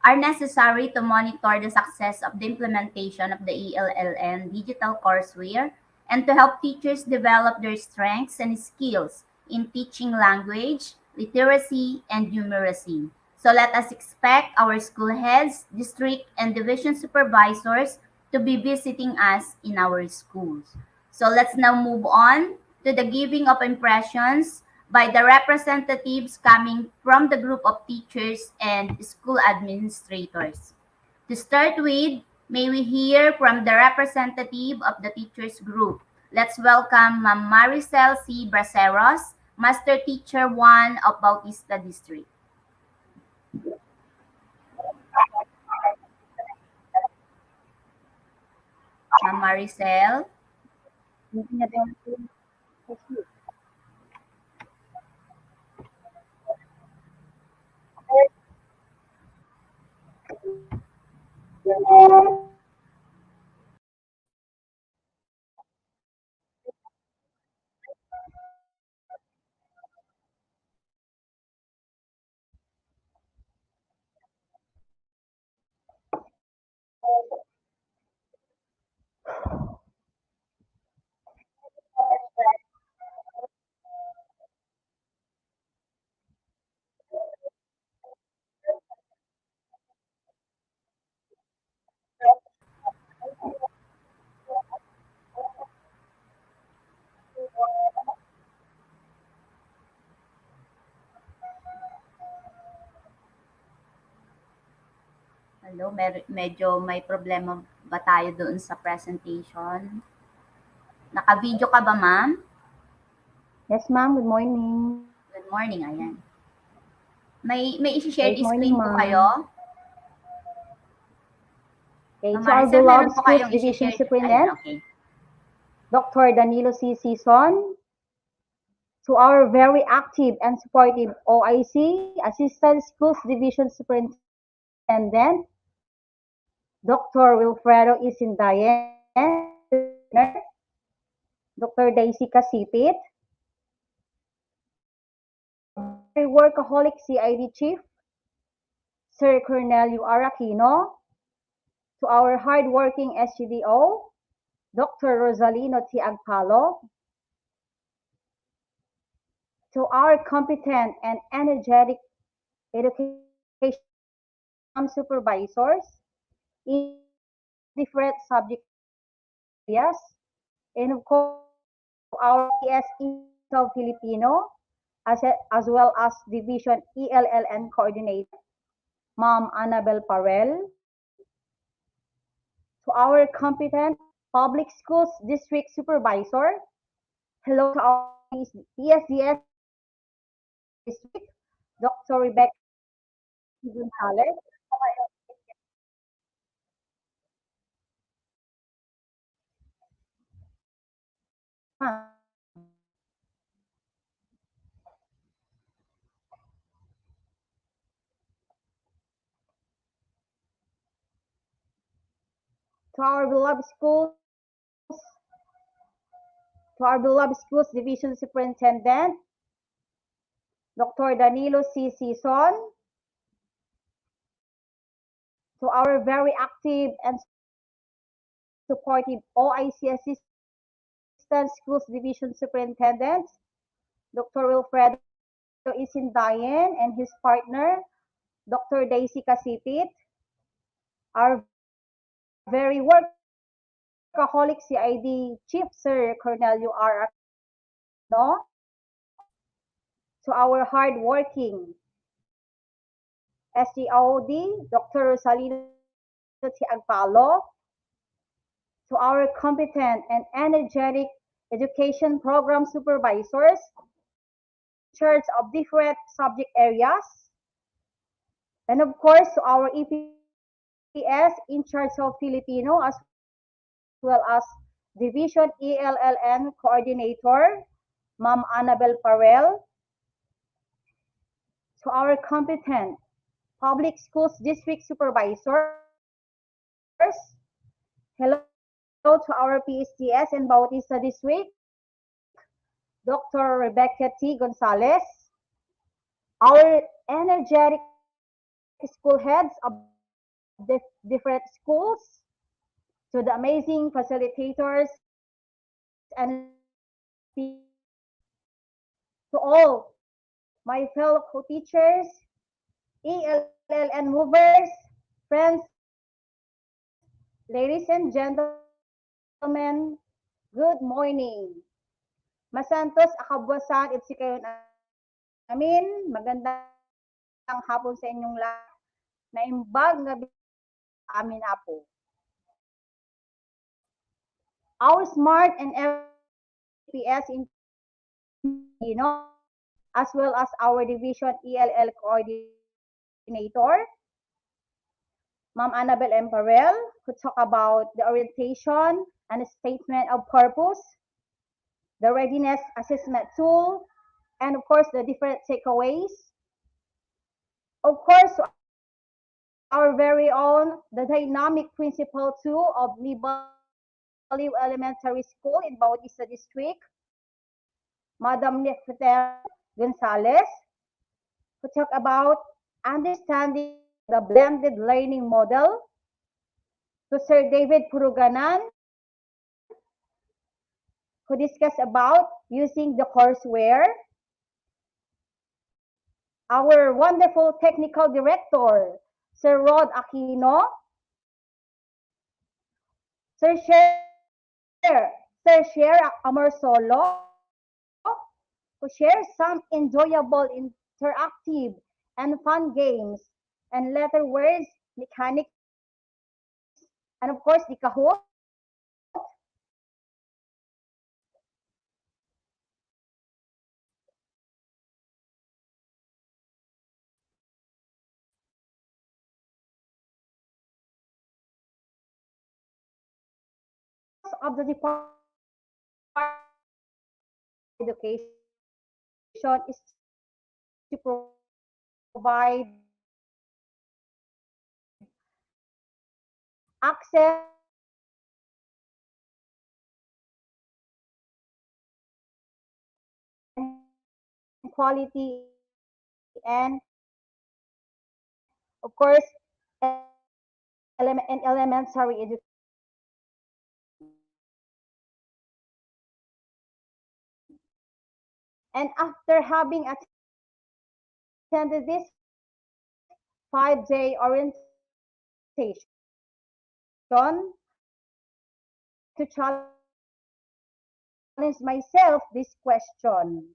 are necessary to monitor the success of the implementation of the ELLN digital courseware and to help teachers develop their strengths and skills in teaching language, literacy, and numeracy. So let us expect our school heads, district, and division supervisors to be visiting us in our schools. So let's now move on to the giving of impressions by the representatives coming from the group of teachers and school administrators. To start with, may we hear from the representative of the teachers group. Let's welcome Ma'am Maricel C. Braceros, Master Teacher 1 of Bautista District. Ma'am Maricel. Hello, medyo may problema ba tayo doon sa presentation? Naka-video ka ba, ma'am? Yes, ma'am. Good morning. Good morning, ayan. May isi-share Good morning, screen po ma'am. kayo? Okay, Ma'am to our Maricel, meron beloved po Schools kayong Division isi-share. Ayan, Superintendent, okay. Dr. Danilo C. Sison, to our very active and supportive OIC, Assistant Schools Division Superintendent, Dr. Wilfredo Isindayen, Dr. Daisy Casipit, our workaholic CID Chief, Sir Cornelio Araquino, to our hardworking SGDO, Dr. Rosalino T. Agpalo, to our competent and energetic education supervisors in different subject areas, and of course to our ESE of Filipino, as well as Division ELLN Coordinator, Ma'am Annabel Parel, to our competent Public Schools District Supervisor, hello to our PSDS District, Dr. Rebecca Gonzalez, to our beloved schools, to our beloved schools division superintendent, Dr. Danilo C. Sison, to our very active and supportive OIC assistant schools division superintendent, Dr. Wilfredo Isindayen and his partner, Dr. Daisy Casipit, our very workaholic CID Chief Sir Cornelio R. Aquino, to our hardworking SGOD, Dr. Rosalino T. Agpalo, to our competent and energetic education program supervisors in charge of different subject areas, and of course to our EPS in charge of Filipino as well as Division ELLN Coordinator, Ma'am Annabel Farrell, to our competent public schools district supervisors, hello to our PSTS and Bautista District, Dr. Rebecca T. Gonzalez, our energetic school heads of the different schools, to the amazing facilitators and to all my fellow co-teachers, ELLN movers, friends, ladies and gentlemen, good morning. Masantos akabwasan at si kayo amin, magandang hapon sa inyong lahat. Naimbag nga amin apo. Our smart and FPS in as well as our division ELL coordinator, Ma'am Annabel M. Farrell, who talk about the orientation and statement of purpose, the readiness assessment tool, and of course the different takeaways. Of course, our very own, the dynamic principal too of Libaliw Elementary School in Bautista District, Madam Nefertari Gonzalez, who talk about understanding the blended learning model, to Sir David Puruganan, who discuss about using the courseware, our wonderful technical director, Sir Rod Aquino, Sir Sher Amarsolo, who shares some enjoyable, interactive, and fun games, and letter words, mechanics, and of course, the Kahoot. Of the Department of Education is to provide access and quality and of course elementary education. And after having attended this 5-day orientation, to challenge myself this question.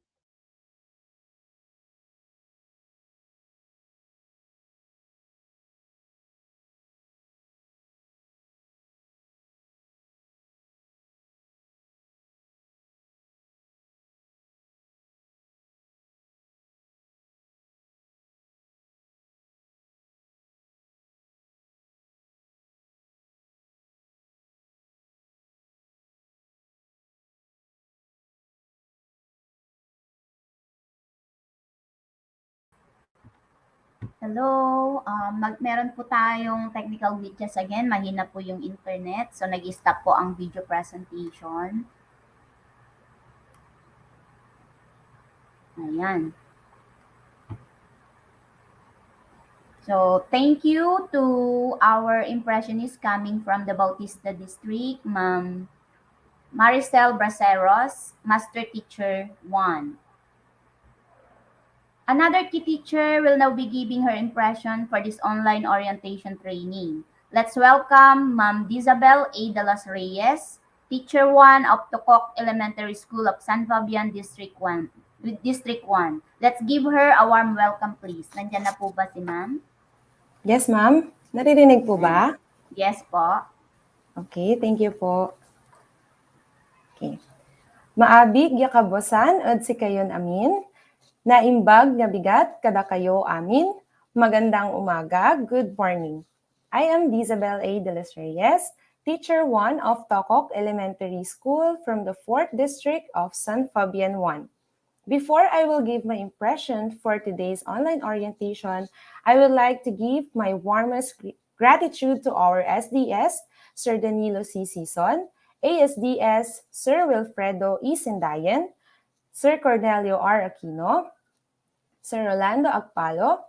Hello, meron po tayong technical glitches again. Mahina po yung internet. So, nag-stop po ang video presentation. Ayan. So, thank you to our impressionist coming from the Bautista District, Ma'am Maricel Braceros, Master Teacher 1. Another key teacher will now be giving her impression for this online orientation training. Let's welcome Ma'am Dizabel A. de los Reyes, Teacher 1 of Tocok Elementary School of San Fabian, District 1. Let's give her a warm welcome, please. Nandiyan na po ba si Ma'am? Yes, ma'am. Naririnig po ba? Yes po. Okay, thank you po. Okay. Maabig yakabosan od si kayon amin. Naimbag nga bigat kada kayo amin. Magandang umaga, good morning. I am Dizabel A. de los Reyes, Teacher 1 of Tokok Elementary School from the 4th District of San Fabian 1. Before I will give my impression for today's online orientation, I would like to give my warmest gratitude to our SDS, Sir Danilo C. Sison, ASDS, Sir Wilfredo E. Sindayan, Sir Cornelio R. Aquino, Sir Rolando Agpalo,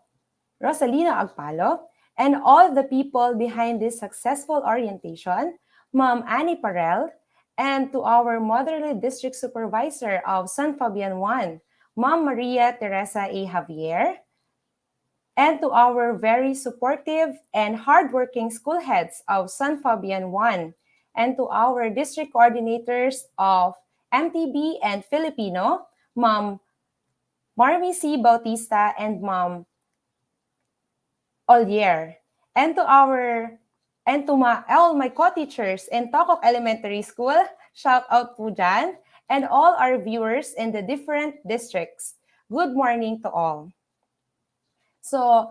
Rosalina Agpalo, and all the people behind this successful orientation, Ma'am Annie Parel, and to our Motherly District Supervisor of San Fabian 1, Ma'am Maria Teresa A. Javier, and to our very supportive and hardworking school heads of San Fabian 1, and to our district coordinators of MTB and Filipino, Ma'am Marmy C. Bautista and Ma'am Olier, and to all my co-teachers in Tokok Elementary School, shout out po dyan, and all our viewers in the different districts. Good morning to all. So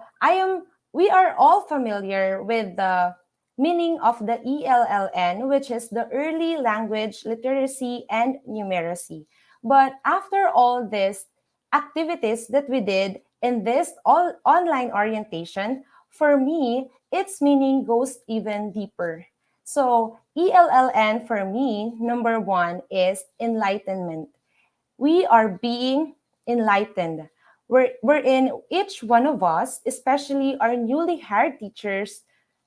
we are all familiar with the meaning of the ELLN, which is the Early Language Literacy and Numeracy. But after all these activities that we did in this online orientation, for me, its meaning goes even deeper. So ELLN for me, number one, is enlightenment. We are being enlightened. Wherein each one of us, especially our newly hired teachers,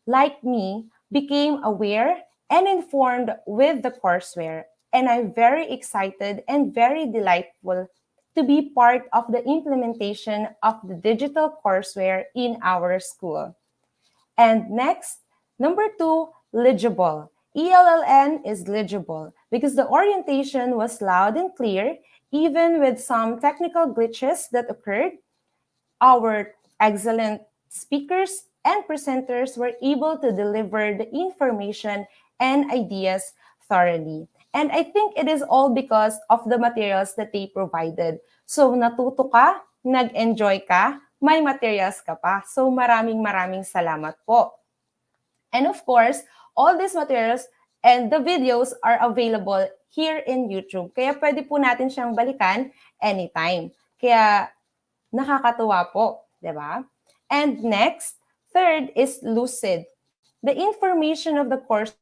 like me, became aware and informed with the courseware. And I'm very excited and very delightful to be part of the implementation of the digital courseware in our school. And next, number two, legible. ELLN is legible because the orientation was loud and clear, even with some technical glitches that occurred. Our excellent speakers and presenters were able to deliver the information and ideas thoroughly. And I think it is all because of the materials that they provided. So natuto ka, nag-enjoy ka, may materials ka pa. So maraming salamat po. And of course, all these materials and the videos are available here in YouTube. Kaya pwede po natin siyang balikan anytime. Kaya nakakatuwa po, di ba? And next, third is lucid. The information of the courseware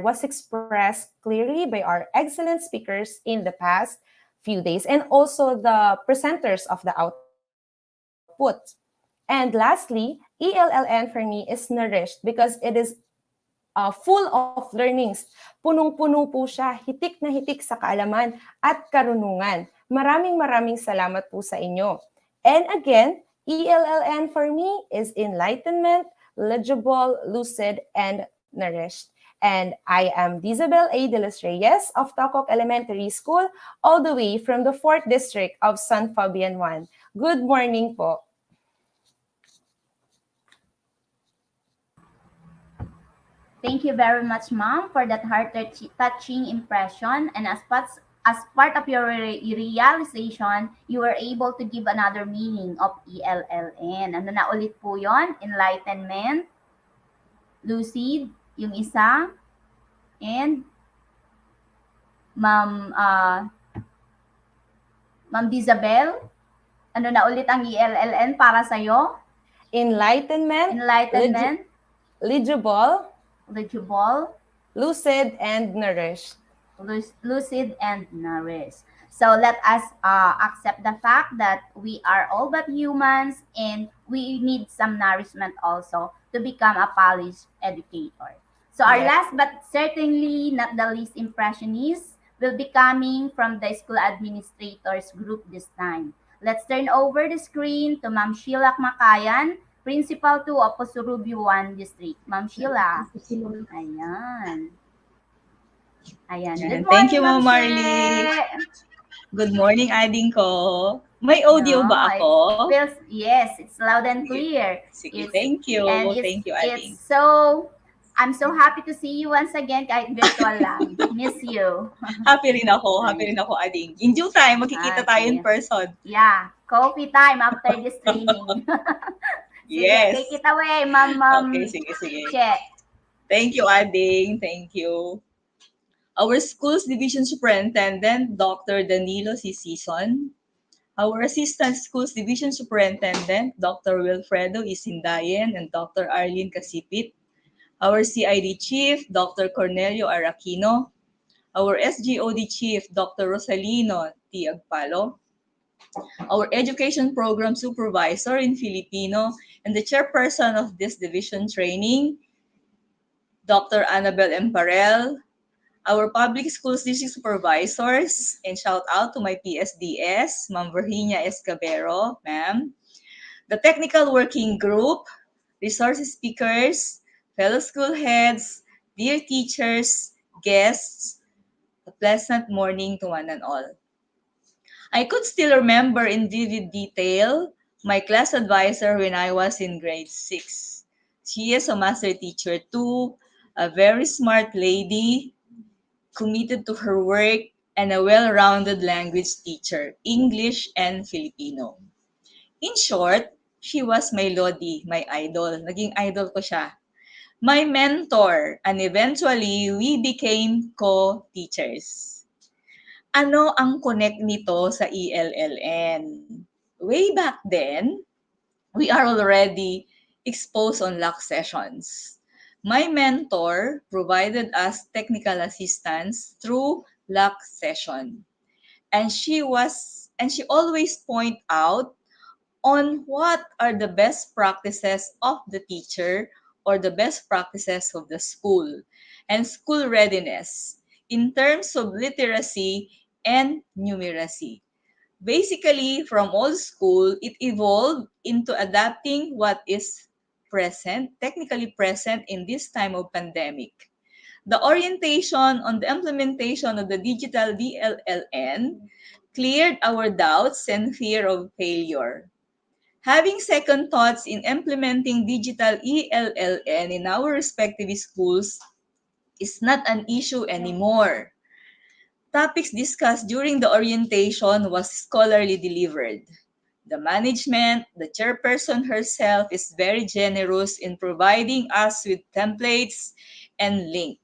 was expressed clearly by our excellent speakers in the past few days and also the presenters of the output. And lastly, ELLN for me is nourished because it is full of learnings. Punong-puno po siya, hitik na hitik sa kaalaman at karunungan. Maraming salamat po sa inyo. And again, ELLN for me is enlightenment, legible, lucid, and nourished. And I am Dizabel A. De Los Reyes of Tokok Elementary School, all the way from the 4th District of San Fabian 1. Good morning po. Thank you very much, Ma'am, for that heart-touching impression. And as part of your realization, you were able to give another meaning of ELLN. Ano na ulit po yon? Enlightenment, lucid, yung isa, and Ma'am Dizabel, ano na ulit ang ELLN para sa'yo? Enlightenment, legible, lucid, and nourished. Lucid and nourished. So let us accept the fact that we are all but humans and we need some nourishment also to become a polished educator. So our last but certainly not the least impressionist will be coming from the school administrators group this time. Let's turn over the screen to Ma'am Sheila Makayan, Principal 2 of Pusurubio 1 District. Ma'am Sheila. Ayan. Ayan. Good morning, thank you, Ma'am Marley. Good morning, ading ko. May audio ba ako? Yes, it's loud and clear. Sige, thank you. Thank you, ading. I'm so happy to see you once again kahit virtual lang. Miss you. Happy rin ako, ading. In due time, magkikita tayo in person. Yeah, coffee time after this training. Yes. Take it away, Ma'am. Okay, sige. Check. Thank you, Ading. Thank you. Our school's division superintendent, Dr. Danilo C. Season. Our assistant schools division superintendent, Dr. Wilfredo Isindayen and Dr. Arlene Casipit. Our CID chief, Dr. Cornelio Araquino. Our SGOD chief, Dr. Rosalino T. Agpalo. Our education program supervisor in Filipino and the chairperson of this division training, Dr. Annabel Emparel. Our public schools district supervisors, and shout out to my PSDS, Ma'am Virginia Escabero, ma'am. The technical working group, resource speakers, fellow school heads, dear teachers, guests, a pleasant morning to one and all. I could still remember in vivid detail my class advisor when I was in grade 6. She is a master teacher too, a very smart lady, committed to her work, and a well-rounded language teacher, English and Filipino. In short, she was my Lodi, my idol. Naging idol ko siya. My mentor, and eventually, we became co-teachers. Ano ang connect nito sa ELLN? Way back then, we are already exposed on LAC sessions. My mentor provided us technical assistance through LAC session. And she always point out on what are the best practices of the teacher or the best practices of the school and school readiness in terms of literacy and numeracy. Basically, from old school, it evolved into adapting what is present, technically present in this time of pandemic. The orientation on the implementation of the digital DLLN cleared our doubts and fear of failure. Having second thoughts in implementing digital ELLN in our respective schools is not an issue anymore. Topics discussed during the orientation was scholarly delivered. The management, the chairperson herself is very generous in providing us with templates and link.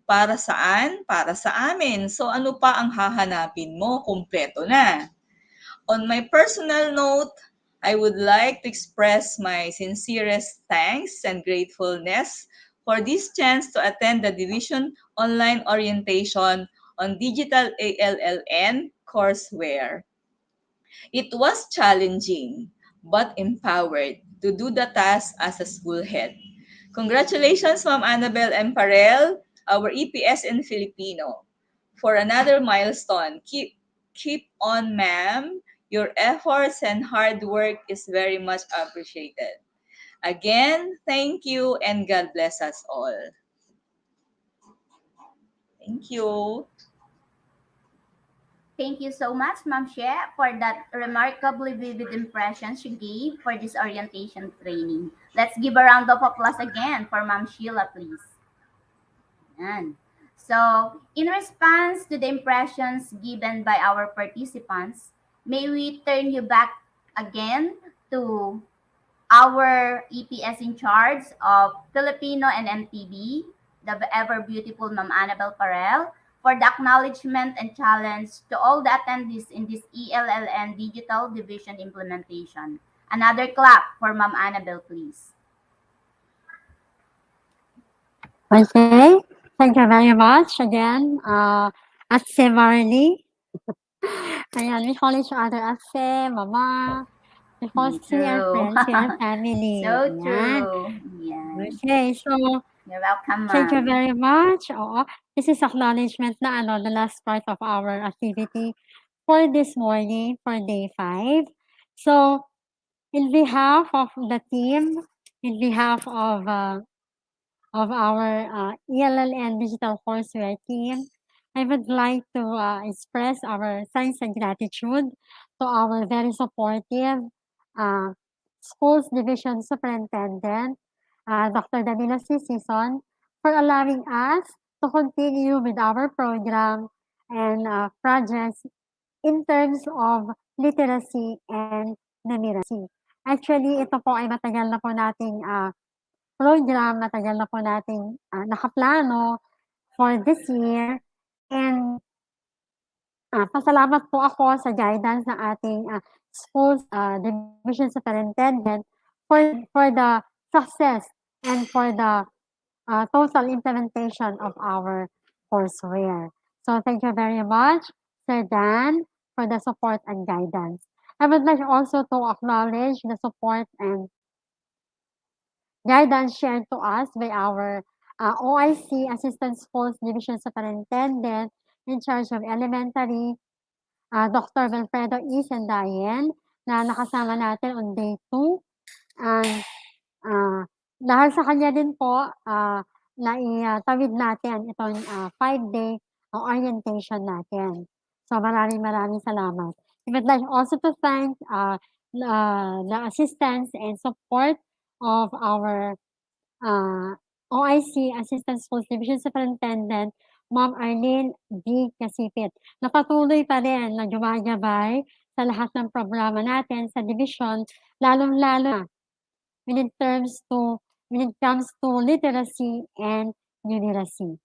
Para saan? Para sa amin. So ano pa ang hahanapin mo? Kumpleto na. On my personal note, I would like to express my sincerest thanks and gratefulness for this chance to attend the division online orientation on digital ALLN courseware. It was challenging but empowered to do the task as a school head. Congratulations, Ma'am Annabel Emparel, our EPS in Filipino, for another milestone. Keep on, ma'am. Your efforts and hard work is very much appreciated. Again, thank you and God bless us all. Thank you. Thank you so much, Ma'am She, for that remarkably vivid impression she gave for this orientation training. Let's give a round of applause again for Ma'am Sheila, please. Yan. So, in response to the impressions given by our participants, may we turn you back again to our EPS in charge of Filipino and MTB, the ever beautiful Ma'am Annabel Parel, for the acknowledgement and challenge to all the attendees in this ELLN Digital Division implementation. Another clap for Ma'am Annabel, please. Okay, thank you very much again, Ate Marley. Ayan, we call each other Ate, Mama, because we are friends, we are family. So Ayan. true. Yeah. Okay, so You're welcome, thank you Ma'am. very much. Oo, this is acknowledgement na the last part of our activity for this morning, for day 5. So, in behalf of the team, in behalf of our ELLN Digital Courseware team, I would like to express our thanks and gratitude to our very supportive Schools Division Superintendent, Dr. Danilo C. Season, for allowing us to continue with our program and projects in terms of literacy and numeracy. Actually, ito po ay matagal na po nating program, matagal na po nating nakaplano for this year. And pasalamat po ako sa guidance ng ating school's division superintendent for the success and for the total implementation of our courseware. So thank you very much, Sir Dan, for the support and guidance. I would like also to acknowledge the support and guidance shared to us by our OIC, Assistant Schools Division Superintendent in charge of elementary, Dr. Wilfredo E. Sendayen, na nakasama natin on day 2. And dahil sa kanya din po, naitawid natin itong 5-day orientation natin. So maraming salamat. We would like also to thank the assistance and support of our OIC, Assistant Schools Division Superintendent, Ma'am Arlene D. Casipit, na patuloy pa rin na gumagabay sa lahat ng programa natin sa division, lalong-lalo na when it comes to literacy and numeracy.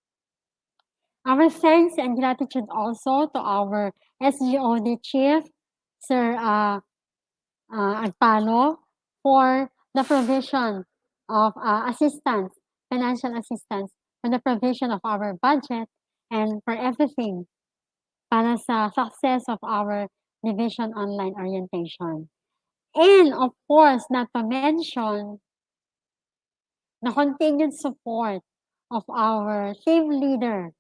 Our thanks and gratitude also to our SGOD Chief, Sir Agpalo, for the provision of assistance, financial assistance, for the provision of our budget, and for everything para sa success of our division online orientation. And of course, not to mention the continued support of our team leader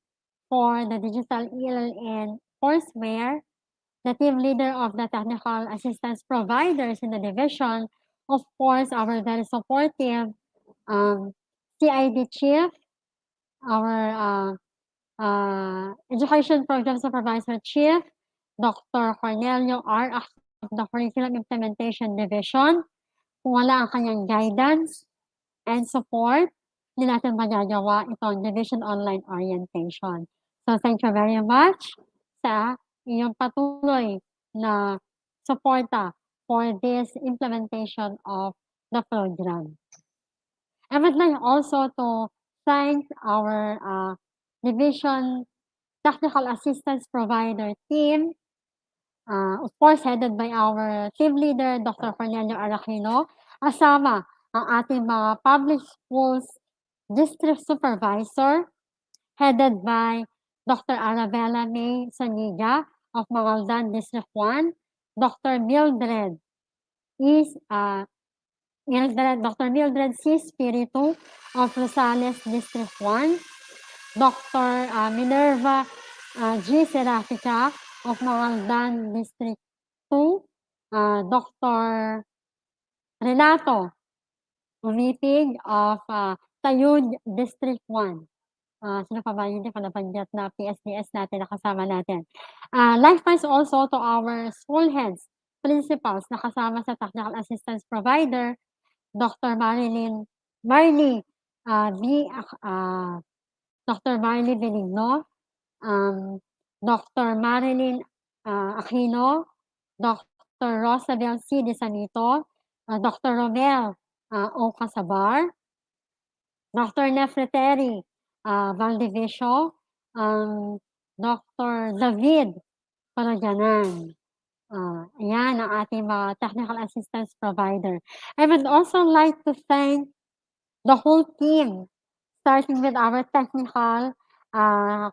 for the digital Elln courseware, the team leader of the technical assistance providers in the division, of course, our very supportive CID chief, our education program supervisor chief, Dr. Cornelio R. Aquino of the Curriculum Implementation Division. Kung wala ang kanyang guidance and support, hindi natin magagawa itong division online orientation. So thank you very much sa iyong patuloy na suporta for this implementation of the program. I would like also to thank our division technical assistance provider team, of course headed by our team leader, Dr. Cornelio Aquino, kasama ang ating mga public schools district supervisor, headed by Dr. Arabella May Saniga of Magaldan District 1, Dr. Dr. Mildred C. Spiritu of Rosales District 1, Dr. Minerva G. Serafica of Magaldan District 2, Dr. Renato Umipig of Tayud District 1. Sino pa ba hindi ko nabanggit na PSDS natin na kasama natin. Likewise also to our school heads, principals na kasama sa technical assistance provider, Dr. Marley Benigno, Dr. Marilyn Aquino, Dr. Rosabel C. De Sanito, Dr. Romel O. Casabar, Dr. Nefreteri Valdiviso, Dr. David Paraganan. Ayan ang ating mga technical assistance provider. I would also like to thank the whole team, starting with our technical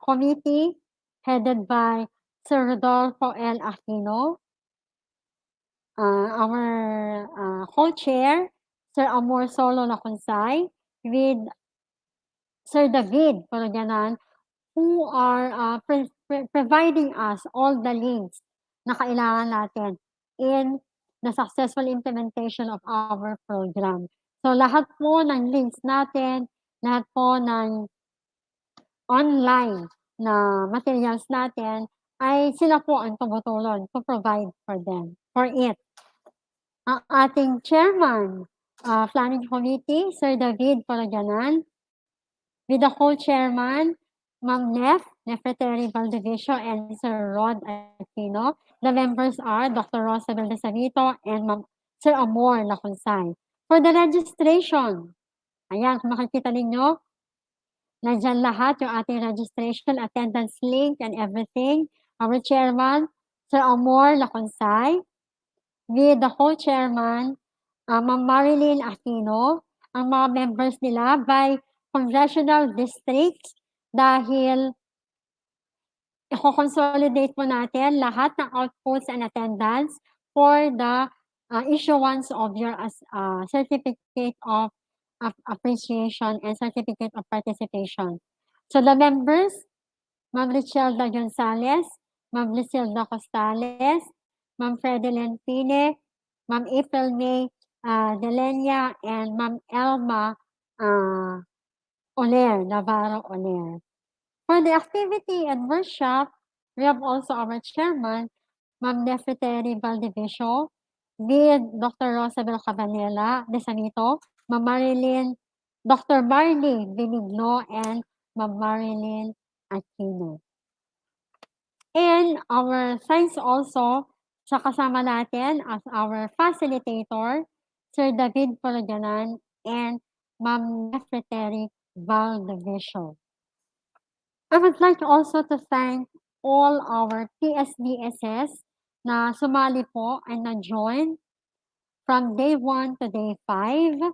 committee headed by Sir Rodolfo L. Aquino, our co-chair, Sir Amor Solo Lacunsay, with Sir David Paraganan, who are providing us all the links na kailangan natin in the successful implementation of our program. So lahat po ng links natin, lahat po ng online na materials natin, ay sila po ang tumutulong to provide for it. Ang ating chairman, planning committee, Sir David Paraganan, with the co-chairman, Ma'am Nefreteri Valdiviso, and Sir Rod Aquino. The members are Dr. Rosabel De Sanito and Sir Amor Lacunsay. For the registration, Ayan, kung makikita ninyo, nandiyan lahat yung ating registration, attendance link, and everything. Our chairman, Sir Amor Laconsay, with the co-chairman, Ma'am Marilyn Aquino, ang mga members nila by congressional districts dahil i-consolidate po natin lahat ng outputs and attendance for the issuance of your certificate of appreciation and certificate of participation. So the members, Ma'am Richelda Gonzalez, Ma'am Lucilda Costales, Ma'am Fredeline Pine, Ma'am April May Delenia, and Ma'am Elma Oler, Navarro Oler. For the activity and workshop, we have also our chairman, Ma'am Nefertari Valdiviso, with Dr. Rosabel Cabanela de Sanito, Ma'am Marilyn, Dr. Marley Benigno, and Ma'am Marilyn Aquino. And our thanks also sa kasama natin as our facilitator, Sir David Pologanan and Ma'am Nefertari Valdiviso. I would like also to thank all our PSDSS na sumali po and na-join from day 1 to day 5.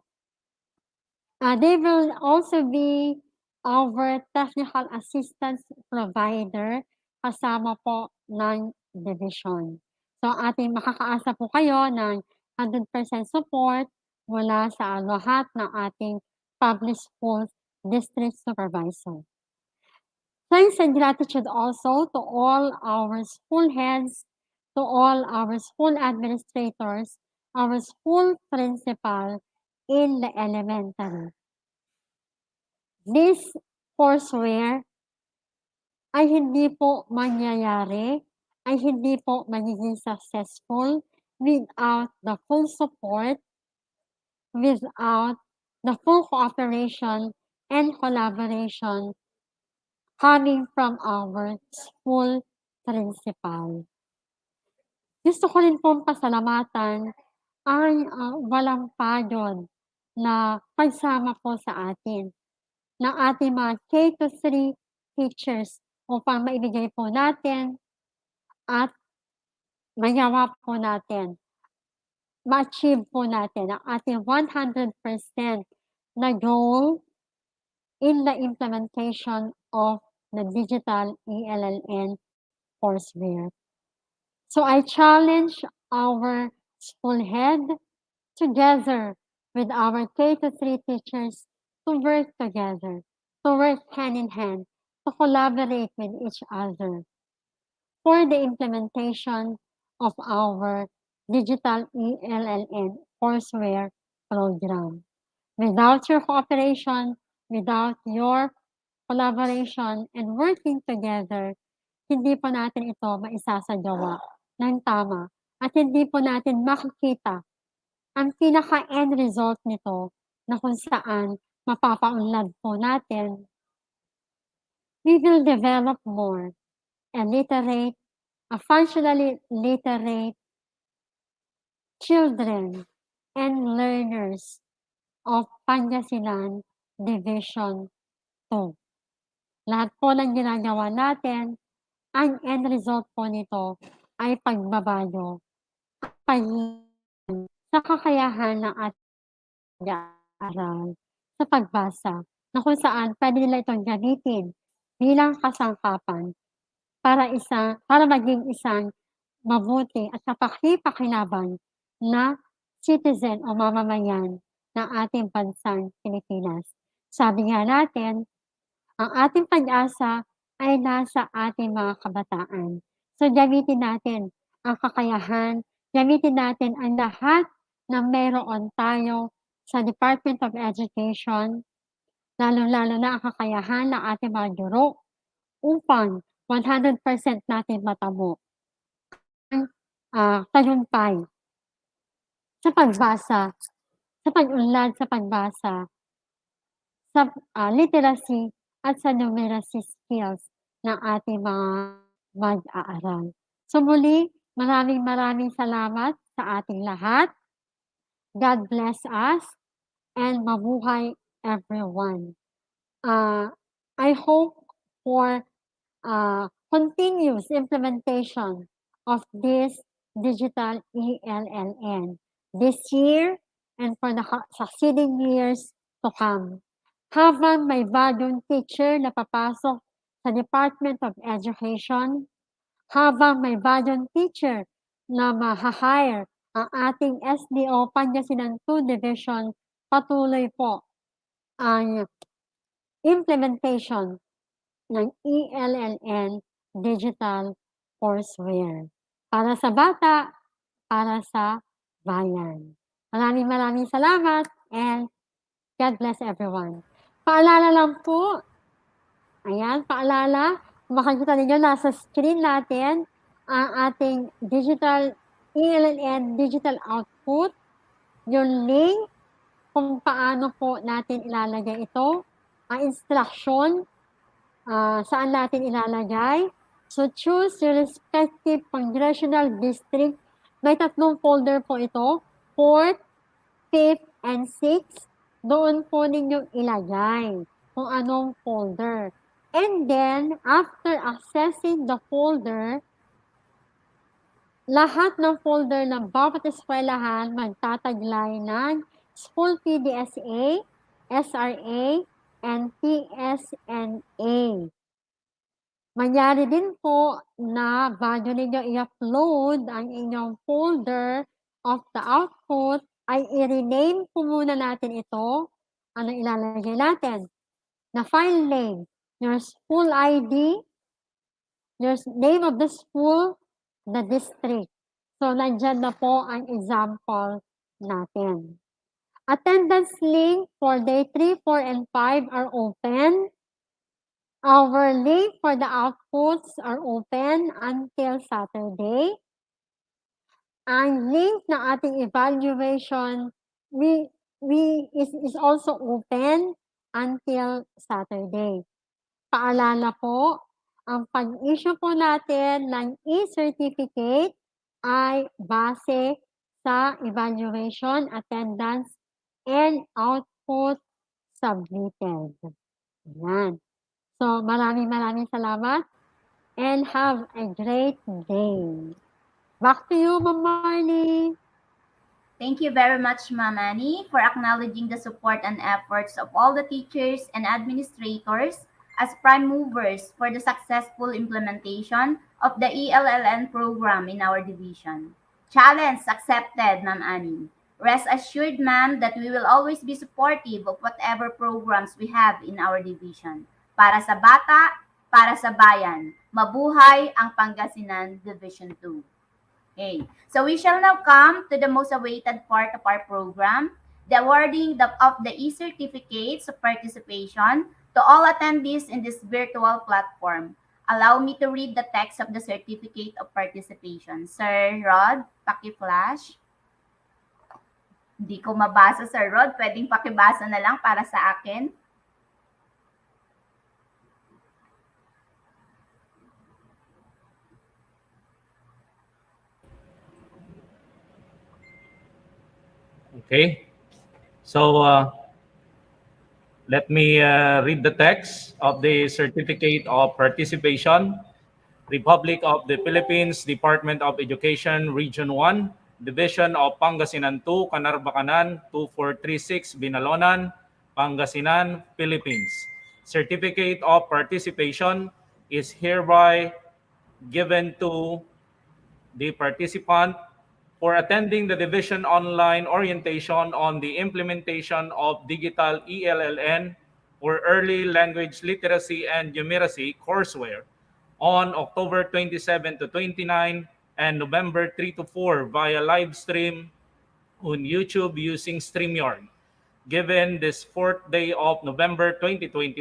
They will also be our technical assistance provider kasama po ng division. So ating makakaasa po kayo ng 100% support mula sa lahat ng ating public school district supervisor. Thanks and gratitude also to all our school heads, to all our school administrators, our school principal in the elementary. This courseware ay hindi po mangyayari, ay hindi po magiging successful without the full support, without the full cooperation and collaboration coming from our school principal. Gusto ko rin pong pasalamatan ang walang pagod na pagsama po sa atin ng ating mga K-3 teachers upang maibigay po natin at magawa po natin, ma-achieve po natin ang ating 100% na goal in the implementation of the digital ELLN courseware. So I challenge our school head together with our K-3 teachers to work together, to work hand in hand, to collaborate with each other for the implementation of our digital ELLN courseware program. Without your cooperation, without your collaboration and working together, hindi po natin ito maisasagawa ng tama at hindi po natin makikita ang pinaka-end result nito na kung saan mapapaunlad po natin. We will develop more illiterate, functionally literate children and learners of Pangasinan Division 2. Lahat po ng ginagawa natin, ang end result po nito ay pagbabago, sa kakayahan ng ating pag-aaral sa pagbasa na kung saan pwede nila itong gamitin bilang kasangkapan para maging isang mabuti at kapaki-pakinabang na citizen o mamamayan ng ating bansang Pilipinas. Sabi nga natin, ang ating pag-asa ay nasa ating mga kabataan. So gamitin natin ang kakayahan, gamitin natin ang lahat na meron tayo sa Department of Education, lalo-lalo na ang kakayahan ng ating mga guro upang 100% natin matamo ang tagumpay sa pagbasa, sa pag-unlad sa pagbasa, sa literacy at sa numeracy skills ng ating mga mag-aaral. So muli, maraming salamat sa ating lahat. God bless us and mabuhay everyone. I hope for continuous implementation of this digital ELLN this year and for the succeeding years to come. Habang may bagong teacher na papasok sa Department of Education, habang may bagong teacher na ma-hire ang ating SDO Pangasinan 2 Division, patuloy po ang implementation ng ELLN Digital Courseware. Para sa bata, para sa bayan. Maraming salamat and God bless everyone. Paalala lang po, ayan, paalala, makikita ninyo nasa screen natin ang ating digital ELLN digital output, yung link kung paano po natin ilalagay ito, ang instruction, saan natin ilalagay. So, choose your respective congressional district. May 3 folder po ito, 4th, 5th, and 6th. Doon po ninyong ilagay kung anong folder. And then, after accessing the folder, lahat ng folder ng bawat eskwelahan magtataglay ng School PDSA, SRA, and TSNA. Mangyari din po na bago ninyo i-upload ang inyong folder of the output, ay i-rename po muna natin ito. Ano ilalagay natin? Na file name, your school ID, your name of the school, the district. So, nandyan na po ang example natin. Attendance link for day 3, 4, and 5 are open. Our link for the outputs are open until Saturday. Ang link ng ating evaluation is also open until Saturday. Paalala po, ang pag-issue po natin ng e-certificate ay base sa evaluation, attendance, and output submitted. Ayan. So, maraming salamat and have a great day. Back to you, Ma'am Marley. Thank you very much, Ma'am Annie, for acknowledging the support and efforts of all the teachers and administrators as prime movers for the successful implementation of the ELLN program in our division. Challenge accepted, Ma'am Annie. Rest assured, ma'am, that we will always be supportive of whatever programs we have in our division. Para sa bata, para sa bayan. Mabuhay ang Pangasinan Division 2. Okay, so we shall now come to the most awaited part of our program, the awarding of the e-certificates of participation to all attendees in this virtual platform. Allow me to read the text of the certificate of participation. Sir Rod, paki-flash. Hindi ko mabasa, Sir Rod. Pwedeng pakibasa na lang para sa akin. Okay. So, let me read the text of the Certificate of Participation. Republic of the Philippines, Department of Education, Region 1, Division of Pangasinan 2, Canarbakanan, 2436, Binalonan, Pangasinan, Philippines. Certificate of Participation is hereby given to the participant for attending the Division Online Orientation on the Implementation of Digital ELLN or Early Language Literacy and Numeracy courseware on October 27 to 29 and November 3 to 4 via live stream on YouTube using StreamYard. Given this 4th day of November 2021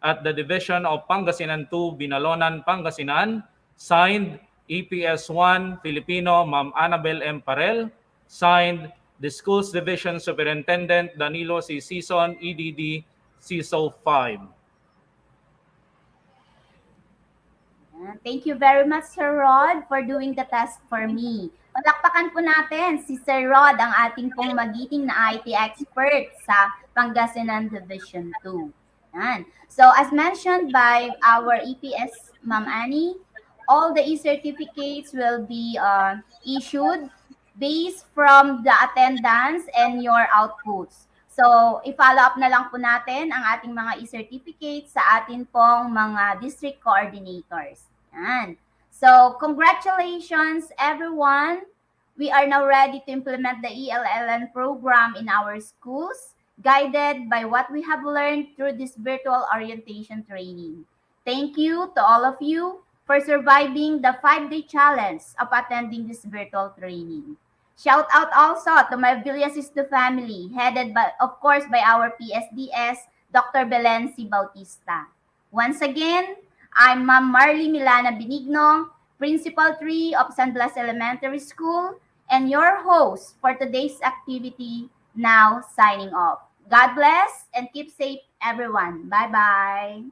at the Division of Pangasinan 2, Binalonan, Pangasinan, signed EPS 1 Filipino Ma'am Annabel M. Parel, signed the Schools Division Superintendent Danilo C. Sison, EDD, CISO 5. Thank you very much, Sir Rod, for doing the task for me. Palakpakan po natin si Sir Rod, ang ating pong magiting na IT expert sa Pangasinan Division 2. Yan. So, as mentioned by our EPS, Ma'am Annie, all the e-certificates will be issued based from the attendance and your outputs. So, i-follow up na lang po natin ang ating mga e-certificates sa atin pong mga district coordinators. Yan. So, congratulations everyone. We are now ready to implement the ELLN program in our schools, guided by what we have learned through this virtual orientation training. Thank you to all of you for surviving the 5-day challenge of attending this virtual training. Shout out also to my Villasisto family, headed by, of course, by our PSDS, Dr. Belen C. Bautista. Once again, I'm Ma'am Marley Milana Benigno, Principal 3 of San Blas Elementary School, and your host for today's activity, now signing off. God bless and keep safe, everyone. Bye-bye.